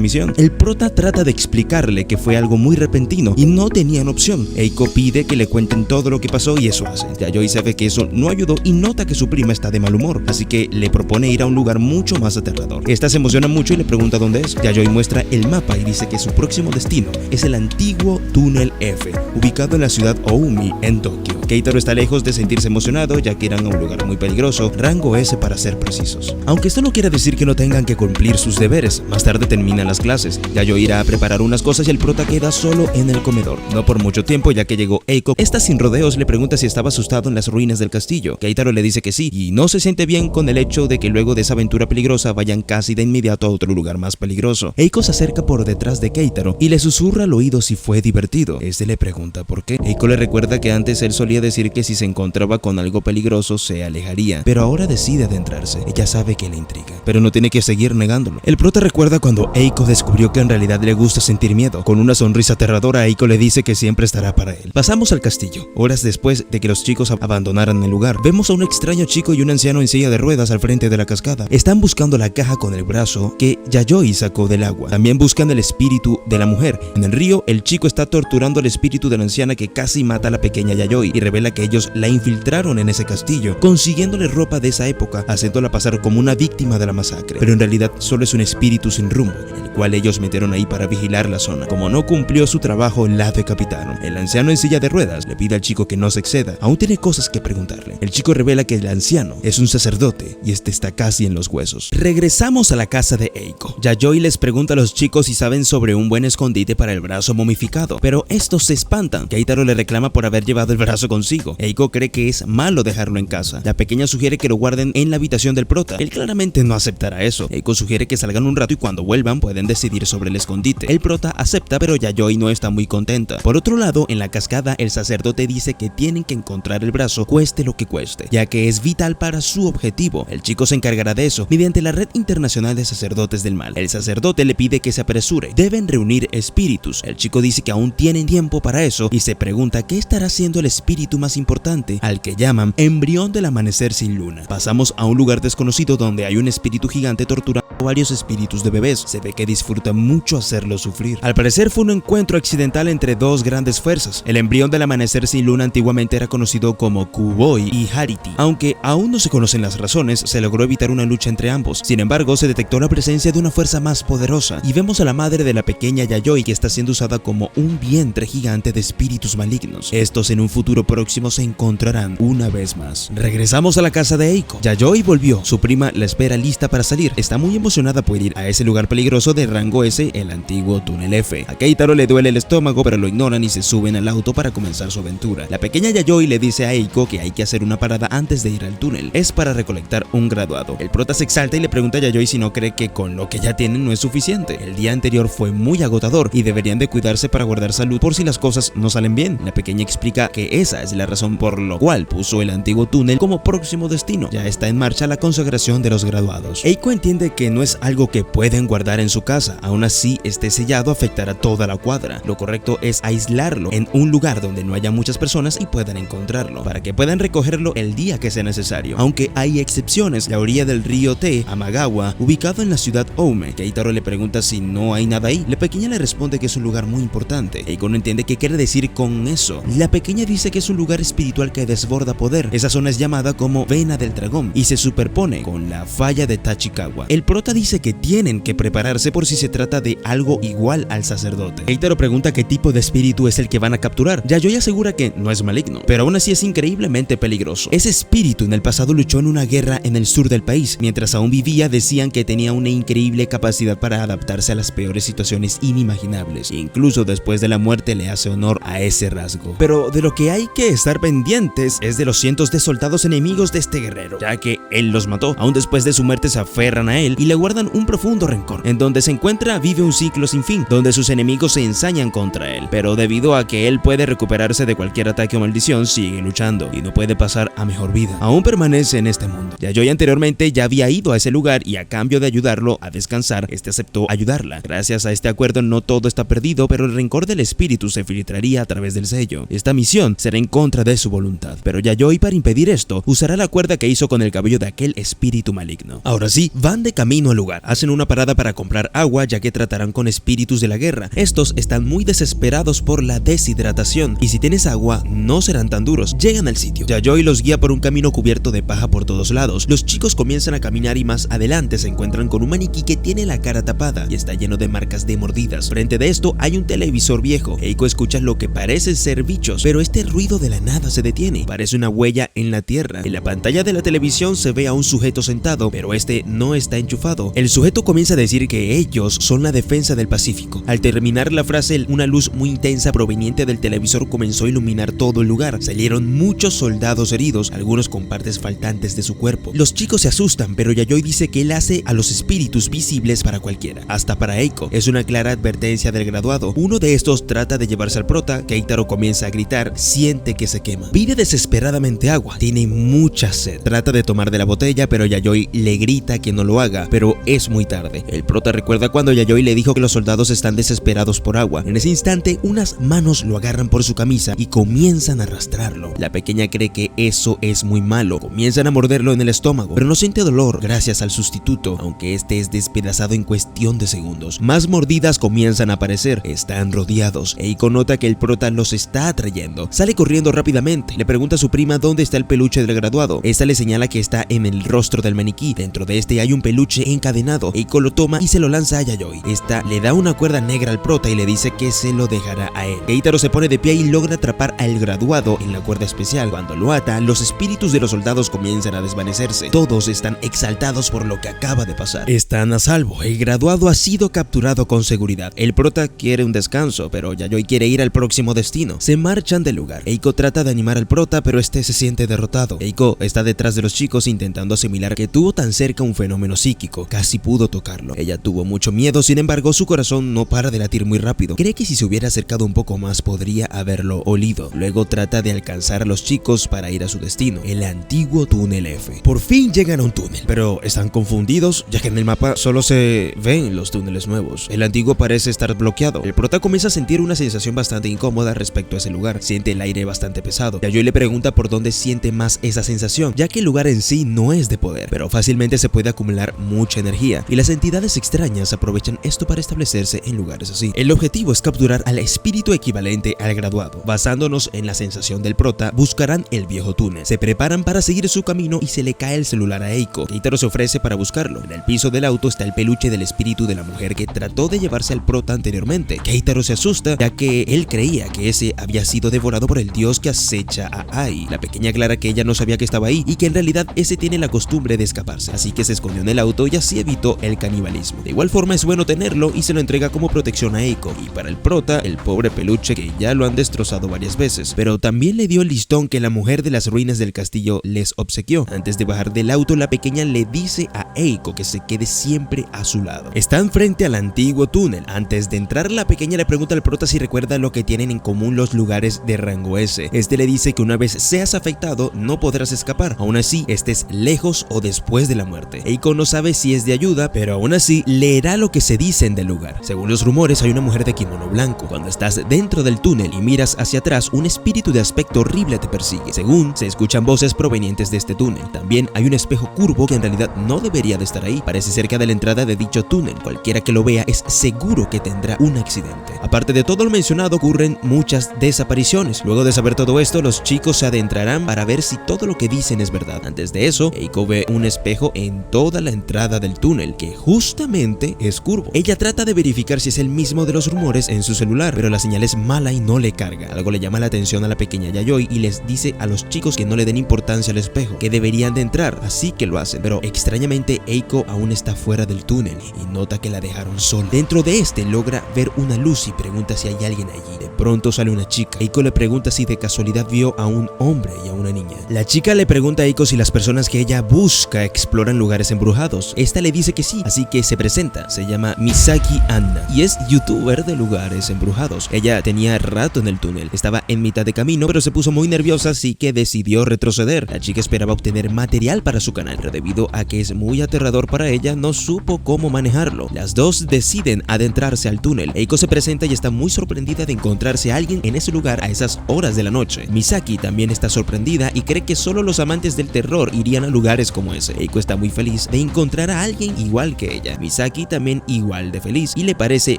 misión. El prota trata de explicarle que fue algo muy repentino y no tenían opción. Eiko pide que le cuenten todo lo que pasó y eso hace. Yayoi sabe que eso no ayudó y nota que su prima está de mal humor, así que le propone ir a un lugar mucho más aterrador. Esta se emociona mucho y le pregunta dónde es. Yayoi muestra el mapa y dice que su próximo destino es el antiguo túnel F, ubicado en la ciudad Oumi, en Tokio. Keitaro está lejos de sentirse emocionado, ya que irán a un lugar muy peligroso, rango S para ser precisos. Aunque esto no quiere decir que no tengan que cumplir sus deberes. Más tarde terminan las clases. Yayoi irá a preparar unas cosas y el prota queda solo en el comedor. No por mucho debió tiempo ya que llegó Eiko. Esta sin rodeos le pregunta si estaba asustado en las ruinas del castillo. Keitaro le dice que sí y no se siente bien con el hecho de que luego de esa aventura peligrosa vayan casi de inmediato a otro lugar más peligroso. Eiko se acerca por detrás de Keitaro y le susurra al oído si fue divertido. Este le pregunta por qué. Eiko le recuerda que antes él solía decir que si se encontraba con algo peligroso se alejaría, pero ahora decide adentrarse. Ella sabe que le intriga, pero no tiene que seguir negándolo. El prota recuerda cuando Eiko descubrió que en realidad le gusta sentir miedo. Con una sonrisa aterradora, Eiko le dice que siempre estará para él. Pasamos al castillo. Horas después de que los chicos abandonaran el lugar, vemos a un extraño chico y un anciano en silla de ruedas al frente de la cascada. Están buscando la caja con el brazo que Yayoi sacó del agua. También buscan el espíritu de la mujer. En el río, el chico está torturando al espíritu de la anciana que casi mata a la pequeña Yayoi y revela que ellos la infiltraron en ese castillo, consiguiéndole ropa de esa época, haciéndola pasar como una víctima de la masacre. Pero en realidad solo es un espíritu sin rumbo, el cual ellos metieron ahí para vigilar la zona. Como no cumplió su trabajo, la decapitaron. El anciano en silla de ruedas le pide al chico que no se exceda. Aún tiene cosas que preguntarle. El chico revela que el anciano es un sacerdote y este está casi en los huesos. Regresamos a la casa de Eiko. Yayoi les pregunta a los chicos si saben sobre un buen escondite para el brazo momificado, pero estos se espantan. Keitaro le reclama por haber llevado el brazo consigo. Eiko cree que es malo dejarlo en casa. La pequeña sugiere que lo guarden en la habitación del prota. Él claramente no aceptará eso. Eiko sugiere que salgan un rato y cuando vuelvan pueden decidir sobre el escondite. El prota acepta, pero Yayoi no está muy contenta. Por otro lado, en la cascada, el sacerdote dice que tienen que encontrar el brazo cueste lo que cueste, ya que es vital para su objetivo. El chico se encargará de eso mediante la Red Internacional de Sacerdotes del Mal. El sacerdote le pide que se apresure. Deben reunir espíritus. El chico dice que aún tienen tiempo para eso y se pregunta qué estará haciendo el espíritu más importante, al que llaman embrión del amanecer sin luna. Pasamos a un lugar desconocido donde hay un espíritu gigante torturando a varios espíritus de bebés. Se ve que disfruta mucho hacerlos sufrir. Al parecer fue un encuentro accidental entre dos grandes fuerzas. El embrión del amanecer sin luna antiguamente era conocido como Kuboi y Hariti. Aunque aún no se conocen las razones, se logró evitar una lucha entre ambos. Sin embargo, se detectó la presencia de una fuerza más poderosa y vemos a la madre de la pequeña Yayoi que está siendo usada como un vientre gigante de espíritus malignos. Estos en un futuro próximo se encontrarán una vez más. Regresamos a la casa de Eiko. Yayoi volvió. Su prima la espera lista para salir. Está muy emocionada por ir a ese lugar peligroso de rango S, el antiguo túnel F. A Keitaro le duele el estómago, pero lo ignoran y se suben al auto para comenzar su aventura. La pequeña Yayoi le dice a Eiko que hay que hacer una parada antes de ir al túnel. Es para recolectar un graduado. El prota se exalta y le pregunta a Yayoi si no cree que con lo que ya tienen no es suficiente. El día anterior fue muy agotador y deberían de cuidarse para guardar salud por si las cosas no salen bien. La pequeña explica que esa es la razón por lo cual puso el antiguo túnel como próximo destino. Ya está en marcha la consagración de los graduados. Eiko entiende que no es algo que pueden guardar en su casa. Aún así, este sellado afectará a toda la cuadra. Lo correcto es aislarlo en un lugar donde no haya muchas personas y puedan encontrarlo, para que puedan recogerlo el día que sea necesario. Aunque hay excepciones, la orilla del río Te, Amagawa, ubicado en la ciudad Ome. Keitaro le pregunta si no hay nada ahí. La pequeña le responde que es un lugar muy importante. Eiko no entiende qué quiere decir con eso. La pequeña dice que es un lugar espiritual que desborda poder. Esa zona es llamada como Vena del Dragón y se superpone con la falla de Tachikawa. El prota dice que tienen que prepararse por si se trata de algo igual al sacerdote. Keitaro pregunta qué tipo de espíritu es el que van a capturar. Yayoi asegura que no es maligno, pero aún así es increíblemente peligroso. Ese espíritu en el pasado luchó en una guerra en el sur del país. Mientras aún vivía, decían que tenía una increíble capacidad para adaptarse a las peores situaciones inimaginables. Incluso después de la muerte le hace honor a ese rasgo. Pero de lo que hay que estar pendientes es de los cientos de soldados enemigos de este guerrero, ya que él los mató. Aún después de su muerte se aferran a él y le guardan un profundo rencor. En donde se encuentra vive un ciclo sin fin, donde sus enemigos se ensañan contra él. Pero debido a que él puede recuperarse de cualquier ataque o maldición, sigue luchando y no puede pasar a mejor vida. Aún permanece en este mundo. Yayoi anteriormente ya había ido a ese lugar y a cambio de ayudarlo a descansar, este aceptó ayudarla. Gracias a este acuerdo no todo está perdido, pero el rencor del espíritu se filtraría a través del sello. Esta misión será en contra de su voluntad, pero Yayoi para impedir esto usará la cuerda que hizo con el cabello de aquel espíritu maligno. Ahora sí, van de camino al lugar. Hacen una parada para comprar agua ya que tratarán con espíritus de la guerra. Estos están muy desesperados por la deshidratación y si tienes agua no serán tan duros. Llegan al sitio. Yayoi los guía por un camino cubierto de paja por todos lados. Los chicos comienzan a caminar y más adelante se encuentran con un maniquí que tiene la cara tapada y está lleno de marcas de mordidas. Frente de esto hay un televisor viejo. Eiko escucha lo que parece ser bichos, pero este ruido de la nada se detiene. Parece una huella en la tierra. En la pantalla de la televisión se ve a un sujeto sentado, pero este no está enchufado. El sujeto comienza a decir que ellos son la defensa del Pacífico. Al terminar la frase, una luz muy intensa proveniente del televisor comenzó a iluminar todo el lugar. Salieron muchos soldados heridos, algunos con partes faltantes de su cuerpo. Los chicos se asustan, pero Yayoi dice que él hace a los espíritus visibles para cualquiera, hasta para Eiko. Es una clara advertencia del graduado. Uno de estos trata de llevarse al prota. Keitaro comienza a gritar, siente que se quema. Pide desesperadamente agua, tiene mucha sed. Trata de tomar de la botella, pero Yayoi le grita que no lo haga, pero es muy tarde. El prota recuerda cuando Yayoi le dijo que los soldados están desesperados por agua. En ese instante, unas manos lo agarran por su camisa y comienzan a arrastrarlo. La pequeña cree que eso es muy malo. Comienzan a morderlo en el estómago, pero no siente dolor gracias al sustituto, aunque este es despedazado en cuestión de segundos. Más mordidas comienzan a aparecer. Están rodeados. Eiko nota que el prota los está atrayendo. Sale corriendo rápidamente. Le pregunta a su prima dónde está el peluche del graduado. Esta le señala que está en el rostro del maniquí. Dentro de este hay un peluche encadenado. Eiko lo toma y se lo lanza a Yayoi. Esta le da una cuerda negra al prota y le dice que se lo dejará a él. Keitaro se pone de pie y logra atrapar al graduado en la cuerda especial. Cuando lo ata, los espíritus de los soldados comienzan a desvanecerse. Todos están exaltados por lo que acaba de pasar. Están a salvo. El graduado ha sido capturado con seguridad. El prota quiere un descanso, pero Yayoi quiere ir al próximo destino. Se marchan del lugar. Eiko trata de animar al prota, pero este se siente derrotado. Eiko está detrás de los chicos intentando asimilar que tuvo tan cerca un fenómeno psíquico. Casi pudo tocarlo. Ella tuvo mucho miedo, sin embargo su corazón no para de latir muy rápido. Cree que si se hubiera acercado un poco más podría haberlo olido. Luego trata de alcanzar a los chicos para ir a su destino, el antiguo túnel F. Por fin llegan a un túnel, pero están confundidos ya que en el mapa solo se ven los túneles nuevos. El antiguo parece estar bloqueado. El prota comienza a sentir una sensación bastante incómoda respecto a ese lugar. Siente el aire bastante pesado. Yayoi le pregunta por dónde siente más esa sensación, ya que el lugar en sí no es de poder, pero fácilmente se puede acumular mucha energía, y las entidades extrañas aprovechan esto para establecerse en lugares así. El objetivo es capturar al espíritu equivalente al graduado. Basándonos en la sensación del prota, buscarán el viejo túnel. Se preparan para seguir su camino y se le cae el celular a Eiko. Keitaro se ofrece para buscarlo. En el piso del auto está el peluche del espíritu de la mujer que trató de llevarse al prota anteriormente. Keitaro se asusta, ya que él creía que ese había sido devorado por el dios que acecha a Ai. La pequeña aclara que ella no sabía que estaba ahí y que en realidad ese tiene la costumbre de escaparse, así que se escondió en el auto y así evitó el canibalismo. De igual forma es bueno tenerlo y se lo entrega como protección a Eiko. Y para el prota, el pobre peluche que ya lo han destrozado varias veces, pero también le dio el listón que la mujer de las ruinas del castillo les obsequió. Antes de bajar del auto, la pequeña le dice a Eiko que se quede siempre a su lado. Están frente al antiguo túnel. Antes de entrar, la pequeña le pregunta al prota si recuerda lo que tienen en común los lugares de rango S. Este le dice que una vez seas afectado no podrás escapar, aún así estés lejos o después de la muerte. Eiko no sabe si es de ayuda, pero aún así leerá lo que se dicen del lugar. Según los rumores, hay una mujer de kimono blanco. Cuando estás dentro del túnel y miras hacia atrás, un espíritu de aspecto horrible te persigue. Según se escuchan voces provenientes de este túnel. También hay un espejo curvo que en realidad no debería de estar ahí. Parece cerca de la entrada de dicho túnel. Cualquiera que lo vea es seguro que tendrá un accidente. Aparte de todo lo mencionado, ocurren muchas desapariciones. Luego de saber todo esto, los chicos se adentrarán para ver si todo lo que dicen es verdad. Antes de eso, Eiko ve un espejo en toda la entrada del túnel, que justamente es curvo. Ella trata de verificar si es el mismo de los rumores en su celular, pero la señal es mala y no le carga. Algo le llama la atención a la pequeña Yayoi y les dice a los chicos que no le den importancia al espejo, que deberían de entrar, así que lo hacen. Pero extrañamente Eiko aún está fuera del túnel y nota que la dejaron sola. Dentro de este logra ver una luz y pregunta si hay alguien allí. De pronto sale una chica. Eiko le pregunta si de casualidad vio a un hombre y a una niña. La chica le pregunta a Eiko si las personas que ella busca exploran lugares embrujados. Esta le dice que sí, así que se presenta. Se llama Misaki Anna y es youtuber de lugares embrujados. Ella tenía rato en el túnel, estaba en mitad de camino, pero se puso muy nerviosa, así que decidió retroceder. La chica esperaba obtener material para su canal, pero debido a que es muy aterrador para ella, no supo cómo manejarlo. Las dos deciden adentrarse al túnel. Eiko se presenta y está muy sorprendida de encontrarse a alguien en ese lugar a esas horas de la noche. Misaki también está sorprendida y cree que solo los amantes del terror irían a lugares como ese. Eiko está muy feliz de encontrar a alguien igual que ella. Misaki también igual de feliz y le parece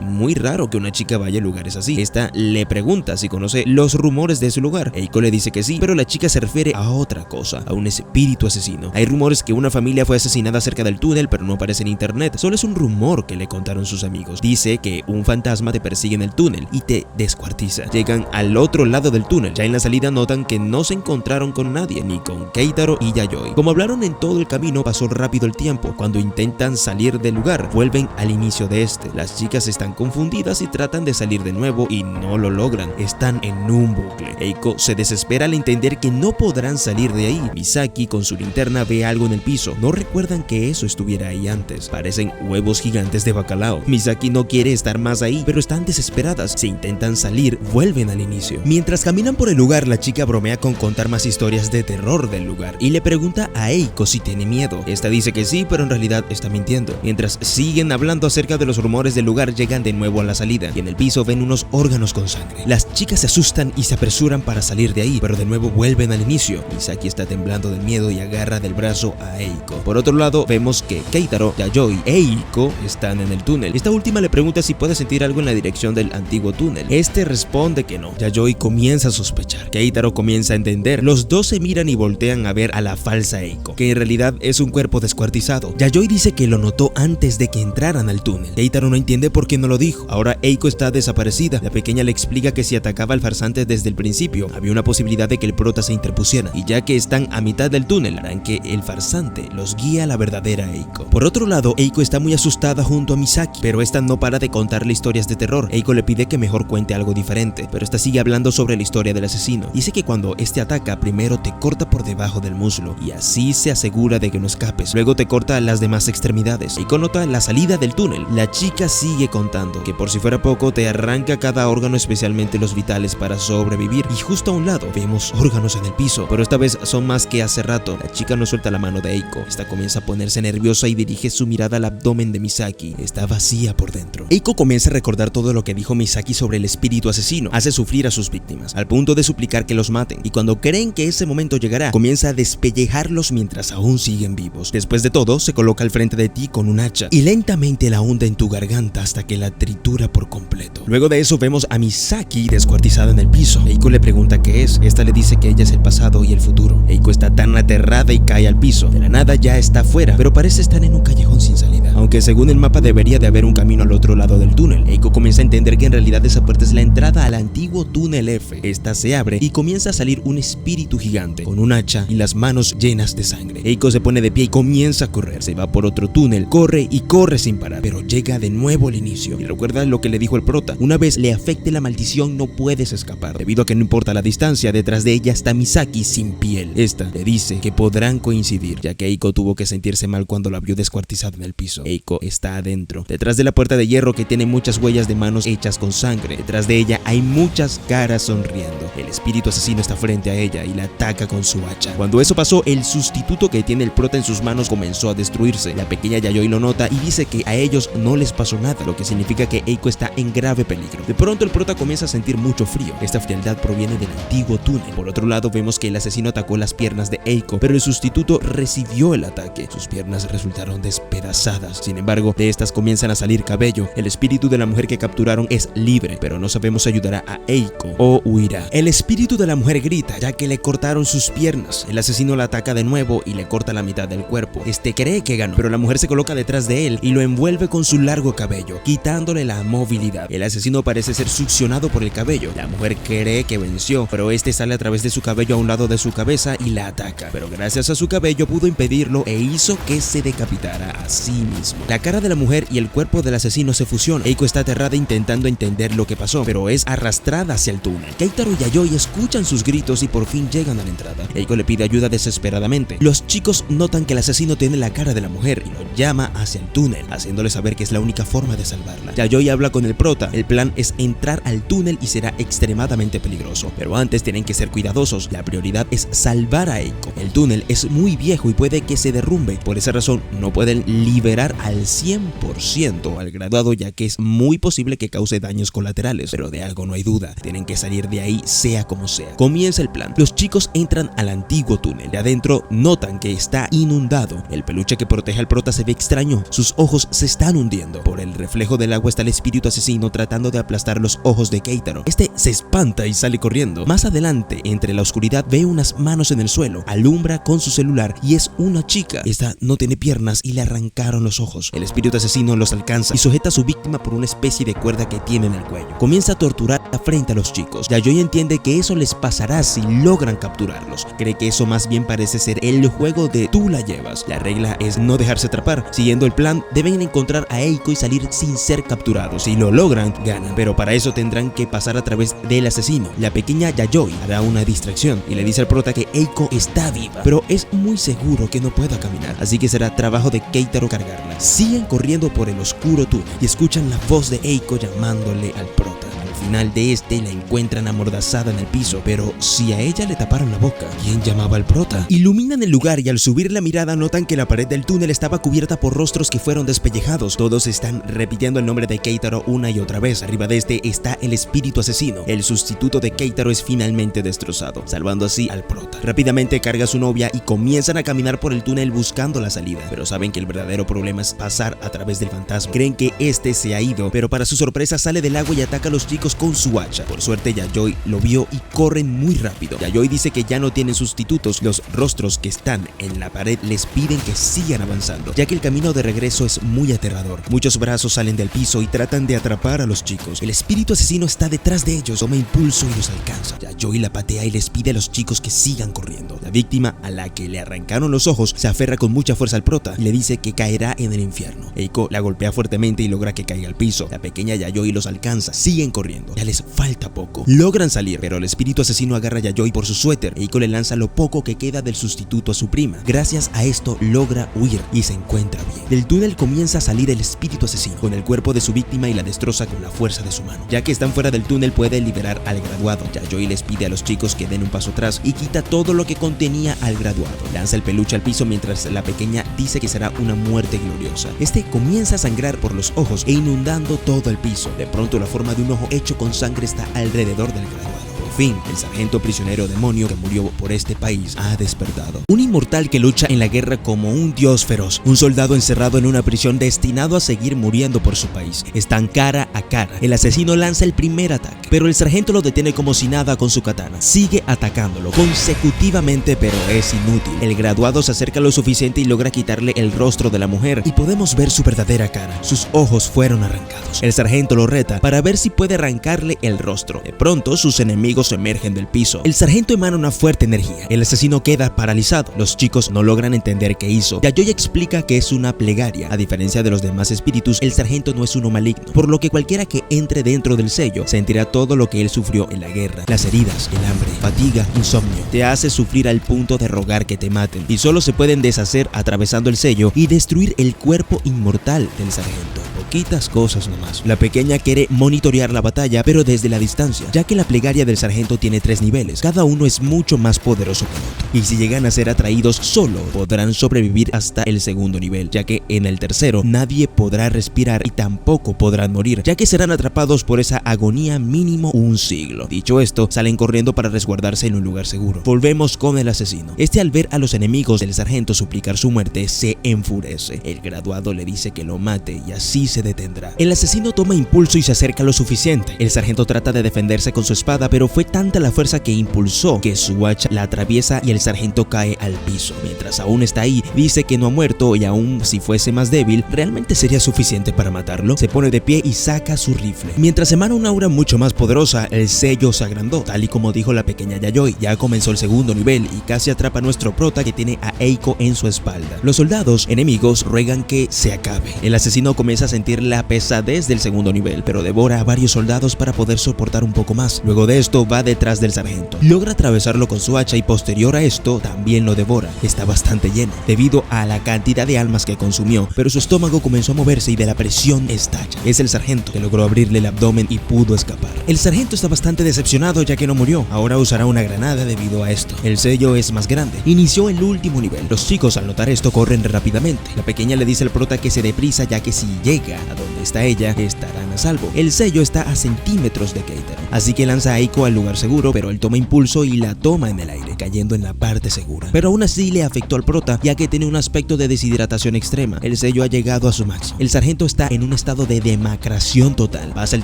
muy raro que una chica vaya a lugares así. Esta le pregunta si conoce los rumores de ese lugar. Eiko le dice que sí, pero la chica se refiere a otra cosa, a un espíritu asesino. Hay rumores que una familia fue asesinada cerca del túnel, pero no aparece en internet. Solo es un rumor que le contaron sus amigos. Dice que un fantasma te persigue en el túnel y te descuartiza. Llegan al otro lado del túnel. Ya en la salida notan que no se encontraron con nadie, ni con Keitaro y Yayoi. Como hablaron en todo el camino, pasó rápido el tiempo. Cuando intentan salir del lugar, vuelve vuelven al inicio de este. Las chicas están confundidas y tratan de salir de nuevo y no lo logran. Están en un bucle. Eiko se desespera al entender que no podrán salir de ahí. Misaki con su linterna ve algo en el piso. No recuerdan que eso estuviera ahí antes. Parecen huevos gigantes de bacalao. Misaki no quiere estar más ahí, pero están desesperadas. Si intentan salir, vuelven al inicio. Mientras caminan por el lugar, la chica bromea con contar más historias de terror del lugar y le pregunta a Eiko si tiene miedo. Esta dice que sí, pero en realidad está mintiendo. Mientras siguen hablando acerca de los rumores del lugar, llegan de nuevo a la salida y en el piso ven unos órganos con sangre. Las chicas se asustan y se apresuran para salir de ahí, pero de nuevo vuelven al inicio. Misaki está temblando de miedo y agarra del brazo a Eiko. Por otro lado, vemos que Keitaro, Yayoi e Eiko están en el túnel. Esta última le pregunta si puede sentir algo en la dirección del antiguo túnel. Este responde que no. Yayoi comienza a sospechar. Keitaro comienza a entender. Los dos se miran y voltean a ver a la falsa Eiko, que en realidad es un cuerpo descuartizado. Yayoi dice que lo notó antes de que entraran al túnel. Keitaro no entiende por qué no lo dijo. Ahora Eiko está desaparecida. La pequeña le explica que si atacaba al farsante desde el principio, había una posibilidad de que el prota se interpusiera, y ya que están a mitad del túnel, harán que el farsante los guíe a la verdadera Eiko. Por otro lado, Eiko está muy asustada junto a Misaki, pero esta no para de contarle historias de terror. Eiko le pide que mejor cuente algo diferente, pero esta sigue hablando sobre la historia del asesino. Dice que cuando este ataca, primero te corta por debajo del muslo, y así se asegura de que no escapes. Luego te corta las demás extremidades. Eiko nota la salida del túnel. La chica sigue contando que por si fuera poco, te arranca cada órgano, especialmente los vitales, para sobrevivir. Y justo a un lado vemos órganos en el piso, pero esta vez son más que hace rato. La chica no suelta la mano de Eiko. Esta comienza a ponerse nerviosa y dirige su mirada al abdomen de Misaki. Está vacía por dentro. Eiko comienza a recordar todo lo que dijo Misaki sobre el espíritu asesino. Hace sufrir a sus víctimas, al punto de suplicar que los maten. Y cuando creen que ese momento llegará, comienza a despellejarlos mientras aún siguen vivos. Después de todo, se coloca al frente de ti con un hacha y lentamente la hunde en tu garganta hasta que la tritura por completo. Luego de eso vemos a Misaki descuartizada en el piso. Eiko le pregunta qué es. Esta le dice que ella es el pasado y el futuro. Eiko está tan aterrada y cae al piso. De la nada ya está afuera, pero parece estar en un callejón sin salida, aunque según el mapa debería de haber un camino al otro lado del túnel. Eiko comienza a entender que en realidad esa puerta es la entrada al antiguo túnel F. Esta se abre y comienza a salir un espíritu gigante con un hacha y las manos llenas de sangre. Eiko se pone de pie y comienza a correr. Se va por otro túnel, corre y corre sin parar, pero llega de nuevo al inicio. Y recuerda lo que le dijo el prota: una vez le afecte la maldición no puedes escapar. Debido a que no importa la distancia, detrás de ella está Misaki sin piel. Esta le dice que podrán coincidir, ya que Eiko tuvo que sentirse mal cuando la vio descuartizada en el piso. Eiko está adentro, detrás de la puerta de hierro que tiene muchas huellas de manos hechas con sangre. Detrás de ella hay muchas caras sonriendo. El espíritu asesino está frente a ella y la ataca con su hacha. Cuando eso pasó, el sustituto que tiene el prota en sus manos comenzó a destruirse. La pequeña Yayoi lo nota y dice que a ellos no les pasó nada, lo que significa que Eiko está en grave peligro. De pronto el prota comienza a sentir mucho frío. Esta frialdad proviene del antiguo túnel. Por otro lado, vemos que el asesino atacó las piernas de Eiko, pero el sustituto recibió el ataque. Sus piernas resultaron despedazadas. Sin embargo, de estas comienzan a salir cabello. El espíritu de la mujer que capturaron es libre, pero no sabemos si ayudará a Eiko o huirá. El espíritu de la mujer grita, ya que le cortaron sus piernas. El asesino la ataca de nuevo y le corta la mitad del cuerpo. Este cree que ganó, pero la mujer se coloca detrás de él y lo envuelve con su largo cabello, quitándole la movilidad. El asesino parece ser succionado por el cabello. La mujer cree que venció, pero este sale a través de su cabello a un lado de su cabeza y la ataca. Pero gracias a su cabello pudo impedirlo e hizo que se decapitara a sí mismo. La cara de la mujer y el cuerpo del asesino se fusionan. Eiko está aterrada intentando entender lo que pasó, pero es arrastrada hacia el túnel. Keitaro y Yayoi escuchan sus gritos y por fin llegan a la entrada. Eiko le pide ayuda desesperadamente. Los chicos notan que el asesino tiene la cara de la mujer y lo llama hacia el túnel, haciéndole saber que es la única forma de salvarla. Yayoi habla con el prota. El plan es entrar al túnel y será extremadamente peligroso, pero antes tienen que ser cuidadosos. La prioridad es salvar a Eiko. El túnel es muy viejo y puede que se derrumbe. Por esa razón no pueden liberar al 100% al graduado, ya que es muy posible que cause daños colaterales, pero de algo no hay duda, tienen que salir de ahí sea como sea. Comienza el plan. Los chicos entran al antiguo túnel. De adentro notan que está inundado. El peluche que protege al prota se ve extraño. Sus ojos se están hundiendo. Por el reflejo del agua está el espíritu asesino tratando de aplastar los ojos de Keitaro. Este se espanta y sale corriendo. Más adelante, entre la oscuridad, ve unas manos en el suelo. Alumbra con su celular y es una chica. Esta no tiene piernas y le arrancaron los ojos. El espíritu asesino los alcanza y sujeta a su víctima por una especie de cuerda que tiene en el cuello. Comienza a torturar frente a los chicos. Yayoi entiende que eso les pasará si logran capturarlos. Cree que eso más bien parece ser el juego de tú la llevas. La regla es no dejarse atrapar. Siguiendo el plan, deben encontrar a Eiko y salir sin ser capturados. Si lo logran, ganan, pero para eso tendrán que pasar a través del asesino. La pequeña Yayoi hará una distracción y le dice al prota que Eiko está viva, pero es muy seguro que no pueda caminar, así que será trabajo de Keitaro cargarla. Siguen corriendo por el oscuro túnel y escuchan la voz de Eiko llamándole al prota. Al final de este la encuentran amordazada en el piso, pero si a ella le taparon la boca, ¿quién llamaba al prota? Iluminan el lugar y al subir la mirada notan que la pared del túnel estaba cubierta por rostros que fueron despellejados. Todos están repitiendo el nombre de Keitaro una y otra vez. Arriba de este está el espíritu asesino. El sustituto de Keitaro es finalmente destrozado, salvando así al prota. Rápidamente carga a su novia y comienzan a caminar por el túnel buscando la salida, pero saben que el verdadero problema es pasar a través del fantasma. Creen que este se ha ido, pero para su sorpresa sale del agua y ataca a los chicos con su hacha. Por suerte Yayoi lo vio y corren muy rápido. Yayoi dice que ya no tienen sustitutos. Los rostros que están en la pared les piden que sigan avanzando, ya que el camino de regreso es muy aterrador. Muchos brazos salen del piso y tratan de atrapar a los chicos. El espíritu asesino está detrás de ellos, toma impulso y los alcanza. Yayoi la patea y les pide a los chicos que sigan corriendo. La víctima, a la que le arrancaron los ojos, se aferra con mucha fuerza al prota y le dice que caerá en el infierno. Eiko la golpea fuertemente y logra que caiga al piso. La pequeña Yayoi los alcanza. Siguen corriendo. Ya les falta poco. Logran salir, pero el espíritu asesino agarra a Yayoi por su suéter. Eiko le lanza lo poco que queda del sustituto a su prima. Gracias a esto logra huir y se encuentra bien. Del túnel comienza a salir el espíritu asesino con el cuerpo de su víctima y la destroza con la fuerza de su mano. Ya que están fuera del túnel, puede liberar al graduado. Yayoi les pide a los chicos que den un paso atrás y quita todo lo que contenía al graduado. Lanza el peluche al piso mientras la pequeña dice que será una muerte gloriosa. Este comienza a sangrar por los ojos e inundando todo el piso. De pronto la forma de un ojo hecho con sangre está alrededor del graduado. Por fin, el sargento prisionero demonio que murió por este país ha despertado. Un inmortal que lucha en la guerra como un dios feroz. Un soldado encerrado en una prisión destinado a seguir muriendo por su país. Están cara a cara. El asesino lanza el primer ataque, pero el sargento lo detiene como si nada con su katana. Sigue atacándolo consecutivamente, pero es inútil. El graduado se acerca lo suficiente y logra quitarle el rostro de la mujer y podemos ver su verdadera cara. Sus ojos fueron arrancados. El sargento lo reta para ver si puede arrancarle el rostro. De pronto, sus enemigos emergen del piso. El sargento emana una fuerte energía. El asesino queda paralizado. Los chicos no logran entender qué hizo. Yayoi explica que es una plegaria. A diferencia de los demás espíritus, el sargento no es uno maligno, por lo que cualquiera que entre dentro del sello sentirá todo lo que él sufrió en la guerra. Las heridas, el hambre, fatiga, insomnio. Te hace sufrir al punto de rogar que te maten, y solo se pueden deshacer atravesando el sello y destruir el cuerpo inmortal del sargento. Poquitas cosas nomás. La pequeña quiere monitorear la batalla, pero desde la distancia, ya que la plegaria del sargento tiene 3 niveles. Cada uno es mucho más poderoso que el otro, y si llegan a ser atraídos solo podrán sobrevivir hasta el segundo nivel, ya que en el tercero nadie podrá respirar y tampoco podrán morir, ya que serán atrapados por esa agonía mínimo un siglo. Dicho esto, salen corriendo para resguardarse en un lugar seguro. Volvemos con el asesino. Este, al ver a los enemigos del sargento suplicar su muerte, se enfurece. El graduado le dice que lo mate y así se detendrá. El asesino toma impulso y se acerca lo suficiente. El sargento trata de defenderse con su espada, pero fue tanta la fuerza que impulsó que su hacha la atraviesa y el sargento cae al piso. Mientras aún está ahí, dice que no ha muerto y aún si fuese más débil, ¿realmente sería suficiente para matarlo? Se pone de pie y saca su rifle. Mientras emana un aura mucho más poderosa, el sello se agrandó, tal y como dijo la pequeña Yayoi. Ya comenzó el segundo nivel y casi atrapa a nuestro prota, que tiene a Eiko en su espalda. Los soldados enemigos ruegan que se acabe. El asesino comienza a sentir la pesadez del segundo nivel, pero devora a varios soldados para poder soportar un poco más. Luego de esto va detrás del sargento. Logra atravesarlo con su hacha y posterior a esto también lo devora. Está bastante lleno debido a la cantidad de almas que consumió, pero su estómago comenzó a moverse y de la presión estalla. Es el sargento que logró abrirle el abdomen y pudo escapar. El sargento está bastante decepcionado ya que no murió. Ahora usará una granada debido a esto. El sello es más grande. Inició el último nivel. Los chicos, al notar esto, corren rápidamente. La pequeña le dice al prota que se dé prisa, ya que si llega a donde está ella, estarán a salvo. El sello está a centímetros de Keitaro, así que lanza a Eiko al lugar seguro, pero él toma impulso y la toma en el aire, cayendo en la parte segura. Pero aún así le afectó al prota, ya que tiene un aspecto de deshidratación extrema. El sello ha llegado a su máximo. El sargento está en un estado de demacración total. Pasa el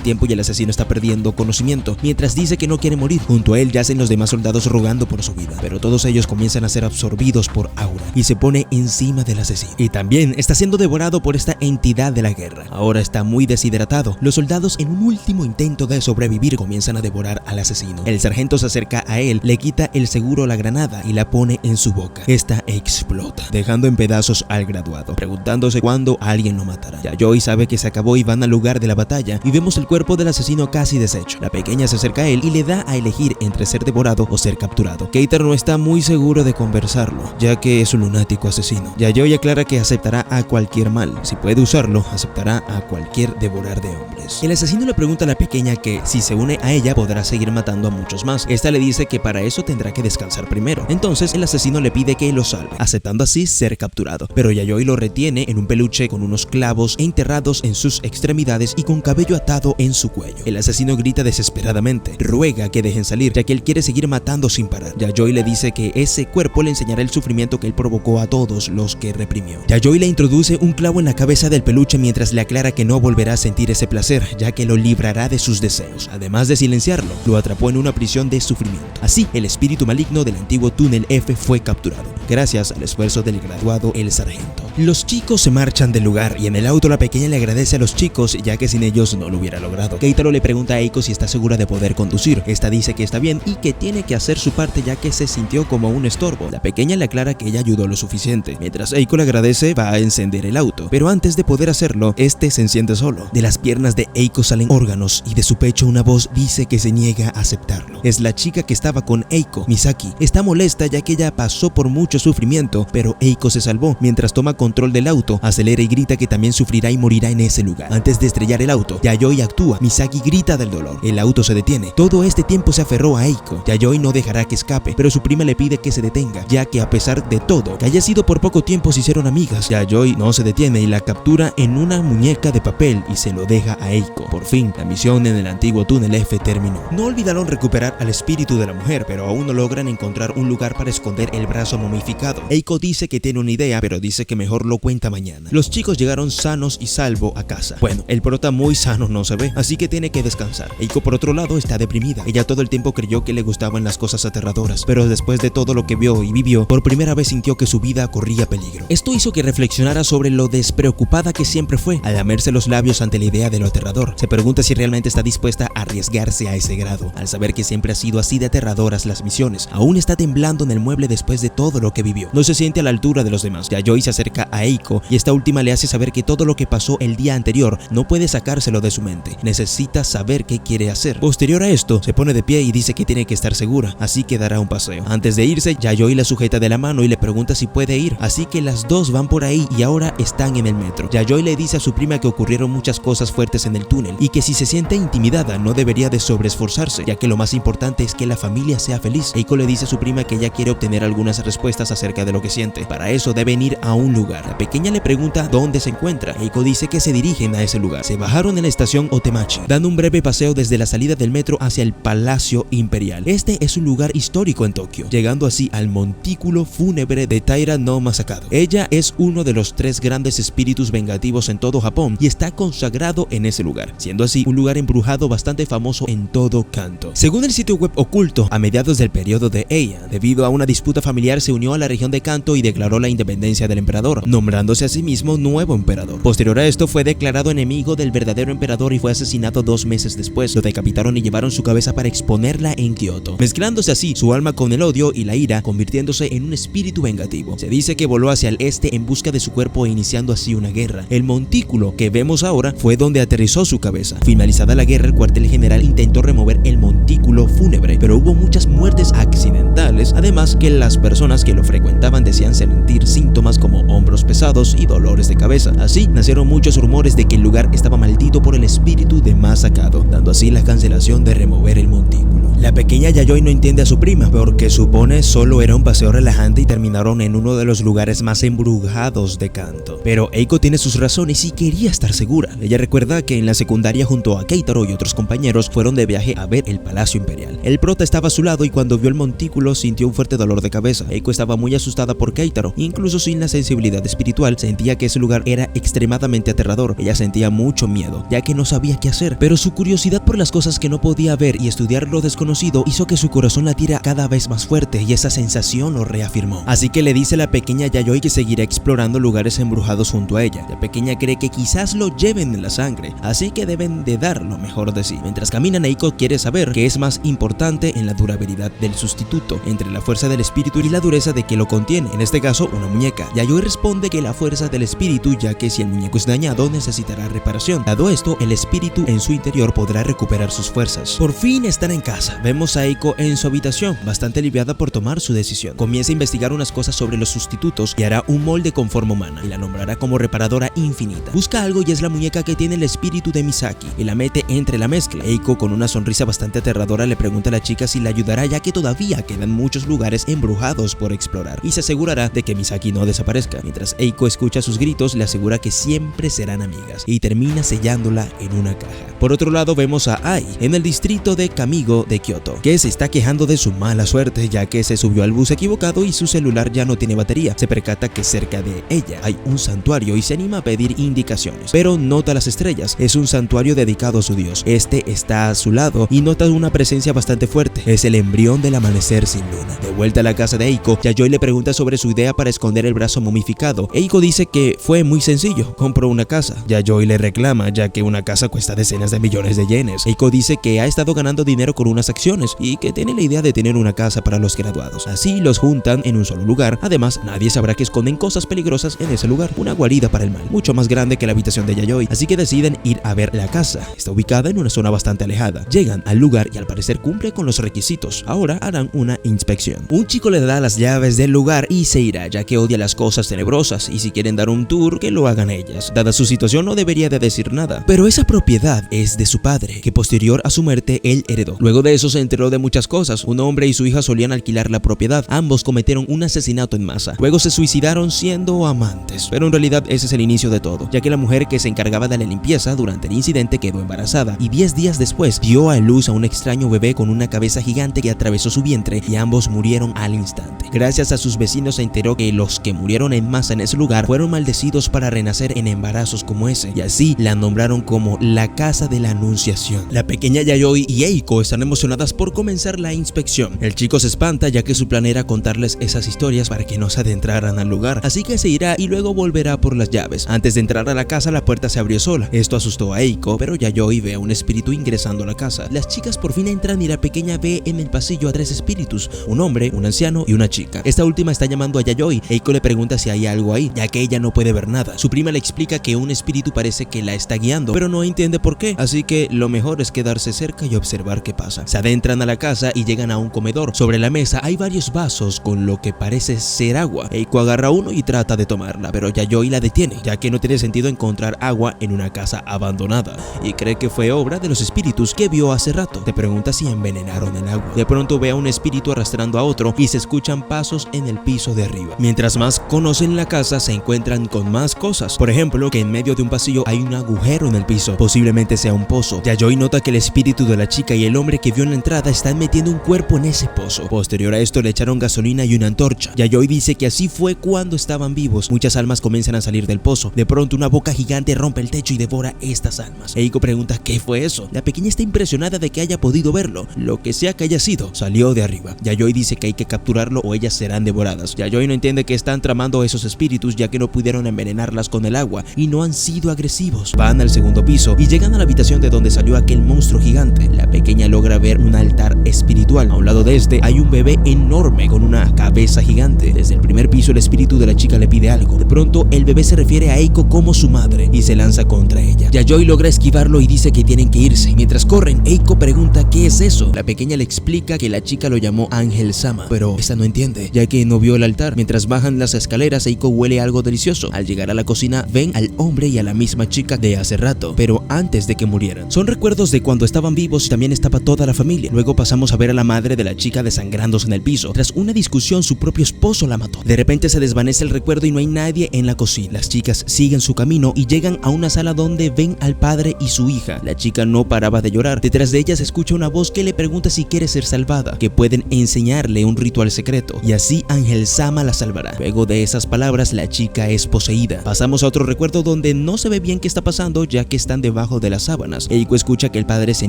tiempo y el asesino está perdiendo conocimiento, mientras dice que no quiere morir. Junto a él yacen los demás soldados rogando por su vida, pero todos ellos comienzan a ser absorbidos por aura y se pone encima del asesino. Y también está siendo devorado por esta entidad de la guerra. Ahora está muy deshidratado. Los soldados, en un último intento de sobrevivir, comienzan a devorar al asesino. El sargento se acerca a él, le quita el seguro a la granada y la pone en su boca. Esta explota, dejando en pedazos al graduado, preguntándose cuándo alguien lo matará. Yayoi sabe que se acabó y van al lugar de la batalla y vemos el cuerpo del asesino casi deshecho. La pequeña se acerca a él y le da a elegir entre ser devorado o ser capturado. Keitaro no está muy seguro de conversarlo, ya que es un lunático asesino. Yayoi aclara que aceptará a cualquier mal. Si puede usarlo, aceptará a cualquier devorar de hombres. El asesino le pregunta a la pequeña que si se une a ella podrá seguir matando a muchos más. Esta le dice que para eso tendrá que descansar primero. Entonces el asesino le pide que lo salve, aceptando así ser capturado. Pero Yayoi lo retiene en un peluche con unos clavos enterrados en sus extremidades y con cabello atado en su cuello. El asesino grita desesperadamente, ruega que dejen salir, ya que él quiere seguir matando sin parar. Yayoi le dice que ese cuerpo le enseñará el sufrimiento que él provocó a todos los que reprimió. Yayoi le introduce un clavo en la cabeza del peluche mientras le aclara que no volverá a sentir ese placer, ya que lo librará de sus deseos. Además de silenciarlo, lo atrapó en una prisión de sufrimiento. Así, el espíritu maligno del antiguo túnel F fue capturado, gracias al esfuerzo del graduado el sargento. Los chicos se marchan del lugar y en el auto la pequeña le agradece a los chicos, ya que sin ellos no lo hubiera logrado. Keitaro le pregunta a Eiko si está segura de poder conducir. Esta dice que está bien y que tiene que hacer su parte, ya que se sintió como un estorbo. La pequeña le aclara que ella ayudó lo suficiente. Mientras Eiko le agradece, va a encender el auto, pero antes de poder hacerlo, este se enciende solo. De las piernas de Eiko salen órganos y de su pecho una voz dice que se niega a aceptarlo. Es la chica que estaba con Eiko, Misaki. Está molesta ya que ella pasó por mucho sufrimiento, pero Eiko se salvó. Mientras toma control del auto, acelera y grita que también sufrirá y morirá en ese lugar. Antes de estrellar el auto, Yayoi actúa. Misaki grita del dolor. El auto se detiene. Todo este tiempo se aferró a Eiko. Yayoi no dejará que escape, pero su prima le pide que se detenga, ya que a pesar de todo, que haya sido por poco tiempo, se hicieron amigas. Yayoi no se detiene y la captura en una muñeca de papel y se lo deja a Eiko. Por fin, la misión en el antiguo túnel F terminó. No olvidaron recuperar al espíritu de la mujer, pero aún no logran encontrar un lugar para esconder el brazo momificado. Eiko dice que tiene una idea, pero dice que mejor lo cuenta mañana. Los chicos llegaron sanos y salvo a casa. Bueno, el prota muy sano no se ve, así que tiene que descansar. Eiko, por otro lado, está deprimida. Ella todo el tiempo creyó que le gustaban las cosas aterradoras, pero después de todo lo que vio y vivió, por primera vez sintió que su vida corría peligro. Esto hizo que reflexionara sobre lo despreocupada que siempre fue. Al lamerse los labios ante la idea de lo aterrador, se pregunta si realmente está dispuesta a arriesgarse a ese grado. Al saber que siempre ha sido así de aterradoras las misiones, aún está temblando en el mueble después de todo lo que vivió. No se siente a la altura de los demás. Yayoi se acerca a Eiko y esta última le hace saber que todo lo que pasó el día anterior no puede sacárselo de su mente. Necesita saber qué quiere hacer. Posterior a esto, se pone de pie y dice que tiene que estar segura, así que dará un paseo. Antes de irse, Yayoi la sujeta de la mano y le pregunta si puede ir, así que las dos van por ahí y ahora están en el metro. Yayoi le dice a su prima que ocurrieron muchas cosas fuertes en el túnel y que si se siente intimidada no debería de sobreesforzarse, ya que lo más importante es que la familia sea feliz. Eiko le dice a su prima que ella quiere obtener algunas respuestas acerca de lo que siente. Para eso deben ir a un lugar. La pequeña le pregunta dónde se encuentra. Eiko dice que se dirigen a ese lugar. Se bajaron en la estación Otemachi, dando un breve paseo desde la salida del metro hacia el Palacio Imperial. Este es un lugar histórico en Tokio, llegando así al montículo fúnebre de Taira no Masakado. Ella es uno de los 3 grandes espíritus vengativos en todo Japón y está consagrado en ese lugar, siendo así un lugar embrujado bastante famoso en todo Kanto. Según el sitio web oculto, a mediados del periodo de Eia, debido a una disputa familiar, se unió a la región de Kanto y declaró la independencia del emperador, nombrándose a sí mismo nuevo emperador. Posterior a esto, fue declarado enemigo del verdadero emperador y fue asesinado 2 meses después. Lo decapitaron y llevaron su cabeza para exponerla en Kioto, mezclándose así su alma con el odio y la ira, convirtiéndose en un espíritu vengativo. Se dice que voló hacia el este en busca de su cuerpo e iniciando así una guerra. El montículo que vemos ahora fue donde aterrizó su cabeza. Finalizada la guerra, el cuartel general intentó remover el montículo fúnebre, pero hubo muchas muertes accidentales, además que las personas que lo frecuentaban decían sentir síntomas como hombros hombros pesados y dolores de cabeza. Así nacieron muchos rumores de que el lugar estaba maldito por el espíritu de Masakado, dando así la cancelación de remover el montículo. La pequeña Yayoi no entiende a su prima porque supone solo era un paseo relajante y terminaron en uno de los lugares más embrujados de Kanto. Pero Eiko tiene sus razones y quería estar segura. Ella recuerda que en la secundaria junto a Keitaro y otros compañeros fueron de viaje a ver el Palacio Imperial. El prota estaba a su lado y cuando vio el montículo sintió un fuerte dolor de cabeza. Eiko estaba muy asustada por Keitaro, incluso sin la sensibilidad espiritual sentía que ese lugar era extremadamente aterrador. Ella sentía mucho miedo, ya que no sabía qué hacer, pero su curiosidad por las cosas que no podía ver y estudiar lo desconocido hizo que su corazón latiera cada vez más fuerte y esa sensación lo reafirmó. Así que le dice a la pequeña Yayoi que seguirá explorando lugares embrujados junto a ella. La pequeña cree que quizás lo lleven en la sangre, así que deben de dar lo mejor de sí. Mientras caminan, Eiko quiere saber qué es más importante en la durabilidad del sustituto, entre la fuerza del espíritu y la dureza de que lo contiene, en este caso una muñeca. Yayoi responde que la fuerza del espíritu, ya que si el muñeco es dañado necesitará reparación. Dado esto, el espíritu en su interior podrá recuperar sus fuerzas. Por fin están en casa. Vemos a Eiko en su habitación, bastante aliviada por tomar su decisión. Comienza a investigar unas cosas sobre los sustitutos y hará un molde con forma humana y la nombrará como reparadora infinita. Busca algo y es la muñeca que tiene el espíritu de Misaki y la mete entre la mezcla. Eiko, con una sonrisa bastante aterradora, le pregunta a la chica si la ayudará, ya que todavía quedan muchos lugares embrujados por explorar, y se asegurará de que Misaki no desaparezca. Mientras Eiko escucha sus gritos, le asegura que siempre serán amigas y termina sellándola en una caja. Por otro lado, vemos a Ai en el distrito de Kamigo de Kioto, que se está quejando de su mala suerte, ya que se subió al bus equivocado y su celular ya no tiene batería. Se percata que cerca de ella hay un santuario y se anima a pedir indicaciones, pero nota las estrellas. Es un santuario dedicado a su dios. Este está a su lado y nota una presencia bastante fuerte. Es el embrión del amanecer sin luna. De vuelta a la casa de Eiko, Yayoi le pregunta sobre su idea para esconder el brazo momificado. Eiko dice que fue muy sencillo, compró una casa. Yayoi le reclama, ya que una casa cuesta decenas de millones de yenes. Eiko dice que ha estado ganando dinero con unas acciones y que tiene la idea de tener una casa para los graduados. Así los juntan en un solo lugar. Además, nadie sabrá que esconden cosas peligrosas en ese lugar. Una guarida para el mal, mucho más grande que la habitación de Yayoi. Así que deciden ir a ver la casa. Está ubicada en una zona bastante alejada. Llegan al lugar y al parecer cumple con los requisitos. Ahora harán una inspección. Un chico le da las llaves del lugar y se irá, ya que odia las cosas tenebrosas, y si quieren dar un tour, que lo hagan ellas. Dada su situación, no debería de decir nada. Pero esa propiedad es de su padre, que posterior a su muerte él heredó. Luego de eso se enteró de muchas cosas. Un hombre y su hija solían alquilar la propiedad. Ambos cometieron un asesinato en masa. Luego se suicidaron siendo amantes. Pero en realidad ese es el inicio de todo, ya que la mujer que se encargaba de la limpieza durante el incidente quedó embarazada y 10 días después dio a luz a un extraño bebé con una cabeza gigante que atravesó su vientre y ambos murieron al instante. Gracias a sus vecinos se enteró que los que murieron en masa en ese lugar fueron maldecidos para renacer en embarazos como ese, y así la nombraron como la Casa de la Anunciación. La pequeña Yayoi y Eiko están emocionadas por comenzar la inspección. El chico se espanta, ya que su plan era contarles esas historias para que no se adentraran al lugar, así que se irá y luego volverá por las llaves. Antes de entrar a la casa, la puerta se abrió sola. Esto asustó a Eiko, pero Yayoi ve a un espíritu ingresando a la casa. Las chicas por fin entran y la pequeña ve en el pasillo a 3 espíritus, un hombre, un anciano y una chica. Esta última está llamando a Yayoi. Eiko le pregunta si hay algo ahí, ya que ella no puede ver nada. Su prima le explica que un espíritu parece que la está guiando, pero no entiende por qué, así que lo mejor es quedarse cerca y observar qué pasa. Se adentran a la casa y llegan a un comedor. Sobre la mesa hay varios vasos con lo que parece ser agua. Eiko agarra uno y trata de tomarla, pero Yayoi la detiene, ya que no tiene sentido encontrar agua en una casa abandonada, y cree que fue obra de los espíritus que vio hace rato. Te pregunta si envenenaron el agua. De pronto ve a un espíritu arrastrando a otro y se escuchan pasos en el piso de arriba. Mientras más conocen la casa, se encuentran con más cosas. Por ejemplo, que en medio de un pasillo hay un agujero en el piso, posiblemente sea un pozo. Yayoi nota que el espíritu de la chica y el hombre que vio en la entrada están metiendo un cuerpo en ese pozo. Posterior a esto le echaron gasolina y una antorcha. Yayoi dice que así fue cuando estaban vivos. Muchas almas comienzan a salir del pozo. De pronto una boca gigante rompe el techo y devora estas almas. Eiko pregunta ¿qué fue eso? La pequeña está impresionada de que haya podido verlo. Lo que sea que haya sido, salió de arriba. Yayoi dice que hay que capturarlo o ellas serán devoradas. Yayoi no entiende que están tramando esos espíritus, ya que no pudieron envenenarlas con el agua y no han sido agresivos. Van al segundo piso y llegan a la habitación de donde salió aquel monstruo gigante. La pequeña logra ver un altar espiritual. A un lado de este hay un bebé enorme con una cabeza gigante. Desde el primer piso el espíritu de la chica le pide algo. De pronto el bebé se refiere a Eiko como su madre y se lanza contra ella. Yayoi logra esquivarlo y dice que tienen que irse. Mientras corren, Eiko pregunta ¿qué es eso? La pequeña le explica que la chica lo llamó Ángel Sama, pero esta no entiende, ya que no vio el altar. Mientras bajan las escaleras, Eiko Eiko huele algo delicioso. Al llegar a la cocina ven al hombre y a la misma chica de hace rato, pero antes de que murieran. Son recuerdos de cuando estaban vivos y también estaba toda la familia. Luego pasamos a ver a la madre de la chica desangrándose en el piso. Tras una discusión, su propio esposo la mató. De repente se desvanece el recuerdo y no hay nadie en la cocina. Las chicas siguen su camino y llegan a una sala donde ven al padre y su hija. La chica no paraba de llorar. Detrás de ella se escucha una voz que le pregunta si quiere ser salvada, que pueden enseñarle un ritual secreto y así Ángel Sama la salvará. Luego de esas palabras, la chica es poseída. Pasamos a otro recuerdo donde no se ve bien qué está pasando, ya que están debajo de las sábanas. Eiko escucha que el padre se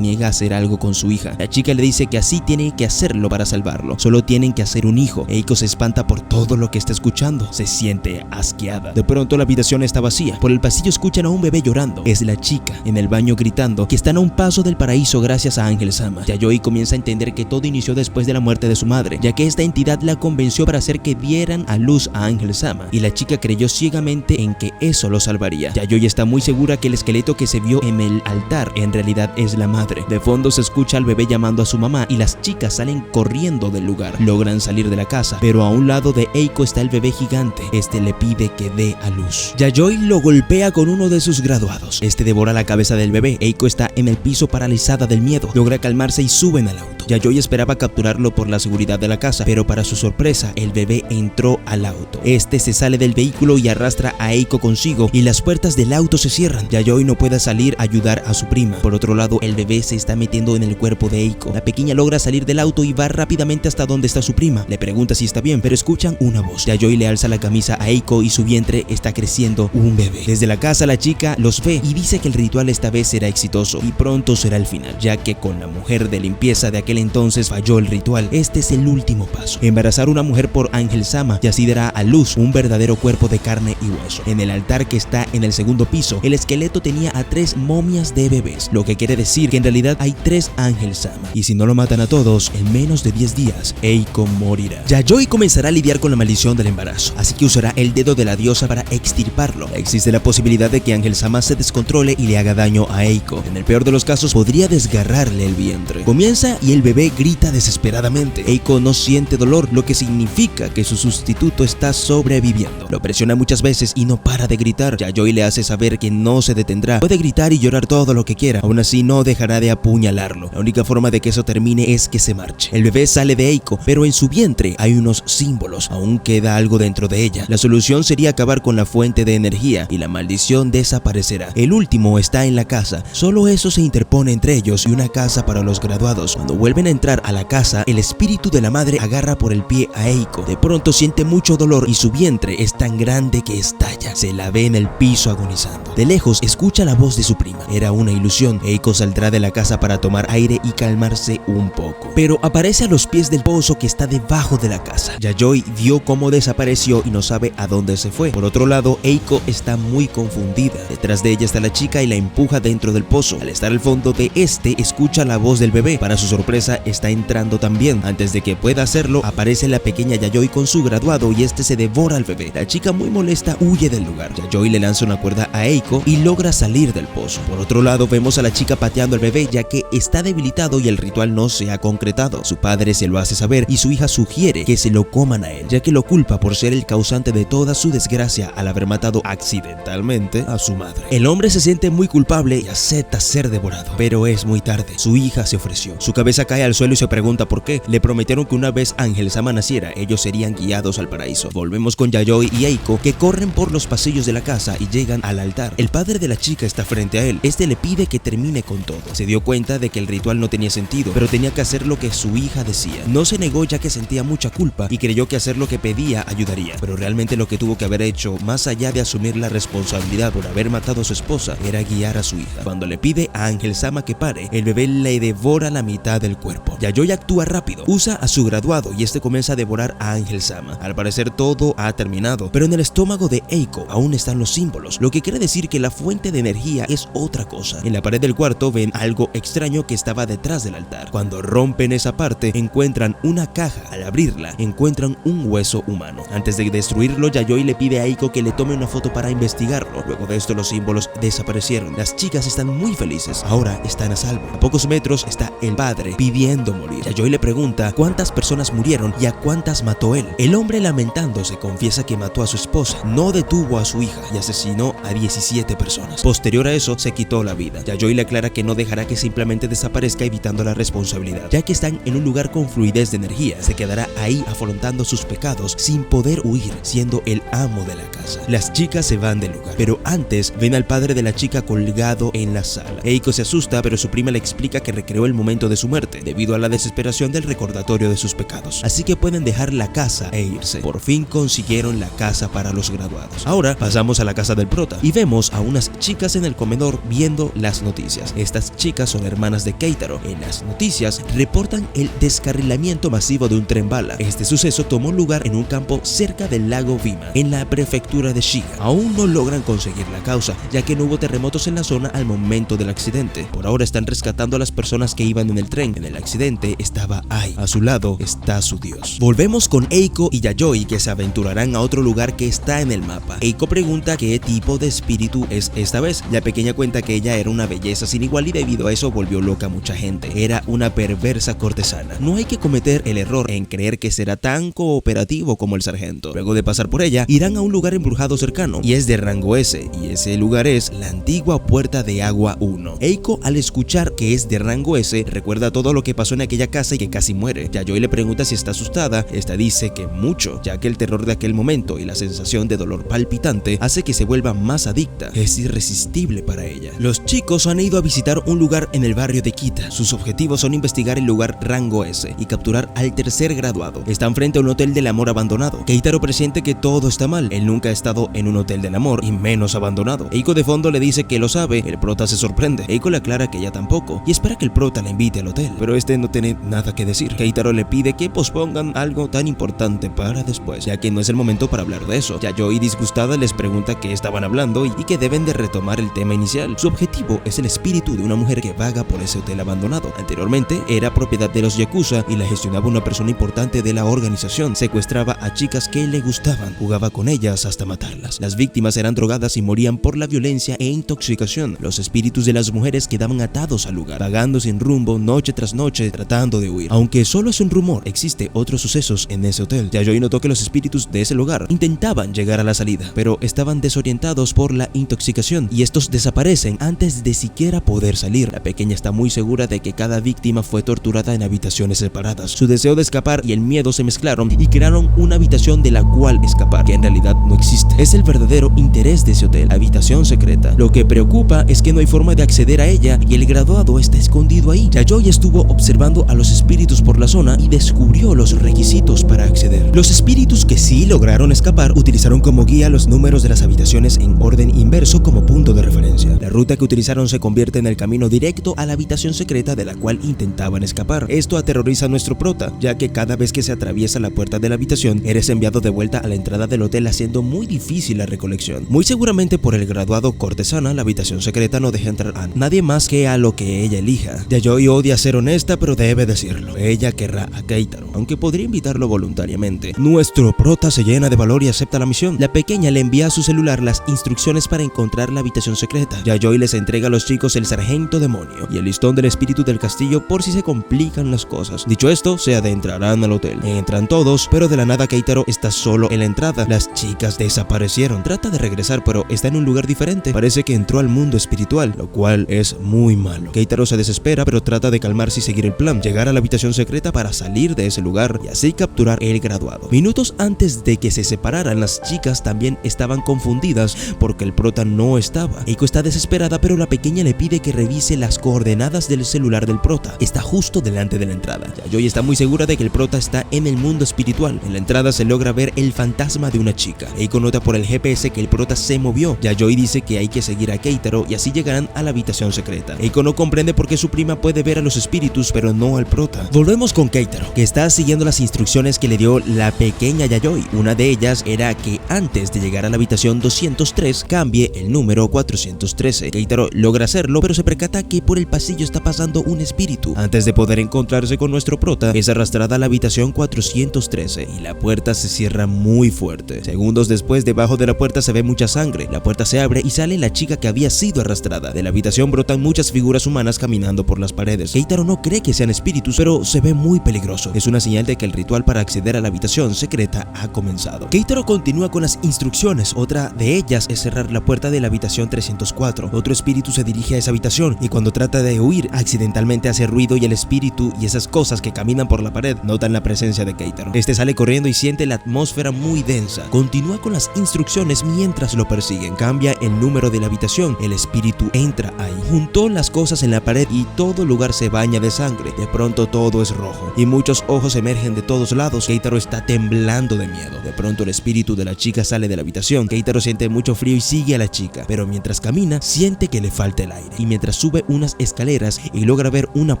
niega a hacer algo con su hija. La chica le dice que así tiene que hacerlo para salvarlo. Solo tienen que hacer un hijo. Eiko se espanta por todo lo que está escuchando. Se siente asqueada. De pronto la habitación está vacía. Por el pasillo escuchan a un bebé llorando. Es la chica en el baño gritando que están a un paso del paraíso gracias a Ángel Sama. Yayoi comienza a entender que todo inició después de la muerte de su madre, ya que esta entidad la convenció para hacer que dieran a luz a Ángel Sama, y la chica creyó ciegamente en que eso lo salvaría. Yayoi está muy segura que el esqueleto que se vio en el altar en realidad es la madre. De fondo se escucha al bebé llamando a su mamá y las chicas salen corriendo del lugar. Logran salir de la casa, pero a un lado de Eiko está el bebé gigante. Este le pide que dé a luz. Yayoi lo golpea con uno de sus graduados. Este devora la cabeza del bebé. Eiko está en el piso paralizada del miedo. Logra calmarse y suben al auto. Yayoi esperaba capturarlo por la seguridad de la casa, pero para su sorpresa, el bebé entró al auto. Este se sale del vehículo y arrastra a Eiko consigo y las puertas del auto se cierran. Yayoi no puede salir a ayudar a su prima. Por otro lado, el bebé se está metiendo en el cuerpo de Eiko. La pequeña logra salir del auto y va rápidamente hasta donde está su prima. Le pregunta si está bien, pero escuchan una voz. Yayoi le alza la camisa a Eiko y su vientre está creciendo un bebé. Desde la casa la chica los ve y dice que el ritual esta vez será exitoso y pronto será el final, ya que con la mujer de limpieza de aquel entonces falló el ritual. Este es el último paso: embarazar a una mujer por Ángel Sama, y así dará a luz un verdadero cuerpo de carne y hueso. En el altar que está en el segundo piso, el esqueleto tenía a 3 momias de bebés, lo que quiere decir que en realidad hay 3 Ángel Sama, y si no lo matan a todos, en menos de 10 días, Eiko morirá. Yayoi comenzará a lidiar con la maldición del embarazo, así que usará el dedo de la diosa para extirparlo. Existe la posibilidad de que Ángel Sama se descontrole y le haga daño a Eiko. En el peor de los casos, podría desgarrarle el vientre. Comienza y el bebé grita desesperadamente. Eiko no siente dolor, lo que significa que su sustituto está sobreviviendo. Lo presiona muchas veces y no para de gritar. Yayoi le hace saber que no se detendrá. Puede gritar y llorar todo lo que quiera, aún así no dejará de apuñalarlo. La única forma de que eso termine es que se marche. El bebé sale de Eiko, pero en su vientre hay unos símbolos. Aún queda algo dentro de ella. La solución sería acabar con la fuente de energía y la maldición desaparecerá. El último está en la casa. Solo eso se interpone entre ellos y una casa para los graduados. Cuando vuelven a entrar a la casa, el espíritu de la madre agarra por el pie a Eiko. De pronto siente mucho dolor y su vientre es tan grande que estalla. Se la ve en el piso agonizando. De lejos escucha la voz de su prima. Era una ilusión. Eiko saldrá de la casa para tomar aire y calmarse un poco, pero aparece a los pies del pozo que está debajo de la casa. Yayoi vio cómo desapareció y no sabe a dónde se fue. Por otro lado, Eiko está muy confundida. Detrás de ella está la chica y la empuja dentro del pozo. Al estar al fondo de este, escucha la voz del bebé. Para su sorpresa, está entrando también. Antes de que pueda hacerlo, aparece la pequeña Yayoi con su graduado y este se devora al bebé. La chica, muy molesta, huye del lugar. Yayoi le lanza una cuerda a Eiko y logra salir del pozo. Por otro lado, vemos a la chica pateando al bebé, ya que está debilitado y el ritual no se ha concretado. Su padre se lo hace saber y su hija sugiere que se lo coman a él, ya que lo culpa por ser el causante de toda su desgracia al haber matado accidentalmente a su madre. El hombre se siente muy culpable y acepta ser devorado, pero es muy tarde. Su hija se ofreció. Su cabeza cae al suelo y se pregunta por qué. Le prometieron que una vez Ángel Sama naciera, ellos serían guiados al paraíso. Volvemos con Yayoi y Eiko, que corren por los pasillos de la casa y llegan al altar. El padre de la chica está frente a él. Este le pide que termine con todo. Se dio cuenta de que el ritual no tenía sentido, pero tenía que hacer lo que su hija decía. No se negó, ya que sentía mucha culpa y creyó que hacer lo que pedía ayudaría, pero realmente lo que tuvo que haber hecho, más allá de asumir la responsabilidad por haber matado a su esposa, era guiar a su hija. Cuando le pide a Ángel Sama que pare, el bebé le devora la mitad del cuerpo. Yayoi actúa rápido, usa a su graduado y este comienza a devorar a Ángel Sama. Al parecer todo ha terminado, pero en el estómago de Eiko aún están los símbolos, lo que quiere decir que la fuente de energía es otra cosa. En la pared del cuarto ven algo extraño que estaba detrás del altar. Cuando rompen esa parte, encuentran una caja. Al abrirla, encuentran un hueso humano. Antes de destruirlo, Yayoi le pide a Eiko que le tome una foto para investigarlo. Luego de esto, los símbolos desaparecieron. Las chicas están muy felices. Ahora están a salvo. A pocos metros está el padre pidiendo pidiendo morir. Yayoi le pregunta cuántas personas murieron y a cuántas mató él. El hombre, lamentándose, confiesa que mató a su esposa, no detuvo a su hija y asesinó a 17 personas. Posterior a eso, se quitó la vida. Yayoi le aclara que no dejará que simplemente desaparezca evitando la responsabilidad, ya que están en un lugar con fluidez de energía. Se quedará ahí afrontando sus pecados sin poder huir, siendo el amo de la casa. Las chicas se van del lugar, pero antes ven al padre de la chica colgado en la sala. Eiko se asusta, pero su prima le explica que recreó el momento de su muerte debido a la desesperación del recordatorio de sus pecados, así que pueden dejar la casa e irse. Por fin consiguieron la casa para los graduados. Ahora pasamos a la casa del prota y vemos a unas chicas en el comedor viendo las noticias. Estas chicas son hermanas de Keitaro. En las noticias reportan el descarrilamiento masivo de un tren bala. Este suceso tomó lugar en un campo cerca del lago Vima, en la prefectura de Shiga. Aún no logran conseguir la causa, ya que no hubo terremotos en la zona al momento del accidente. Por ahora están rescatando a las personas que iban en el tren. En el accidente estaba Ai. A su lado está su dios. Volvemos con Eiko y Yayoi, que se aventurarán a otro lugar que está en el mapa. Eiko pregunta qué tipo de espíritu es esta vez. La pequeña cuenta que ella era una belleza sin igual y debido a eso volvió loca a mucha gente. Era una perversa cortesana. No hay que cometer el error en creer que será tan cooperativo como el sargento. Luego de pasar por ella, irán a un lugar embrujado cercano y es de rango S, y ese lugar es la antigua Puerta de Agua 1. Eiko, al escuchar que es de rango S, recuerda todo lo que pasó en aquella casa y que casi muere. Yayoi le pregunta si está asustada. Esta dice que mucho, ya que el terror de aquel momento y la sensación de dolor palpitante hace que se vuelva más adicta. Es irresistible para ella. Los chicos han ido a visitar un lugar en el barrio de Kita. Sus objetivos son investigar el lugar rango S y capturar al tercer graduado. Están frente a un hotel del amor abandonado. Keitaro presiente que todo está mal. Él nunca ha estado en un hotel del amor y menos abandonado. Eiko de fondo le dice que lo sabe. El prota se sorprende. Eiko le aclara que ella tampoco y espera que el prota la invite al hotel, pero este no tiene nada que decir. Keitaro le pide que pospongan algo tan importante para después, ya que no es el momento para hablar de eso. Yayoi, disgustada, les pregunta qué estaban hablando y que deben de retomar el tema inicial. Su objetivo es el espíritu de una mujer que vaga por ese hotel abandonado. Anteriormente era propiedad de los Yakuza y la gestionaba una persona importante de la organización. Secuestraba a chicas que le gustaban, jugaba con ellas hasta matarlas. Las víctimas eran drogadas y morían por la violencia e intoxicación. Los espíritus de las mujeres quedaban atados al lugar, vagando sin rumbo noche tras noche tratando de huir. Aunque solo es un rumor, existe otros sucesos en ese hotel. Yayoi notó que los espíritus de ese lugar intentaban llegar a la salida, pero estaban desorientados por la intoxicación y estos desaparecen antes de siquiera poder salir. La pequeña está muy segura de que cada víctima fue torturada en habitaciones separadas. Su deseo de escapar y el miedo se mezclaron y crearon una habitación de la cual escapar, que en realidad no existe. Es el verdadero interés de ese hotel, habitación secreta. Lo que preocupa es que no hay forma de acceder a ella y el graduado está escondido ahí. Yayoi estuvo observando a los espíritus por la zona y descubrió los requisitos para acceder. Los espíritus que sí lograron escapar utilizaron como guía los números de las habitaciones en orden inverso como punto de referencia. La ruta que utilizaron se convierte en el camino directo a la habitación secreta de la cual intentaban escapar. Esto aterroriza a nuestro prota, ya que cada vez que se atraviesa la puerta de la habitación, eres enviado de vuelta a la entrada del hotel, haciendo muy difícil la recolección. Muy seguramente por el graduado cortesana, la habitación secreta no deja entrar a nadie más que a lo que ella elija. Yayoi odia ser honesta, pero debe decirlo. Ella querrá a Keitaro, aunque podría invitarlo voluntariamente. Nuestro prota se llena de valor y acepta la misión. La pequeña le envía a su celular las instrucciones para encontrar la habitación secreta. Yayoi les entrega a los chicos el sargento demonio y el listón del espíritu del castillo por si se complican las cosas. Dicho esto, se adentrarán al hotel. Entran todos, pero de la nada Keitaro está solo en la entrada. Las chicas desaparecieron. Trata de regresar, pero está en un lugar diferente. Parece que entró al mundo espiritual, lo cual es muy malo. Keitaro se desespera, pero trata de calmarse y seguir el plan. Llegar a la habitación secreta para salir de ese lugar y así capturar el graduado. Minutos antes de que se separaran, las chicas también estaban confundidas porque el prota no estaba. Eiko está desesperada, pero la pequeña le pide que revise las coordenadas del celular del prota. Está justo delante de la entrada. Yayoi está muy segura de que el prota está en el mundo espiritual. En la entrada se logra ver el fantasma de una chica. Eiko nota por el GPS que el prota se movió. Yayoi dice que hay que seguir a Keitaro y así llegarán a la habitación secreta. Eiko no comprende por qué su prima puede ver a los espíritus pero no al prota. Volvemos con Keitaro, que está siguiendo las instrucciones que le dio la pequeña Yayoi. Una de ellas era que antes de llegar a la habitación 203 cambie el número 413. Keitaro logra hacerlo, pero se percata que por el pasillo está pasando un espíritu. Antes de poder encontrarse con nuestro prota, es arrastrada a la habitación 413 y la puerta se cierra muy fuerte. Segundos después, debajo de la puerta se ve mucha sangre. La puerta se abre y sale la chica que había sido arrastrada. De la habitación brotan muchas figuras humanas caminando por las paredes. Keitaro no cree que sean espíritus, pero se ve muy peligroso. Es una señal de que el ritual para acceder a la habitación secreta ha comenzado. Keitaro continúa con las instrucciones. Otra de ellas es cerrar la puerta de la habitación 304. Otro espíritu se dirige a esa habitación y cuando trata de huir, accidentalmente hace ruido y el espíritu y esas cosas que caminan por la pared notan la presencia de Keitaro. Este sale corriendo y siente la atmósfera muy densa. Continúa con las instrucciones mientras lo persiguen. Cambia el número de la habitación. El espíritu entra ahí. Juntó las cosas en la pared y todo el lugar se baña de sangre. De pronto todo es rojo y muchos ojos emergen de todos lados. Keitaro está temblando de miedo. De pronto el espíritu de la chica sale de la habitación. Keitaro siente mucho frío y sigue a la chica, pero mientras camina siente que le falta el aire y mientras sube unas escaleras y logra ver una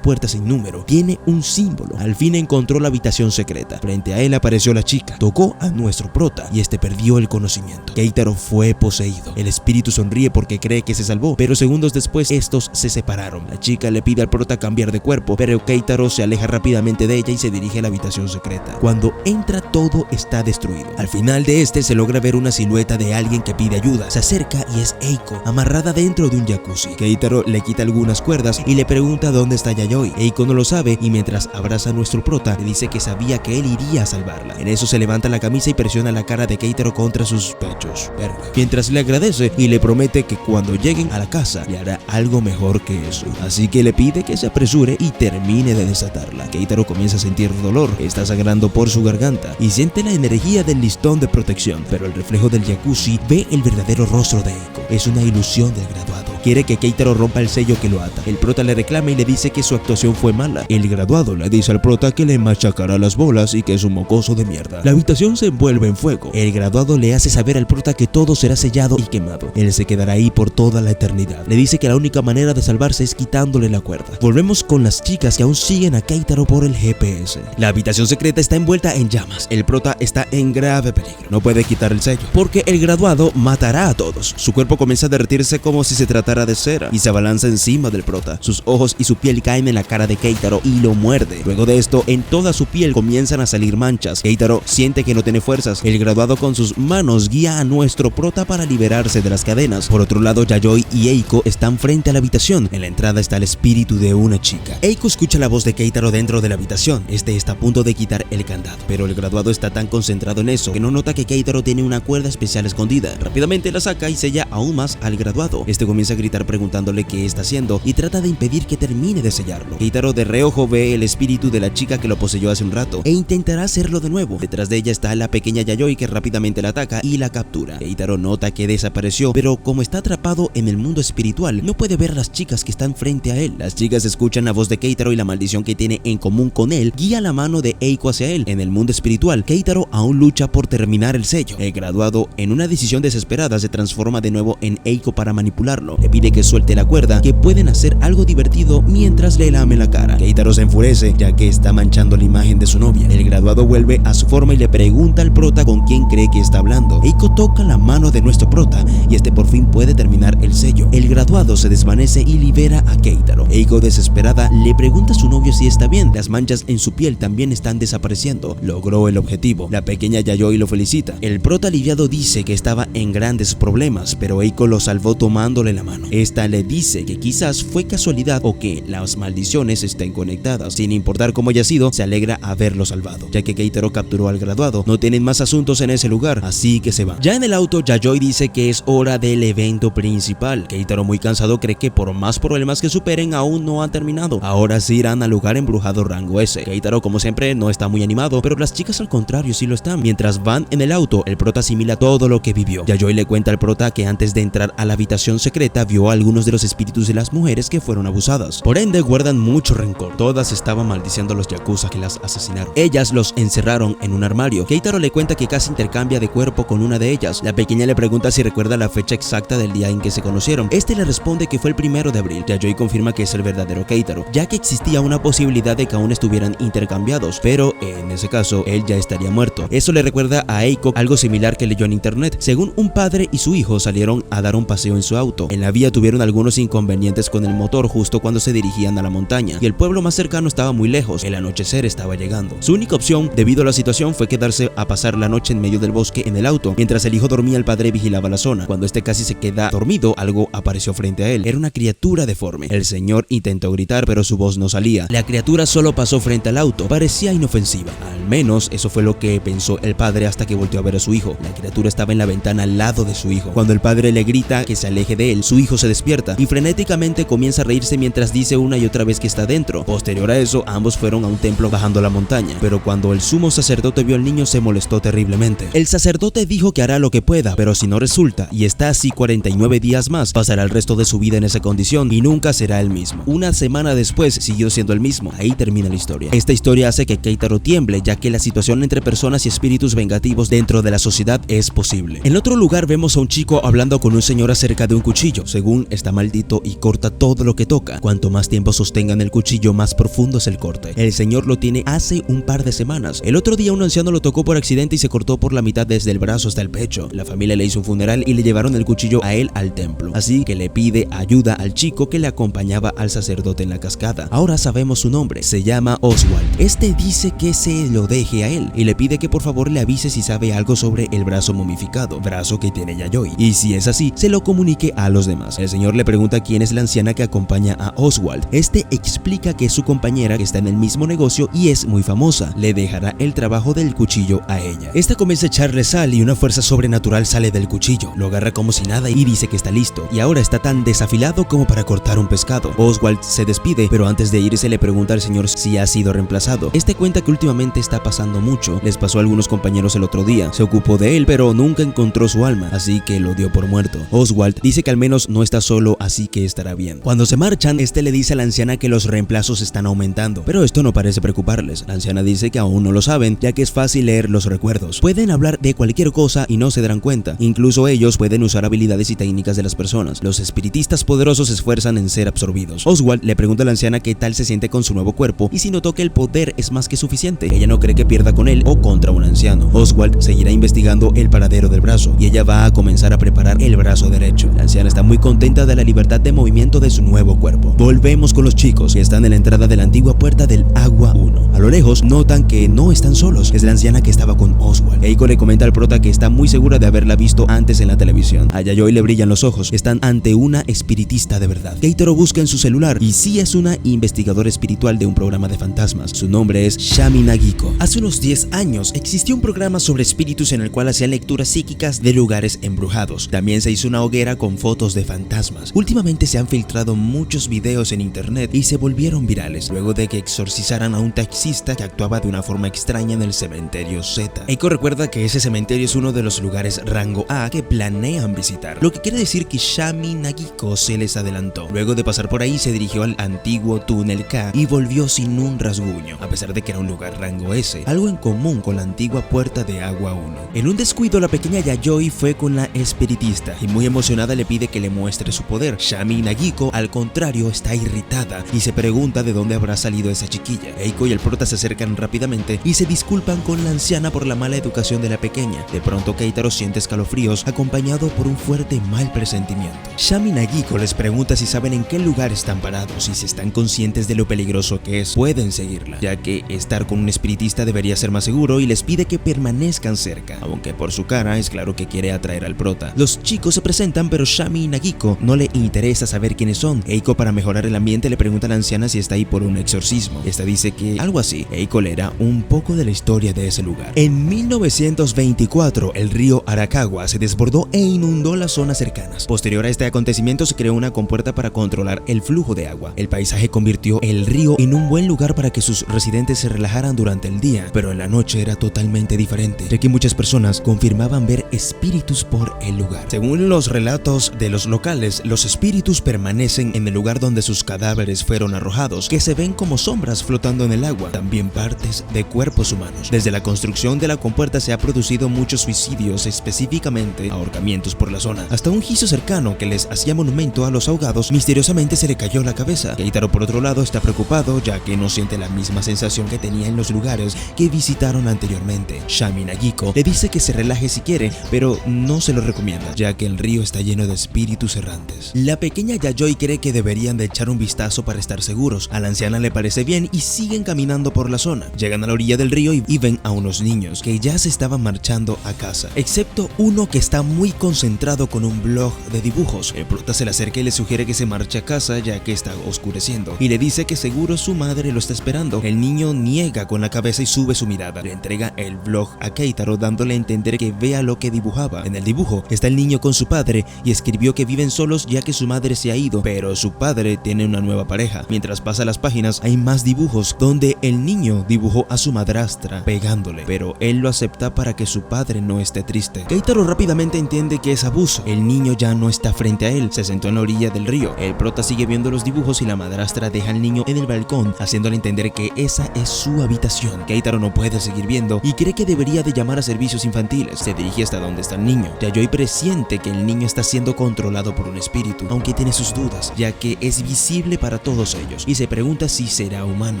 puerta sin número, tiene un símbolo. Al fin encontró la habitación secreta. Frente a él apareció la chica, tocó a nuestro prota y este perdió el conocimiento. Keitaro fue poseído. El espíritu sonríe porque cree que se salvó, pero segundos después estos se separaron. La chica le pide al prota cambiar de cuerpo, pero Keitaro se aleja rápidamente de ella y se dirige a la habitación secreta. Cuando entra todo está destruido. Al final de este se logra ver una silueta de alguien que pide ayuda. Se acerca y es Eiko, amarrada dentro de un jacuzzi. Keitaro le quita algunas cuerdas y le pregunta dónde está Yayoi. Eiko no lo sabe y mientras abraza a nuestro prota le dice que sabía que él iría a salvarla. En eso se levanta la camisa y presiona la cara de Keitaro contra sus pechos. Mientras le agradece y le promete que cuando lleguen a la casa le hará algo mejor que eso. Así que le pide que se apresure y termine de desatarla. Keitaro comienza a sentir dolor, está sangrando por su garganta y siente la energía del listón de protección, pero el reflejo del jacuzzi ve el verdadero rostro de Eiko. Es una ilusión del graduado. Quiere que Keitaro rompa el sello que lo ata. El prota le reclama y le dice que su actuación fue mala. El graduado le dice al prota que le machacará las bolas y que es un mocoso de mierda. La habitación se envuelve en fuego. El graduado le hace saber al prota que todo será sellado y quemado. Él se quedará ahí por toda la eternidad. Le dice que la única manera de salvarse es quitándole la cuerda. Volvemos con las chicas que aún siguen a Keitaro por el GPS. La habitación secreta está envuelta en llamas. El prota está en grave peligro. No puede quitar el sello porque el graduado matará a todos. Su cuerpo comienza a derretirse como si se tratara de cera y se abalanza encima del prota. Sus ojos y su piel caen en la cara de Keitaro y lo muerde. Luego de esto, en toda su piel comienzan a salir manchas. Keitaro siente que no tiene fuerzas. El graduado con sus manos guía a nuestro prota para liberarse de las cadenas. Por otro lado, Yayoi y Eiko están frente a la habitación. En la entrada está el espíritu de una chica. Eiko escucha la voz de Keitaro dentro de la habitación. Este está a punto de quitar el candado, pero el graduado está tan concentrado en eso que no nota que Keitaro tiene una cuerda especial escondida. Rápidamente la saca y sella aún más al graduado. Este comienza a gritar preguntándole qué está haciendo y trata de impedir que termine de sellarlo. Keitaro de reojo ve el espíritu de la chica que lo poseyó hace un rato e intentará hacerlo de nuevo. Detrás de ella está la pequeña Yayoi que rápidamente la ataca y la captura. Keitaro nota que desapareció, pero como está atrapado en el mundo espiritual, no puede ver a las chicas que están frente a él. Las chicas escuchan la voz de Keitaro y la maldición que tiene en común con él guía la mano de Eiko hacia él. En el mundo espiritual, Keitaro aún lucha por terminar el sello. El graduado, en una decisión desesperada, se transforma de nuevo en Eiko para manipularlo. Le pide que suelte la cuerda, que pueden hacer algo divertido mientras le lame la cara. Keitaro se enfurece ya que está manchando la imagen de su novia. El graduado vuelve a su forma y le pregunta al prota con quién cree que está hablando. Eiko toca la mano de nuestro prota y este por fin puede terminar el sello. El graduado se desvanece y libera a Keitaro. Eiko, desesperada, le pregunta a su novio si está bien. Las manchas en su piel también están desapareciendo. Logró el objetivo. La pequeña Yayoi lo felicita. El prota aliviado dice que estaba en grandes problemas, pero Eiko lo salvó tomándole la mano. Esta le dice que quizás fue casualidad o que las maldiciones estén conectadas. Sin importar cómo haya sido, se alegra haberlo salvado, ya que Keitaro capturó al graduado. No tienen más asuntos en ese lugar, así que se va. Ya en el auto, Yayoi dice que es hora del evento principal. Keitaro, muy cansado, cree que por más problemas que superen, aún no han terminado. Ahora sí irán al lugar embrujado rango S. Keitaro, como siempre, no está muy animado, pero las chicas al contrario sí lo están. Mientras van en el auto, el prota asimila todo lo que vivió. Yayoi le cuenta al prota que antes de entrar a la habitación secreta vio a algunos de los espíritus de las mujeres que fueron abusadas. Por ende, guardan mucho rencor. Todas estaban maldiciendo a los yakuza que las asesinaron. Ellas los encerraron en un armario. Keitaro le cuenta que casi intercambia de cuerpo con una de ellas. La pequeña le pregunta si recuerda la fecha exacta del día en que se conocieron. Este le responde que fue el 1 de abril. Yayoi confirma que es el verdadero Keitaro, ya que existía una posibilidad de que aún estuvieran intercambiados, pero en ese caso él ya estaría muerto. Eso le recuerda a Eiko algo similar que leyó en internet. Según un padre y su hijo salieron a dar un paseo en su auto. En la Todavía tuvieron algunos inconvenientes con el motor justo cuando se dirigían a la montaña, y el pueblo más cercano estaba muy lejos, el anochecer estaba llegando. Su única opción, debido a la situación, fue quedarse a pasar la noche en medio del bosque en el auto. Mientras el hijo dormía, el padre vigilaba la zona. Cuando este casi se queda dormido, algo apareció frente a él. Era una criatura deforme. El señor intentó gritar, pero su voz no salía. La criatura solo pasó frente al auto. Parecía inofensiva. Al menos eso fue lo que pensó el padre hasta que volteó a ver a su hijo. La criatura estaba en la ventana al lado de su hijo. Cuando el padre le grita que se aleje de él, su hijo se despierta y frenéticamente comienza a reírse mientras dice una y otra vez que está dentro. Posterior a eso, ambos fueron a un templo bajando la montaña, pero cuando el sumo sacerdote vio al niño se molestó terriblemente. El sacerdote dijo que hará lo que pueda, pero si no resulta y está así 49 días más, pasará el resto de su vida en esa condición y nunca será el mismo. Una semana después siguió siendo el mismo. Ahí termina la historia. Esta historia hace que Keitaro tiemble, ya que la situación entre personas y espíritus vengativos dentro de la sociedad es posible. En otro lugar vemos a un chico hablando con un señor acerca de un cuchillo. Según está maldito y corta todo lo que toca. Cuanto más tiempo sostengan el cuchillo, más profundo es el corte. El señor lo tiene hace un par de semanas. El otro día un anciano lo tocó por accidente y se cortó por la mitad desde el brazo hasta el pecho. La familia le hizo un funeral y le llevaron el cuchillo a él al templo. Así que le pide ayuda al chico que le acompañaba al sacerdote en la cascada. Ahora sabemos su nombre. Se llama Oswald. Este dice que se lo deje a él y le pide que por favor le avise si sabe algo sobre el brazo momificado, brazo que tiene Yayoi, y si es así, se lo comunique a los demás. El señor le pregunta quién es la anciana que acompaña a Oswald. Este explica que es su compañera, que está en el mismo negocio y es muy famosa. Le dejará el trabajo del cuchillo a ella. Esta comienza a echarle sal y una fuerza sobrenatural sale del cuchillo. Lo agarra como si nada y dice que está listo, y ahora está tan desafilado como para cortar un pescado. Oswald se despide, pero antes de irse le pregunta al señor si ha sido reemplazado. Este cuenta que últimamente está pasando mucho. Les pasó a algunos compañeros el otro día. Se ocupó de él, pero nunca encontró su alma, así que lo dio por muerto. Oswald dice que al menos no está solo, así que estará bien. Cuando se marchan, este le dice a la anciana que los reemplazos están aumentando, pero esto no parece preocuparles. La anciana dice que aún no lo saben, ya que es fácil leer los recuerdos. Pueden hablar de cualquier cosa y no se darán cuenta. Incluso ellos pueden usar habilidades y técnicas de las personas. Los espiritistas poderosos se esfuerzan en ser absorbidos. Oswald le pregunta a la anciana qué tal se siente con su nuevo cuerpo y si notó que el poder es más que suficiente. Ella no cree que pierda con él o contra un anciano. Oswald seguirá investigando el paradero del brazo y ella va a comenzar a preparar el brazo derecho. La anciana está muy contenta de la libertad de movimiento de su nuevo cuerpo. Volvemos con los chicos que están en la entrada de la antigua puerta del Agua 1. A lo lejos notan que no están solos. Es la anciana que estaba con Oswald. Eiko le comenta al prota que está muy segura de haberla visto antes en la televisión. A Yayoi le brillan los ojos. Están ante una espiritista de verdad. Keitaro busca en su celular y sí es una investigadora espiritual de un programa de fantasmas. Su nombre es Shami Nagiko. Hace unos 10 años existió un programa sobre espíritus en el cual hacían lecturas psíquicas de lugares embrujados. También se hizo una hoguera con fotos de fantasmas. Últimamente se han filtrado muchos videos en internet y se volvieron virales luego de que exorcizaran a un taxista que actuaba de una forma extraña en el cementerio Z. Eiko recuerda que ese cementerio es uno de los lugares rango A que planean visitar, lo que quiere decir que Shami Nagiko se les adelantó. Luego de pasar por ahí se dirigió al antiguo túnel K y volvió sin un rasguño, a pesar de que era un lugar rango S, algo en común con la antigua puerta de Agua 1. En un descuido, la pequeña Yayoi fue con la espiritista y muy emocionada le pide que le muestre su poder. Shami Nagiko, al contrario, está irritada y se pregunta de dónde habrá salido esa chiquilla. Eiko y el prota se acercan rápidamente y se disculpan con la anciana por la mala educación de la pequeña. De pronto Keitaro siente escalofríos acompañado por un fuerte mal presentimiento. Shami Nagiko les pregunta si saben en qué lugar están parados y si están conscientes de lo peligroso que es. Pueden seguirla, ya que estar con un espiritista debería ser más seguro, y les pide que permanezcan cerca, aunque por su cara es claro que quiere atraer al prota. Los chicos se presentan, pero Shami Nagiko no le interesa saber quiénes son. Eiko, para mejorar el ambiente, le pregunta a la anciana si está ahí por un exorcismo. Esta dice que algo así. Eiko leerá un poco de la historia de ese lugar. En 1924, el río Arakawa se desbordó e inundó las zonas cercanas. Posterior a este acontecimiento se creó una compuerta para controlar el flujo de agua. El paisaje convirtió el río en un buen lugar para que sus residentes se relajaran durante el día, pero en la noche era totalmente diferente, ya que muchas personas confirmaban ver espíritus por el lugar. Según los relatos de los locales, los espíritus permanecen en el lugar donde sus cadáveres fueron arrojados, que se ven como sombras flotando en el agua, también partes de cuerpos humanos. Desde la construcción de la compuerta se ha producido muchos suicidios, específicamente ahorcamientos por la zona. Hasta un gizo cercano que les hacía monumento a los ahogados misteriosamente se le cayó la cabeza. Keitaro, por otro lado, está preocupado, ya que no siente la misma sensación que tenía en los lugares mujeres que visitaron anteriormente. Shami Nagiko le dice que se relaje si quiere, pero no se lo recomienda, ya que el río está lleno de espíritus errantes. La pequeña Yayoi cree que deberían de echar un vistazo para estar seguros. A la anciana le parece bien y siguen caminando por la zona. Llegan a la orilla del río y ven a unos niños que ya se estaban marchando a casa, excepto uno que está muy concentrado con un blog de dibujos. El prota se le acerca y le sugiere que se marche a casa ya que está oscureciendo y le dice que seguro su madre lo está esperando. El niño niega con la cabeza y sube su mirada. Le entrega el blog a Keitaro dándole a entender que vea lo que dibujaba. En el dibujo está el niño con su padre y escribió que viven solos ya que su madre se ha ido, pero su padre tiene una nueva pareja. Mientras pasa las páginas hay más dibujos donde el niño dibujó a su madrastra pegándole, pero él lo acepta para que su padre no esté triste. Keitaro rápidamente entiende que es abuso. El niño ya no está frente a él, se sentó en la orilla del río. El prota sigue viendo los dibujos y la madrastra deja al niño en el balcón, haciéndole entender que esa es su habitación. Keitaro no puede seguir viendo y cree que debería de llamar a servicios infantiles. Se dirige hasta donde está el niño. Yayoi presiente que el niño está siendo controlado por un espíritu, aunque tiene sus dudas, ya que es visible para todos ellos, y se pregunta si será humano.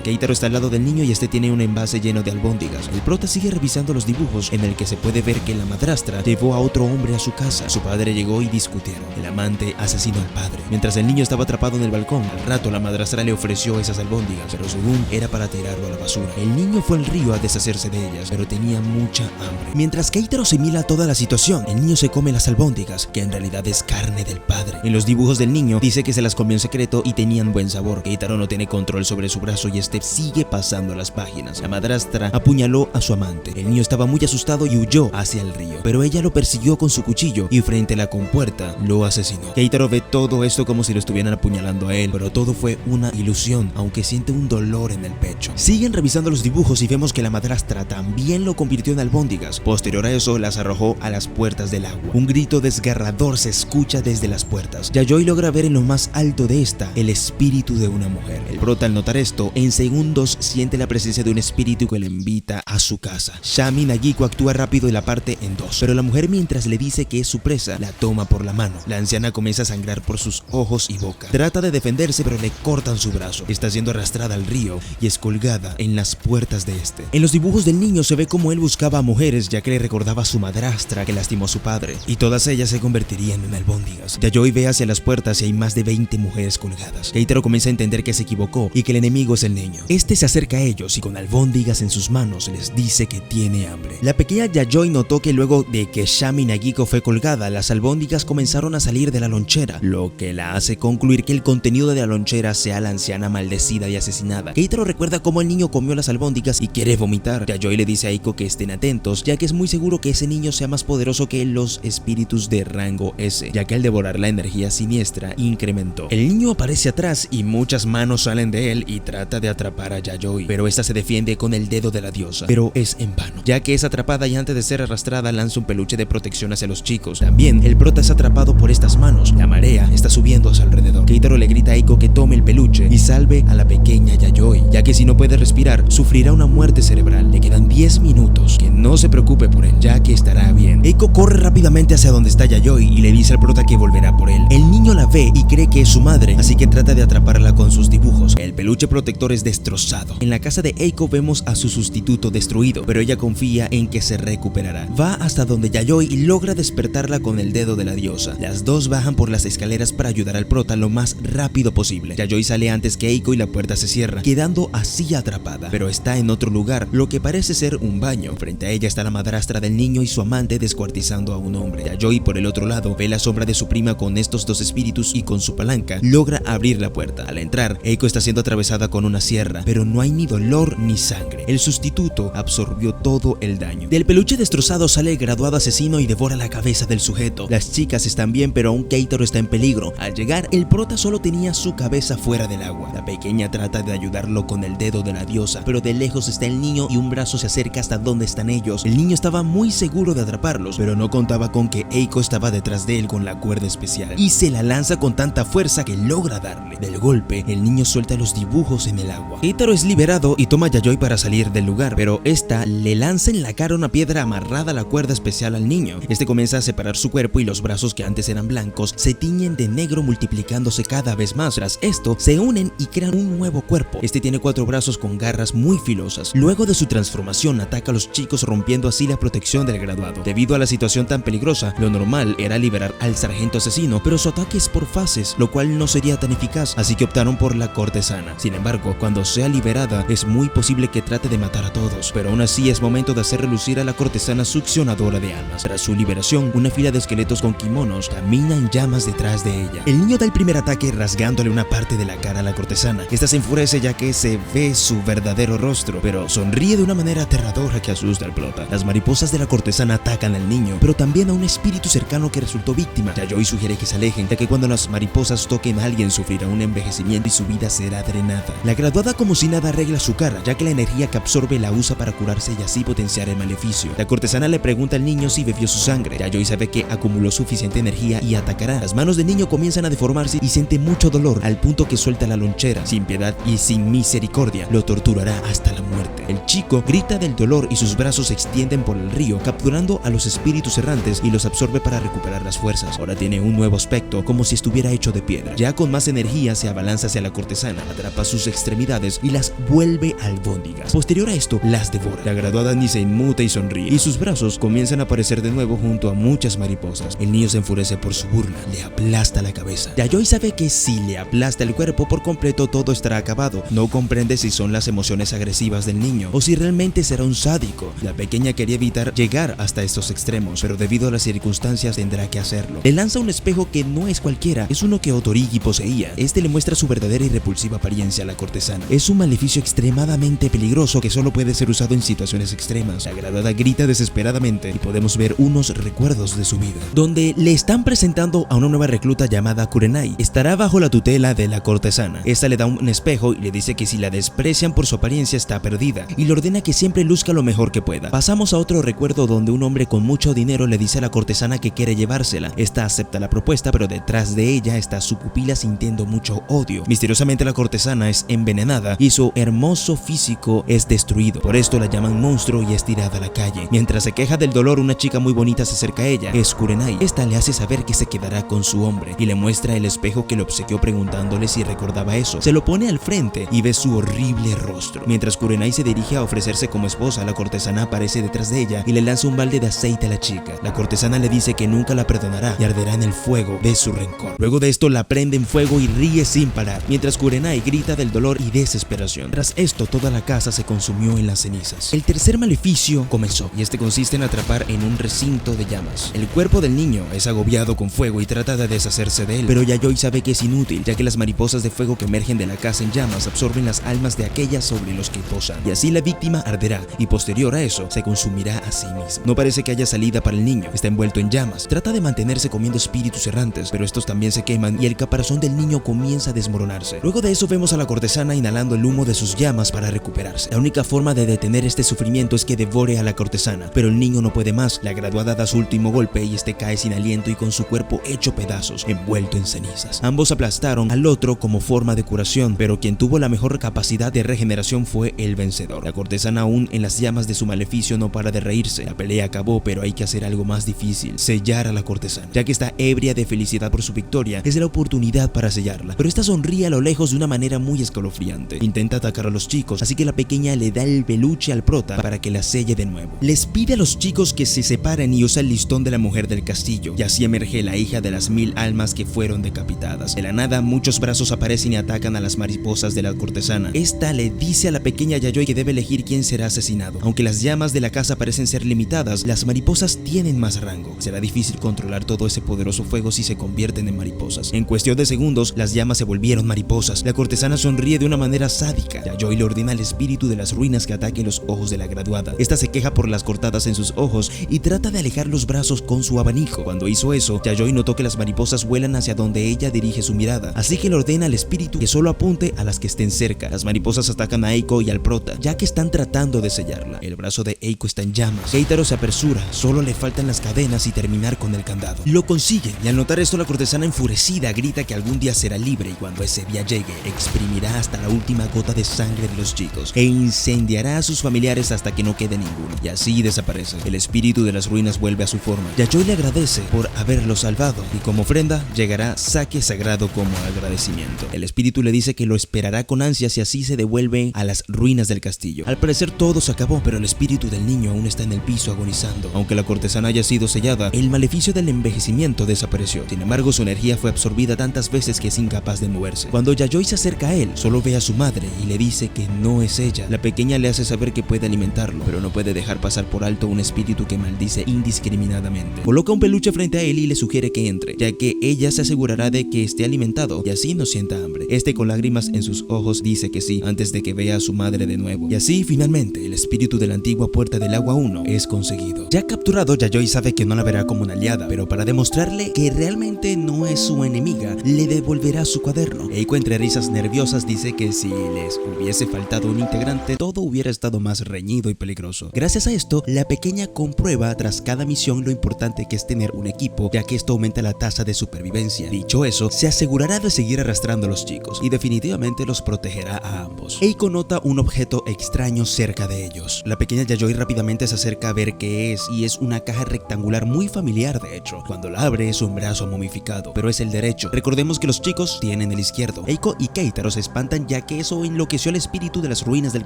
Keitaro está al lado del niño y este tiene un envase lleno de albóndigas. El prota sigue revisando los dibujos en el que se puede ver que la madrastra llevó a otro hombre a su casa. Su padre llegó y discutieron. El amante asesinó al padre. Mientras el niño estaba atrapado en el balcón, al rato la madrastra le ofreció esas albóndigas, pero según era para tirarlo a la basura. El niño fue al río a deshacerse de ellas, pero tenía mucha hambre. Mientras Keitaro asimila toda la situación, el niño se come las albóndigas, que en realidad es carne del padre. En los dibujos del niño dice que se las comió en secreto y tenían buen sabor. Keitaro no tiene control sobre su brazo y este sigue pasando las páginas. La madrastra apuñaló a su amante. El niño estaba muy asustado y huyó hacia el río, pero ella lo persiguió con su cuchillo y frente a la compuerta lo asesinó. Keitaro ve todo esto como si lo estuvieran apuñalando a él, pero todo fue una ilusión, aunque siente un dolor en el pecho. Siguen revisando los dibujos y vemos que la madrastra también lo convirtió en albóndigas. Posterior a eso las arrojó a las puertas del agua. Un grito desgarrador se escucha desde las puertas. Yayoi logra ver en lo más alto de esta el espíritu de una mujer. El prota, al notar esto, en segundos siente la presencia de un espíritu que le invita a su casa. Shami Nagiko actúa rápido y la parte en dos, pero la mujer, mientras le dice que es su presa, la toma por la mano. La anciana comienza a sangrar por sus ojos y boca. Trata de defenderse, pero le cortan su brazo. Está siendo arrastrada al río y es colgada en las puertas de este. En los dibujos del niño se ve como él buscaba a mujeres, ya que le recordaba a su madrastra que lastimó a su padre, y todas ellas se convertirían en albóndigas. Yayoi ve hacia las puertas y hay más de 20 mujeres colgadas. Keitaro comienza a entender que se equivocó y que el enemigo es el niño. Este se acerca a ellos y con albóndigas en sus manos les dice que tiene hambre. La pequeña Yayoi notó que luego de que Shami Nagiko fue colgada, las albóndigas comenzaron a salir de la lonchera, lo que la hace concluir que el contenido de la lonchera sea la anciana maldecida y asesinada. Keitaro recuerda cómo el niño comió las albóndigas y quiere vomitar. Yayoi le dice a Eiko que estén atentos, ya que es muy seguro que ese niño sea más poderoso que los espíritus de rango S, ya que al devorar la energía siniestra incrementó. El niño aparece atrás y muchas manos salen de él y trata de atrapar a Yayoi, pero esta se defiende con el dedo de la diosa, pero es en vano, ya que es atrapada y antes de ser arrastrada lanza un peluche de protección hacia los chicos. También el prota es atrapado por estas manos. La marea está subiendo a su alrededor. Keitaro le grita a Eiko que tome el peluche y salve a la pequeña Yayoi, ya que si no puede respirar sufrirá una muerte cerebral. Le quedan 10 minutos, que no se preocupe por él, ya que estará bien. Eiko corre rápidamente hacia donde está Yayoi y le dice al prota que volverá por él. El niño la ve y cree que es su madre, así que trata de atraparla con sus dibujos. El peluche protector es destrozado. En la casa de Eiko vemos a su sustituto destruido, pero ella confía en que se recuperará. Va hasta donde Yayoi y logra despertarla con el dedo de la diosa. Las dos bajan por las escaleras para ayudar al prota lo más rápido posible. Yayoi sale antes que Eiko y la puerta se cierra, quedando así atrapada, pero está en otro lugar, lo que parece ser un baño. Frente a ella está la madrastra del niño y su amante descuartizando a un hombre. Yayoi, por el otro lado, ve la sombra de su prima con estos dos espíritus y con su palanca logra abrir la puerta. Al entrar, Eiko está siendo atravesada con una sierra, pero no hay ni dolor ni sangre. El sustituto absorbió todo el daño. Del peluche destrozado sale el graduado asesino y devora la cabeza del sujeto. Las chicas están bien, pero aún Keitaro está en peligro. Al llegar, el prota solo tenía su cabeza fuera del agua. La pequeña trata de ayudarlo con el dedo de la diosa, pero de lejos está el niño y un brazo se acerca hasta donde están ellos. El niño estaba muy seguro de atraparlos, pero no contaba con que Eiko estaba detrás de él con la cuerda especial y se la lanza con tanta fuerza que logra darle. Del golpe, el niño suelta los dibujos en el agua. Keitaro es liberado y toma a Yayoi para salir del lugar, pero esta le lanza en la cara una piedra amarrada a la cuerda especial al niño. Este comienza a separar su cuerpo y los brazos que antes eran blancos se tiñen de negro, multiplicándose cada vez más. Tras esto, se unen y crean un nuevo cuerpo. Este tiene 4 brazos con garras muy filosas. mariposas. Luego de su transformación ataca a los chicos, rompiendo así la protección del graduado. Debido a la situación tan peligrosa, lo normal era liberar al sargento asesino, pero su ataque es por fases, lo cual no sería tan eficaz, así que optaron por la cortesana. Sin embargo, cuando sea liberada, es muy posible que trate de matar a todos, pero aún así es momento de hacer relucir a la cortesana succionadora de almas. Tras su liberación, una fila de esqueletos con kimonos camina en llamas detrás de ella. El niño da el primer ataque rasgándole una parte de la cara a la cortesana. Esta se enfurece ya que se ve su verdadero rostro, pero sonríe de una manera aterradora que asusta al prota. Las mariposas de la cortesana atacan al niño, pero también a un espíritu cercano que resultó víctima. Yayoi sugiere que se alejen, ya que cuando las mariposas toquen a alguien sufrirá un envejecimiento y su vida será drenada. La graduada como si nada arregla su cara, ya que la energía que absorbe la usa para curarse y así potenciar el maleficio. La cortesana le pregunta al niño si bebió su sangre. Yayoi sabe que acumuló suficiente energía y atacará. Las manos del niño comienzan a deformarse y siente mucho dolor, al punto que suelta la lonchera. Sin piedad y sin misericordia, lo torturará hasta la muerte. El chico grita del dolor y sus brazos se extienden por el río, capturando a los espíritus errantes y los absorbe para recuperar las fuerzas. Ahora tiene un nuevo aspecto, como si estuviera hecho de piedra. Ya con más energía se abalanza hacia la cortesana, atrapa sus extremidades y las vuelve albóndigas. Posterior a esto, las devora. La graduada ni se inmuta y sonríe, y sus brazos comienzan a aparecer de nuevo junto a muchas mariposas. El niño se enfurece por su burla, le aplasta la cabeza. Yayoi sabe que si le aplasta el cuerpo por completo todo estará acabado. No comprende si son las emociones agresivas del niño o si realmente será un sádico. La pequeña quería evitar llegar hasta estos extremos, pero debido a las circunstancias tendrá que hacerlo. Le lanza un espejo que no es cualquiera, es uno que Otorigi poseía. Este le muestra su verdadera y repulsiva apariencia a la cortesana. Es un maleficio extremadamente peligroso que solo puede ser usado en situaciones extremas. La graduada grita desesperadamente y podemos ver unos recuerdos de su vida, donde le están presentando a una nueva recluta llamada Kurenai. Estará bajo la tutela de la cortesana. Esta le da un espejo y le dice que si la desprecian por su apariencia está perdida, y le ordena que siempre luzca lo mejor que pueda. Pasamos a otro recuerdo donde un hombre con mucho dinero le dice a la cortesana que quiere llevársela. Esta acepta la propuesta, pero detrás de ella está su pupila sintiendo mucho odio. Misteriosamente la cortesana es envenenada y su hermoso físico es destruido. Por esto la llaman monstruo y es tirada a la calle. Mientras se queja del dolor, una chica muy bonita se acerca a ella. Es Kurenai. Esta le hace saber que se quedará con su hombre y le muestra el espejo que le obsequió preguntándole si recordaba eso. Se lo pone al frente y ve su horrible rostro. Mientras Kurenai se dirige a ofrecerse como esposa, la cortesana aparece detrás de ella y le lanza un balde de aceite a la chica. La cortesana le dice que nunca la perdonará y arderá en el fuego de su rencor. Luego de esto la prende en fuego y ríe sin parar, mientras Kurenai grita del dolor y desesperación. Tras esto, toda la casa se consumió en las cenizas. El tercer maleficio comenzó, y este consiste en atrapar en un recinto de llamas. El cuerpo del niño es agobiado con fuego y trata de deshacerse de él, pero Yayoi sabe que es inútil, ya que las mariposas de fuego que emergen de la casa en llamas absorben las almas de aquellas sobre los que posan, y así la víctima arderá y posterior a eso se consumirá a sí mismo. No parece que haya salida para el niño, está envuelto en llamas, trata de mantenerse comiendo espíritus errantes, pero estos también se queman y el caparazón del niño comienza a desmoronarse. Luego de eso vemos a la cortesana inhalando el humo de sus llamas para recuperarse. La única forma de detener este sufrimiento es que devore a la cortesana, pero el niño no puede más. La graduada da su último golpe y este cae sin aliento y con su cuerpo hecho pedazos, envuelto en cenizas. Ambos aplastaron al otro como forma de curación, pero quien tuvo la mejor capacidad de regeneración fue el vencedor. La cortesana, aún en las llamas de su maleficio, no para de reírse. La pelea acabó, pero hay que hacer algo más difícil: sellar a la cortesana. Ya que está ebria de felicidad por su victoria, es la oportunidad para sellarla, pero esta sonríe a lo lejos de una manera muy escalofriante. Intenta atacar a los chicos, así que la pequeña le da el peluche al prota para que la selle de nuevo. Les pide a los chicos que se separen y usa el listón de la mujer del castillo, y así emerge la hija de las 1000 almas que fueron decapitadas. De la nada, muchos brazos aparecen y atacan a las mariposas de la cortesana. Esta le dice a la pequeña Yayoi que debe elegir quién será asesinado. Aunque las llamas de la casa parecen ser limitadas, las mariposas tienen más rango. Será difícil controlar todo ese poderoso fuego si se convierten en mariposas. En cuestión de segundos, las llamas se volvieron mariposas. La cortesana sonríe de una manera sádica. Yayoi le ordena al espíritu de las ruinas que ataque los ojos de la graduada. Esta se queja por las cortadas en sus ojos y trata de alejar los brazos con su abanico. Cuando hizo eso, Yayoi notó que las mariposas vuelan hacia donde ella dirige su mirada, así que le ordena al espíritu que solo apunte a las que estén cerca. Las mariposas atacan a Eiko y al prota, ya que están tratando de sellarla. El brazo de Eiko está en llamas. Keitaro se apresura, solo le faltan las cadenas y terminar con el candado. Lo consiguen, y al notar esto, la cortesana enfurecida grita que algún día será libre, y cuando ese día llegue, exprimirá hasta la última gota de sangre de los chicos e incendiará a sus familiares hasta que no quede ninguno, y así desaparece. El espíritu de las ruinas vuelve a su forma. Yayoi le agradece por haberlo salvado, y como ofrenda llegará sake sagrado como agradecimiento. El espíritu le dice que lo esperará con ansias y así se devuelve a las ruinas del castillo. castillo. Al parecer todo se acabó, pero el espíritu del niño aún está en el piso agonizando. Aunque la cortesana haya sido sellada, el maleficio del envejecimiento desapareció. Sin embargo, su energía fue absorbida tantas veces que es incapaz de moverse. Cuando Yayoi se acerca a él, solo ve a su madre y le dice que no es ella. La pequeña le hace saber que puede alimentarlo, pero no puede dejar pasar por alto un espíritu que maldice indiscriminadamente. Coloca un peluche frente a él y le sugiere que entre, ya que ella se asegurará de que esté alimentado y así no sienta hambre. Este, con lágrimas en sus ojos, dice que sí antes de que vea a su madre de nuevo. Y así, finalmente, el espíritu de la antigua Puerta del Agua 1 es conseguido. Ya capturado, Yayoi sabe que no la verá como una aliada, pero para demostrarle que realmente no es su enemiga, le devolverá su cuaderno. Eiko, entre risas nerviosas, dice que si les hubiese faltado un integrante, todo hubiera estado más reñido y peligroso. Gracias a esto, la pequeña comprueba tras cada misión lo importante que es tener un equipo, ya que esto aumenta la tasa de supervivencia. Dicho eso, se asegurará de seguir arrastrando a los chicos y definitivamente los protegerá a ambos. Eiko nota un objeto extraño cerca de ellos. La pequeña Yayoi rápidamente se acerca a ver qué es, y es una caja rectangular muy familiar de hecho. Cuando la abre es un brazo momificado, pero es el derecho. Recordemos que los chicos tienen el izquierdo. Eiko y Keitaro se espantan ya que eso enloqueció al espíritu de las ruinas del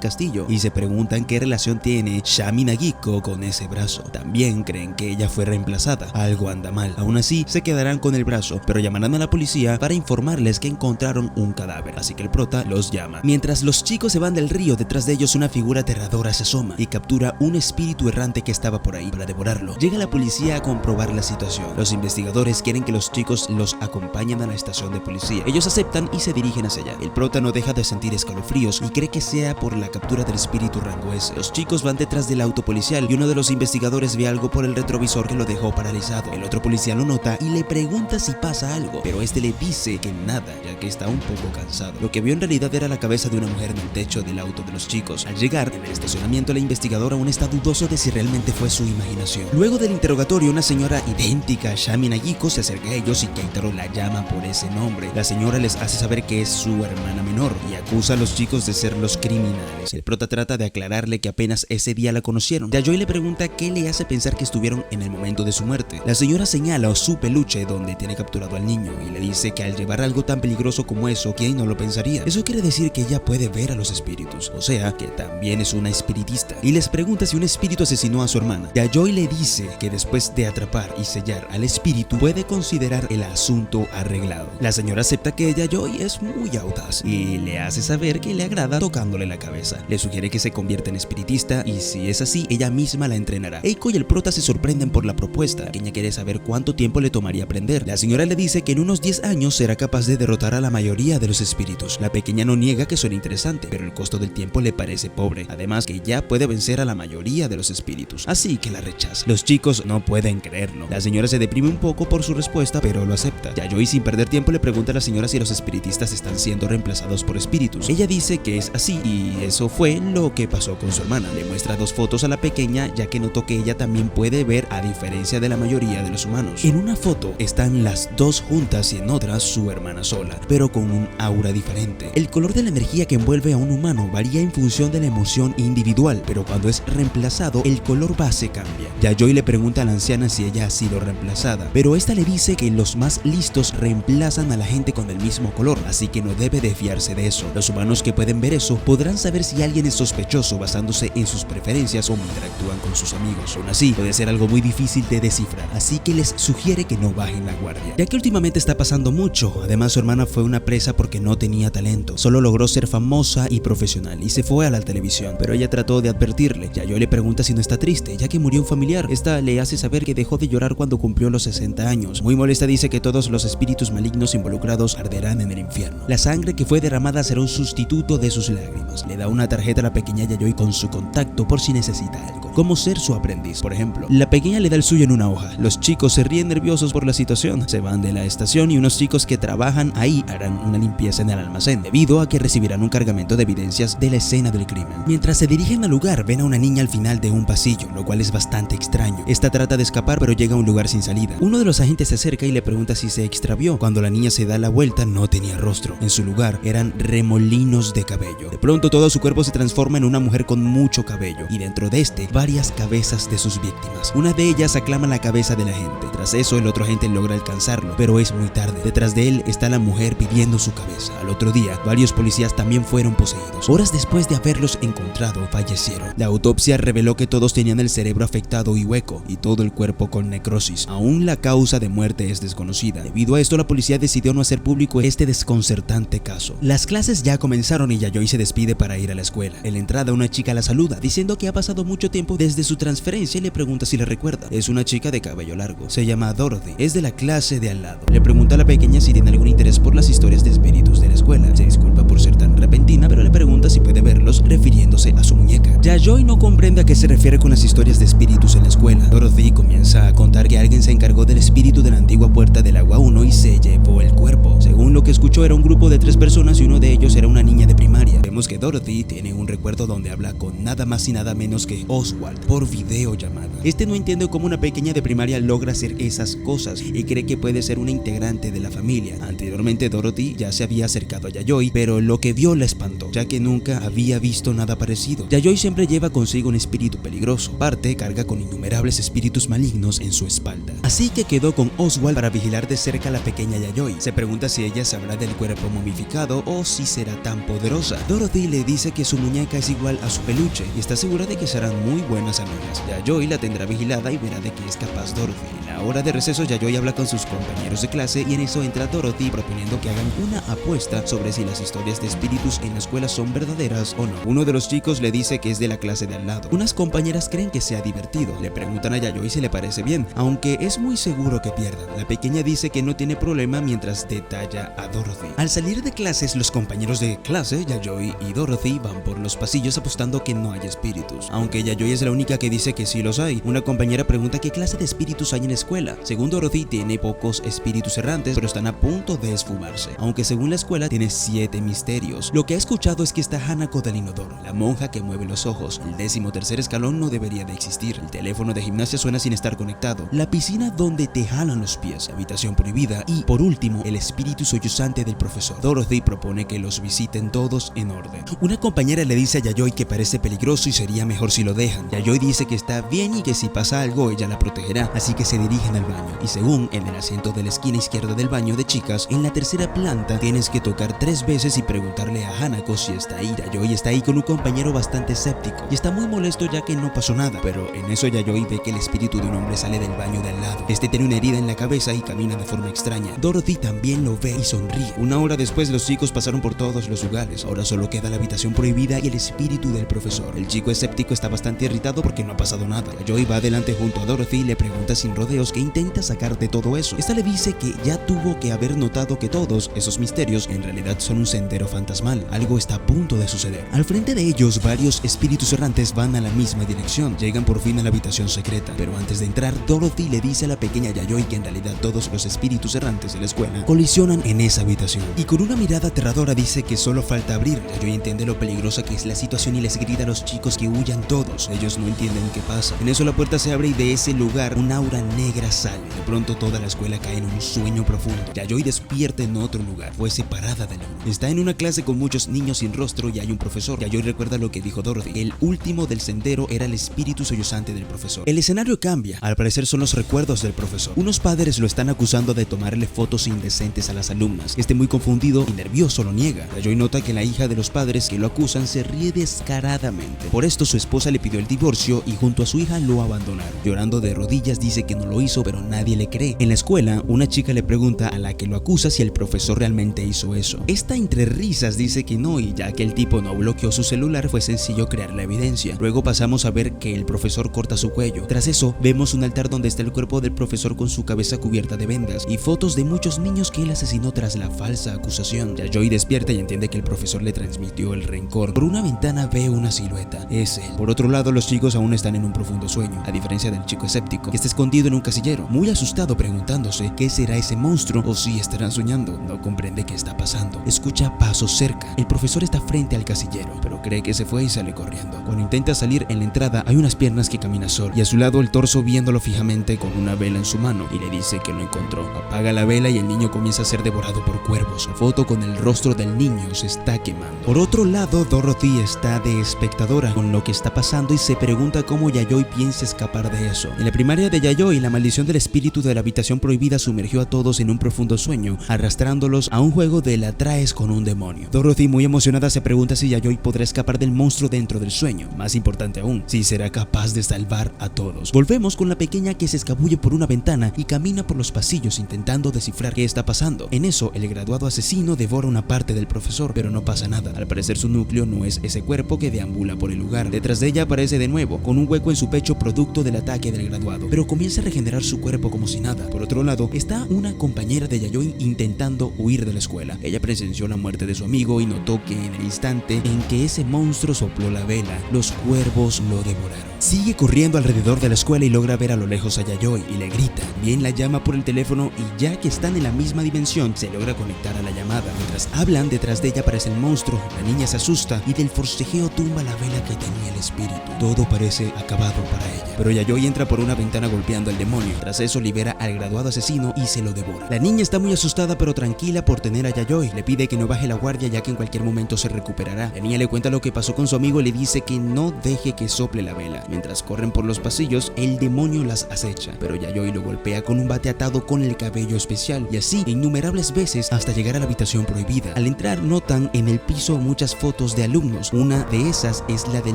castillo y se preguntan qué relación tiene Shami Nagiko con ese brazo. También creen que ella fue reemplazada. Algo anda mal. Aún así, se quedarán con el brazo, pero llamarán a la policía para informarles que encontraron un cadáver, así que el prota los llama. Mientras los chicos se van del río, detrás de ellos una figura aterradora se asoma y captura un espíritu errante que estaba por ahí para devorarlo. Llega la policía a comprobar la situación. Los investigadores quieren que los chicos los acompañen a la estación de policía. Ellos aceptan y se dirigen hacia allá. El prota no deja de sentir escalofríos y cree que sea por la captura del espíritu rango S. Los chicos van detrás del auto policial y uno de los investigadores ve algo por el retrovisor que lo dejó paralizado. El otro policía lo nota y le pregunta si pasa algo, pero este le dice que nada, ya que está un poco cansado. Lo que vio en realidad era la cabeza de una mujer en el techo del auto de los chicos. Al llegar en el estacionamiento, la investigadora aún está dudoso de si realmente fue su imaginación. Luego del interrogatorio, una señora idéntica a Shami Nagiko se acerca a ellos y Keitaro la llama por ese nombre. La señora les hace saber que es su hermana menor y acusa a los chicos de ser los criminales. El prota trata de aclararle que apenas ese día la conocieron. Yayoi le pregunta qué le hace pensar que estuvieron en el momento de su muerte. La señora señala su peluche donde tiene capturado al niño y le dice que al llevar algo tan peligroso como eso, ¿quién no lo pensaría? Eso quiere decir que ella puede ver a los espíritus, o sea, que también es una espiritista. Y les pregunta si un espíritu asesinó a su hermana. Yayoi le dice que después de atrapar y sellar al espíritu, puede considerar el asunto arreglado. La señora acepta que Yayoi es muy audaz y le hace saber que le agrada tocándole la cabeza. Le sugiere que se convierta en espiritista y si es así, ella misma la entrenará. Eiko y el prota se sorprenden por la propuesta. La pequeña quiere saber cuánto tiempo le tomaría aprender. La señora le dice que en unos 10 años será capaz de derrotar a la mayoría de los espíritus. La pequeña no niega que suena interesante, pero el costo del tiempo le parece pobre. Además que ya puede vencer a la mayoría de los espíritus, así que la rechaza. Los chicos no pueden creerlo. La señora se deprime un poco por su respuesta, pero lo acepta. Yayoi, sin perder tiempo, le pregunta a la señora si los espiritistas están siendo reemplazados por espíritus. Ella dice que es así y eso fue lo que pasó con su hermana. Le muestra 2 fotos a la pequeña, ya que notó que ella también puede ver, a diferencia de la mayoría de los humanos. En una foto están las dos juntas y en otra su hermana sola, pero con un aura diferente. El color de la energía que envuelve a un humano varía en función de la emoción individual, pero cuando es reemplazado, el color base cambia. Yayoi le pregunta a la anciana si ella ha sido reemplazada, pero esta le dice que los más listos reemplazan a la gente con el mismo color, así que no debe de fiarse de eso. Los humanos que pueden ver eso podrán saber si alguien es sospechoso basándose en sus preferencias o interactúan con sus amigos. Aún así, puede ser algo muy difícil de descifrar, así que les sugiere que no bajen la guardia, ya que últimamente está pasando mucho. Además, su hermana fue una presa porque no tenía talento, solo logró ser famosa y profesional y se fue a la televisión, pero ella trató de advertirle. Yayoi le pregunta si no está triste, ya que murió un familiar. Esta le hace saber que dejó de llorar cuando cumplió los 60 años. Muy molesta dice que todos los espíritus malignos involucrados arderán en el infierno. La sangre que fue derramada será un sustituto de sus lágrimas. Le da una tarjeta a la pequeña Yayoi con su contacto por si necesita algo, como ser su aprendiz, por ejemplo. La pequeña le da el suyo en una hoja. Los chicos se ríen nerviosos por la situación. Se van de la estación y unos chicos que trabajan ahí harán una limpieza en el almacén, debido a que recibirán un cargamento de evidencias de la escena del crimen. Mientras se dirigen al lugar, ven a una niña al final de un pasillo, lo cual es bastante extraño. Esta trata de escapar, pero llega a un lugar sin salida. Uno de los agentes se acerca y le pregunta si se extravió. Cuando la niña se da la vuelta, no tenía rostro. En su lugar eran remolinos de cabello. De pronto todo su cuerpo se transforma en una mujer con mucho cabello, y dentro de este, varias cabezas de sus víctimas. Una de ellas aclama la cabeza de la gente. Tras eso, el otro agente logra alcanzarlo, pero es muy tarde. Detrás de él está la mujer pidiendo su cabeza. Al otro día, varios policías también fueron poseídos. Horas después de haberlos encontrado fallecieron. La autopsia reveló que todos tenían el cerebro afectado y hueco, y todo el cuerpo con necrosis. Aún la causa de muerte es desconocida. Debido a esto, la policía decidió no hacer público este desconcertante caso. Las clases ya comenzaron y Yayoi se despide para ir a la escuela. En la entrada, una chica la saluda, diciendo que ha pasado mucho tiempo desde su transferencia y le pregunta si la recuerda. Es una chica de cabello largo. Se llama Dorothy. Es de la clase de al lado. Le pregunta a la pequeña si tiene algún interés por las historias de espíritus de la escuela. Se disculpa por ser tan repentina, pero le pregunta si puede verlos, refiriéndose a su muñeca. Yayoi no comprende a qué se refiere con las historias de espíritus en la escuela. Dorothy comienza a contar que alguien se encargó del espíritu de la antigua puerta del agua 1 y se llevó el cuerpo. Según lo que escuchó, era un grupo de 3 personas y uno de ellos era una niña de primaria. Vemos que Dorothy tiene un recuerdo donde habla con nada más y nada menos que Oswald por videollamada. Este no entiende cómo una pequeña de primaria logra hacer esas cosas y cree que puede ser una integrante de la familia. Anteriormente, Dorothy ya se había acercado a Yayoi, pero lo que vio la espantó, ya que nunca había visto nada parecido. Yayoi siempre lleva consigo un espíritu peligroso. Aparte, carga con innumerables espíritus malignos en su espalda. Así que quedó con Oswald para vigilar de cerca a la pequeña Yayoi. Se pregunta si ella sabrá del cuerpo momificado o si será tan poderosa. Dorothy le dice que su muñeca es igual a su peluche y está segura de que serán muy buenas amigas. Yayoi la tendrá vigilada y verá de qué es capaz Dorothy. En la hora de receso, Yayoi habla con sus compañeros de clase y en eso entra Dorothy proponiendo que hagan una apuesta sobre si las historias de espíritus en la escuela son verdaderas o no. Uno de los chicos le dice que es de la clase de al lado. Unas compañeras creen que sea divertido. Le preguntan a Yayoi si le parece bien, aunque es muy seguro que pierdan. La pequeña dice que no tiene problema mientras detalla a Dorothy. Al salir de clases, los compañeros de clase, Yayoi y Dorothy, van por los pasillos apostando que no hay espíritus. Aunque Yayoi es la única que dice que sí los hay. Una compañera pregunta qué clase de espíritus hay en la escuela. Según Dorothy, tiene pocos espíritus errantes, pero están a punto de esfumarse. Aunque según la escuela, tiene 7 misterios. Lo que ha escuchado es que está Hanako del inodoro, la monja que mueve los ojos. El 13º escalón no debería de existir. El teléfono de gimnasia suena sin estar conectado. La piscina donde te jalan los pies. La habitación prohibida. Y, por último, el espíritu sollozante del profesor. Dorothy propone que los visiten todos en orden. Una compañera le dice a Yayoi que parece peligroso y sería mejor si lo dejan. Yayoi dice que está bien y que si pasa algo ella la protegerá, así que se dirigen al baño. Y según en el asiento de la esquina izquierda del baño de chicas, en la 3ª planta tienes que tocar 3 veces y preguntarle a Hanako si está ahí. Yayoi está ahí con un compañero bastante escéptico y está muy molesto ya que no pasó nada, pero en eso Yayoi ve que el espíritu de un hombre sale del baño de al lado. Este tiene una herida en la cabeza y camina de forma extraña. Dorothy también lo ve y sonríe. Una hora después, los chicos pasaron por todos los lugares. Ahora solo queda la habitación prohibida y el espíritu del profesor. El chico escéptico está bastante irritado porque no ha pasado nada. Yayoi va adelante junto a Dorothy y le pregunta sin rodeos qué intenta sacar de todo eso. Esta le dice que ya tuvo que haber notado que todos esos misterios en realidad son un sendero fantasmal. Algo está a punto de suceder. Al frente de ellos, varios espíritus errantes van a la misma dirección. Llegan por fin a la habitación secreta, pero antes de entrar, Dorothy le dice a la pequeña Yayoi que en realidad todos los espíritus errantes de la escuela colisionan en esa habitación. Y con una mirada aterradora dice que solo falta abrir. Yayoi entiende lo peligrosa que es la situación y les grita a los chicos que huyan todos. Ellos no entienden qué pasa. En eso la puerta se abre y de ese lugar un aura negra sale. De pronto toda la escuela cae en un sueño profundo. Yayoi despierta en otro lugar. Fue separada del mundo. Está en una clase con muchos niños sin rostro y hay un profesor. Yayoi recuerda lo que dijo Dorothy. El último del sendero era el espíritu sollozante del profesor. El escenario cambia. Al parecer son los recuerdos del profesor. Unos padres lo están acusando de tomarle fotos indecentes a las alumnas. Muy confundido y nervioso lo niega. Yayoi nota que la hija de los padres que lo acusan se ríe descaradamente. Por esto su esposa le pidió el divorcio y junto a su hija lo abandonaron. Llorando de rodillas dice que no lo hizo, pero nadie le cree. En la escuela, una chica le pregunta a la que lo acusa si el profesor realmente hizo eso. Esta entre risas dice que no, y ya que el tipo no bloqueó su celular fue sencillo crear la evidencia. Luego pasamos a ver que el profesor corta su cuello. Tras eso vemos un altar donde está el cuerpo del profesor con su cabeza cubierta de vendas y fotos de muchos niños que él asesinó tras la falsa acusación. Yayoi despierta y entiende que el profesor le transmitió el rencor. Por una ventana ve una silueta. Es él. Por otro lado, los chicos aún están en un profundo sueño, a diferencia del chico escéptico, que está escondido en un casillero, muy asustado preguntándose qué será ese monstruo o si estarán soñando. No comprende qué está pasando. Escucha pasos cerca. El profesor está frente al casillero, pero cree que se fue y sale corriendo. corriendo. Cuando intenta salir en la entrada hay unas piernas que caminan solo y a su lado el torso viéndolo fijamente con una vela en su mano y le dice que lo encontró. Apaga la vela y el niño comienza a ser devorado por cuervos. La foto con el rostro del niño se está quemando. Por otro lado, Dorothy está de espectadora con lo que está pasando y se pregunta cómo Yayoi piensa escapar de eso. En la primaria de Yayoi, la maldición del espíritu de la habitación prohibida sumergió a todos en un profundo sueño, arrastrándolos a un juego de la traes con un demonio. Dorothy, muy emocionada, se pregunta si Yayoi podrá escapar del monstruo dentro del sueño. Más importante aún, si será capaz de salvar a todos. Volvemos con la pequeña que se escabulle por una ventana y camina por los pasillos intentando descifrar qué está pasando. En eso, el graduado asesino devora una parte del profesor, pero no pasa nada. Al parecer su núcleo no es ese cuerpo que deambula por el lugar. Detrás de ella aparece de nuevo, con un hueco en su pecho producto del ataque del graduado, pero comienza a regenerar su cuerpo como si nada. Por otro lado, está una compañera de Yayoi intentando huir de la escuela. Ella presenció la muerte de su amigo y notó que en el instante en que ese monstruo sopló la vela, los cuervos lo devoraron. Sigue corriendo alrededor de la escuela y logra ver a lo lejos a Yayoi y le grita. Bien la llama por el teléfono y ya que están en la misma dimensión, se logra conectar a la llamada. Mientras hablan, detrás de ella aparece el monstruo. La niña se asusta y del forcejeo tumba la vela que tenía el espíritu. Todo parece acabado para ella, pero Yayoi entra por una ventana golpeando al demonio. Tras eso libera al graduado asesino y se lo devora. La niña está muy asustada pero tranquila por tener a Yayoi. Le pide que no baje la guardia ya que en cualquier momento se recuperará. La niña le cuenta lo que pasó con su amigo y le dice que no deje que sople la vela. Mientras corren por los pasillos, el demonio las acecha, pero Yayoi lo golpea con un bate atado con el cabello especial y así innumerables veces hasta llegar a la habitación prohibida. Al entrar notan en el piso muchas fotos de alumnos. Una de esas es la de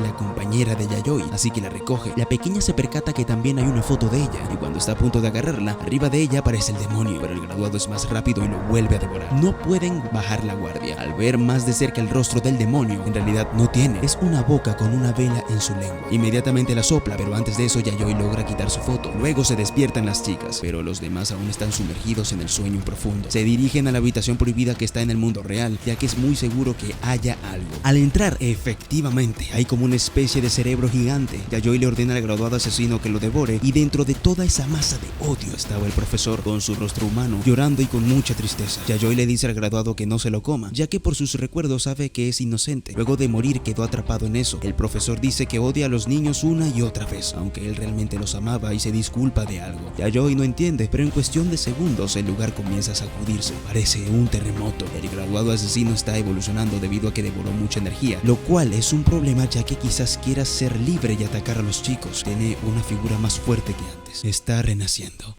la compañera de Yayoi, así que la recoge. La pequeña se percata que también hay una foto de ella y cuando está a punto de agarrarla, arriba de ella aparece el demonio, pero el graduado es más rápido y lo vuelve a devorar. No pueden bajar la guardia. Al ver más de cerca el rostro del demonio, en realidad no tiene, es una boca con una vela en su lengua. Inmediatamente la sopla, pero antes de eso Yayoi logra quitar su foto. Luego se despiertan las chicas, pero los demás aún están sumergidos en el sueño profundo. Se dirigen a la habitación prohibida que está en el mundo real, ya que es muy seguro que haya algo. Al entrar, efectivamente, hay como una especie de cerebro gigante. Yayoi le ordena al graduado asesino que lo devore y dentro de toda esa masa de odio estaba el profesor con su rostro humano, llorando y con mucha tristeza. Yayoi le dice al graduado que no se lo coma, ya que por sus recuerdos sabe que es inocente. Luego de morir quedó atrapado en eso. El profesor dice que odia a los niños una y otra vez, aunque él realmente los amaba y se disculpa de algo. Yayoi no entiende, pero en cuestión de segundos el lugar comienza a sacudirse. Parece un terremoto. El graduado asesino está evolucionando debido a que devoró mucha energía, lo cual es un problema ya que quizás quiera ser libre y atacar a los chicos. Tiene una figura más fuerte que antes. Está renaciendo.